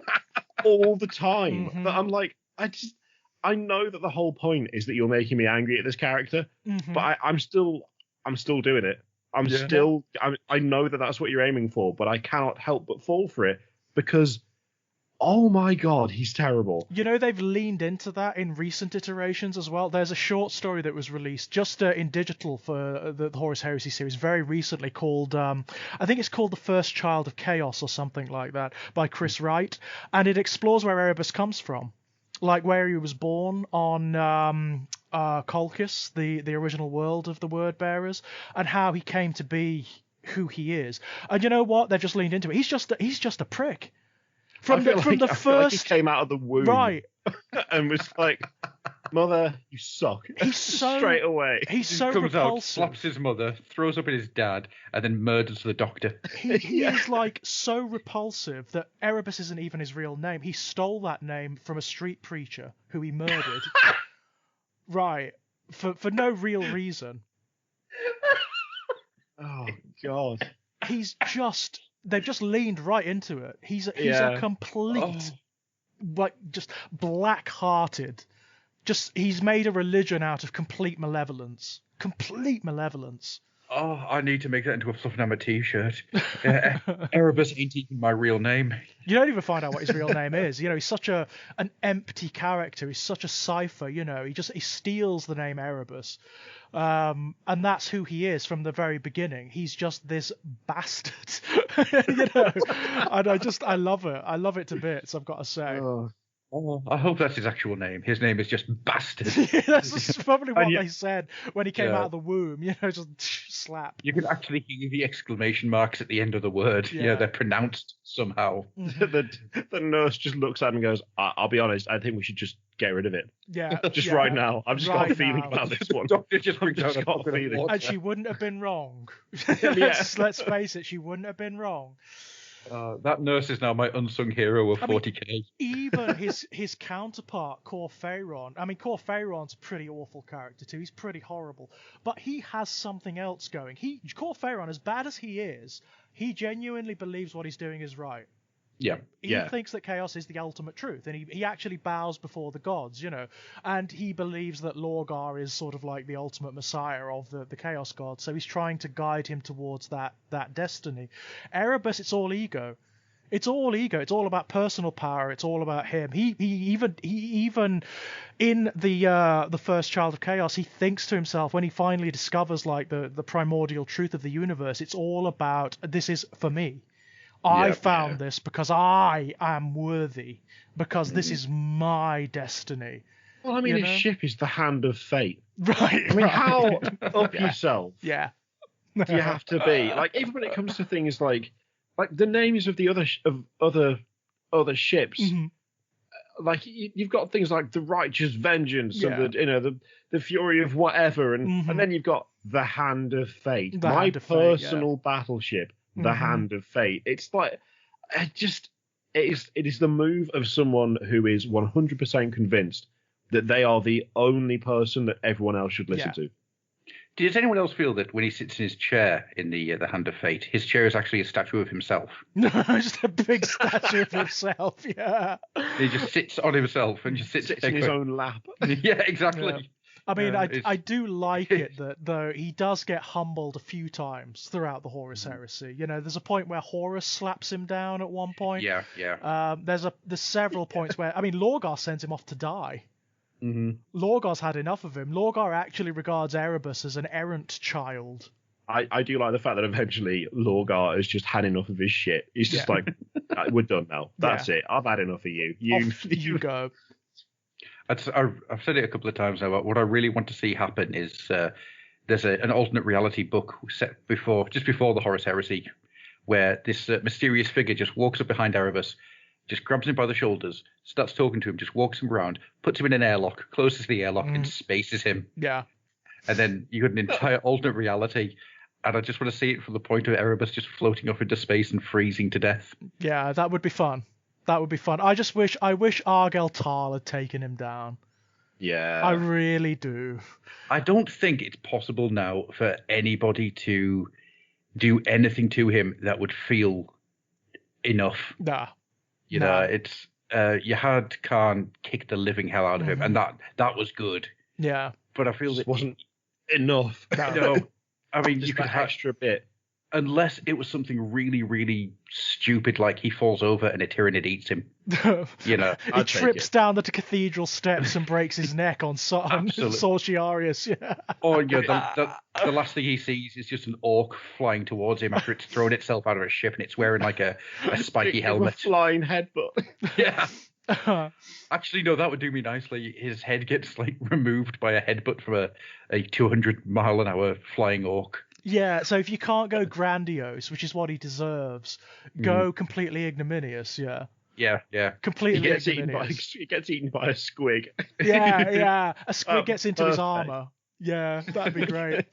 all the time Mhm. that I'm like, I know that the whole point is that you're making me angry at this character, Mhm. but I'm still doing it. I know that that's what you're aiming for, but I cannot help but fall for it because, oh my god, he's terrible. You know, they've leaned into that in recent iterations as well. There's a short story that was released just in digital for the Horus Heresy series very recently called, I think it's called The First Child of Chaos or something like that, by Chris Wright. And it explores where Erebus comes from. Like where he was born on Colchis, the original world of the Word Bearers, and how he came to be who he is. And you know what? They've just leaned into it. He's just a prick. I feel like he first came out of the womb right. and was like, "Mother, you suck." He's so straight away. He's so Comes out, repulsive. slaps his mother, throws up at his dad, and then murders the doctor. He is like so repulsive that Erebus isn't even his real name. He stole that name from a street preacher who he murdered. Right. For no real reason. Oh god. They've just leaned right into it. He's a Yeah. complete like just black-hearted. He's made a religion out of complete malevolence. Complete malevolence. Oh, I need to make that into a Fluffenhammer t-shirt. Erebus ain't even my real name. You don't even find out what his real name is. You know, he's such an empty character. He's such a cipher. You know, he steals the name Erebus, and that's who he is from the very beginning. He's just this bastard, you know. And I love it. I love it to bits. I've got to say. Oh, I hope that's his actual name. His name is just Bastard. That's probably what And they said when he came Yeah. out of the womb. You know, just slap. You can actually hear the exclamation marks at the end of the word. You Yeah. know, they're pronounced somehow. the nurse just looks at him and goes, I'll be honest, I think we should just get rid of it. Yeah. Just yeah. right now. I've just got a Right feeling now. about this one. Doctor just brings just out a got a bucket of feeling. water. And she wouldn't have been wrong. Yeah. Let's face it, she wouldn't have been wrong. That nurse is now my unsung hero of I mean, 40k. Even his counterpart, Cor Pharaon. I mean, Cor Pharaon's a pretty awful character too. He's pretty horrible, but he has something else going. Cor Pharaon, as bad as he is, he genuinely believes what he's doing is right. Yeah. He thinks that chaos is the ultimate truth, and he actually bows before the gods, and he believes that Lorgar is sort of like the ultimate messiah of the chaos god, so he's trying to guide him towards that destiny. Erebus, it's all ego. It's all ego. It's all about personal power. It's all about him. He even in the first Child of Chaos, he thinks to himself when he finally discovers like the primordial truth of the universe. It's all about, this is for me. I found this because I am worthy, because this is my destiny. Well, I mean, his ship is the hand of fate. Right. I mean, how up yourself do you have to be? Like, even when it comes to things like the names of the other ships, like you've got things like the Righteous Vengeance, and the Fury of whatever, and then you've got the Hand of Fate, my personal battleship. The Hand of Fate. It's like, it is the move of someone who is 100% convinced that they are the only person that everyone else should listen to. Does anyone else feel that when he sits in his chair in the Hand of Fate, his chair is actually a statue of himself? No, just a big statue of himself. Yeah. He just sits on himself and just sits in his own lap. Yeah, exactly. Yeah. I mean, I do like it that, though, he does get humbled a few times throughout the Horus Heresy. There's a point where Horus slaps him down at one point. Yeah. There's several points where, I mean, Lorgar sends him off to die. Lorgar's had enough of him. Lorgar actually regards Erebus as an errant child. I do like the fact that eventually Lorgar has just had enough of his shit. He's just like, we're done now. That's it. I've had enough of you. You go. I've said it a couple of times now, but what I really want to see happen is there's an alternate reality book set just before the Horus Heresy, where this mysterious figure just walks up behind Erebus, just grabs him by the shoulders, starts talking to him, just walks him around, puts him in an airlock, closes the airlock, and spaces him. Yeah. And then you got an entire alternate reality, and I just want to see it from the point of Erebus just floating off into space and freezing to death. Yeah, that would be fun. That would be fun. I wish Argel Tal had taken him down. Yeah. I really do. I don't think it's possible now for anybody to do anything to him that would feel enough. Nah. It's you had Khan kick the living hell out of him, and that was good. Yeah. But I feel that wasn't enough. No. I mean, just you could have extra bit. Unless it was something really, really stupid, like he falls over and a Tyranid eats him. He trips down the cathedral steps and breaks his neck on Sorciarius. Yeah. Or the last thing he sees is just an orc flying towards him after it's thrown itself out of a ship and it's wearing like a spiky helmet. A flying headbutt. Yeah. Actually, no, that would do me nicely. His head gets like removed by a headbutt from a 200-mile-an-hour flying orc. Yeah, so if you can't go grandiose, which is what he deserves, go completely ignominious, yeah. Yeah. Completely ignominious. He gets eaten by a squig. Yeah. A squig gets into his armor. Yeah, that'd be great.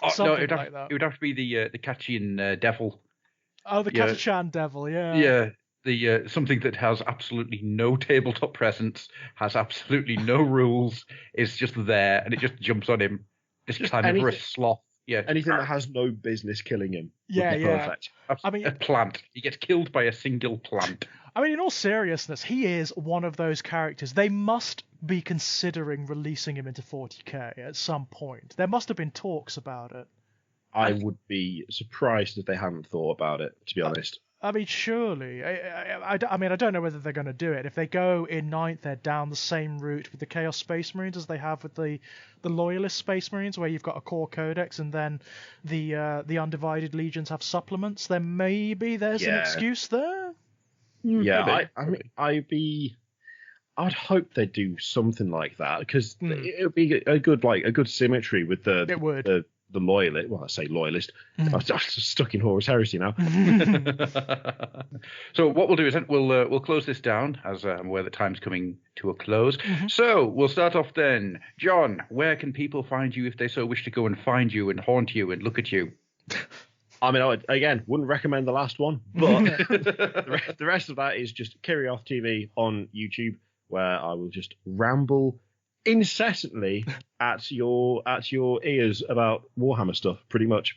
Something like that. It would have to be the Kachian devil. Oh, the Katachan devil, yeah. Yeah, the something that has absolutely no tabletop presence, has absolutely no rules, is just there, and it just jumps on him, just climbing for a sloth. Yeah. Anything that has no business killing him. Yeah. Perfect. I mean, a plant. He gets killed by a single plant. I mean, in all seriousness, he is one of those characters. They must be considering releasing him into 40k at some point. There must have been talks about it. I would be surprised if they hadn't thought about it, to be honest. I mean, surely. I don't know whether they're going to do it. If they go in 9th, they're down the same route with the Chaos Space Marines as they have with the Loyalist Space Marines, where you've got a core codex and then the Undivided Legions have supplements. Then maybe there's an excuse there. Yeah, I'd hope they do something like that, because it would be a good symmetry with the loyalist. Well, I say loyalist. I'm stuck in Horus Heresy now. So what we'll do is we'll close this down, as I'm aware the time's coming to a close. So we'll start off then. John, where can people find you if they so wish to go and find you and haunt you and look at you? I mean, I wouldn't recommend the last one, but the rest of that is just Kirioth TV on YouTube, where I will just ramble incessantly at your ears about Warhammer stuff, pretty much.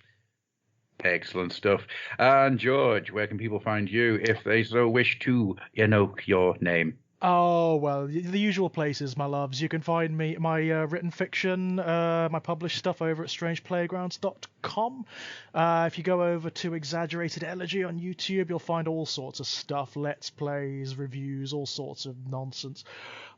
Excellent stuff. And George, where can people find you if they so wish to invoke your name? Oh, well, the usual places, my loves. You can find me, my written fiction, my published stuff over at strangeplaygrounds.com. If you go over to Exaggerated Elegy on YouTube, you'll find all sorts of stuff, let's plays, reviews, all sorts of nonsense.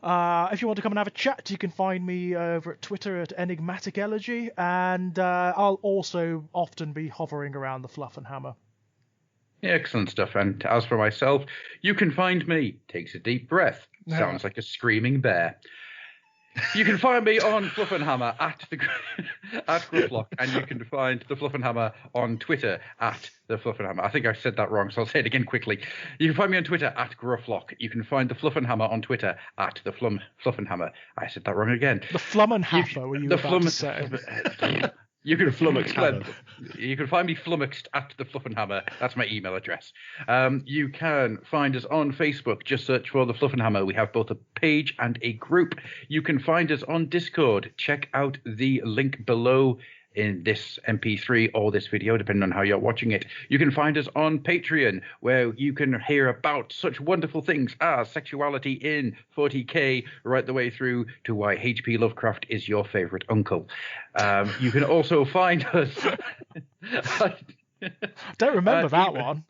If you want to come and have a chat, you can find me over at Twitter at Enigmatic Elegy, and I'll also often be hovering around the Fluffenhammer. Excellent stuff. And as for myself, you can find me. Takes a deep breath. Sounds like a screaming bear. You can find me on Fluffenhammer at Grufflock, and you can find the Fluffenhammer on Twitter at the Fluffenhammer. I think I said that wrong, so I'll say it again quickly. You can find me on Twitter at Grufflock. You can find the Fluffenhammer on Twitter at the Fluffenhammer. I said that wrong again. The Flummenhammer, were you about to say? You can You can find me flummoxed at the Fluffenhammer. That's my email address. You can find us on Facebook. Just search for the Fluffenhammer. We have both a page and a group. You can find us on Discord. Check out the link below in this MP3 or this video, depending on how you're watching it. You can find us on Patreon, where you can hear about such wonderful things as sexuality in 40K, right the way through to why H.P. Lovecraft is your favorite uncle. You can also find us... Don't remember that one.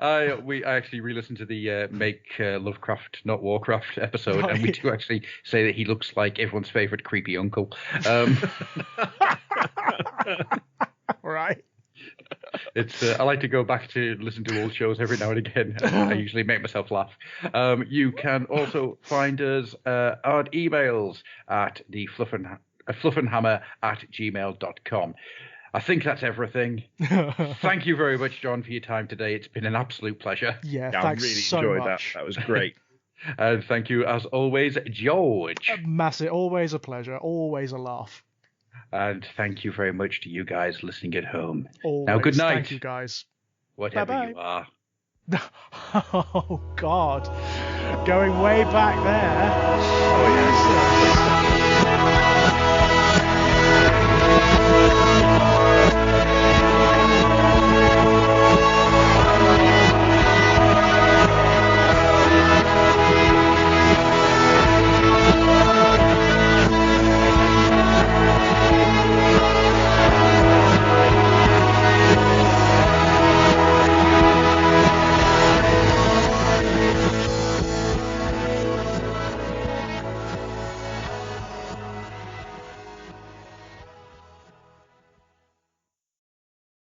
I actually re-listened to the Make Lovecraft Not Warcraft episode, right. And we do actually say that he looks like everyone's favorite creepy uncle. Right. It's I like to go back to listen to old shows every now and again. I usually make myself laugh. You can also find us on emails at the fluffenhammer@gmail.com. I think that's everything. Thank you very much, John, for your time today. It's been an absolute pleasure. Yeah, I thanks really so enjoyed much. that. That was great. And thank you, as always, George. Massive, always a pleasure, always a laugh. And thank you very much to you guys listening at home. Always. Now, good night. Thank you, guys. Whatever Bye-bye. you are. Oh, God. Going way back there. Oh, yes.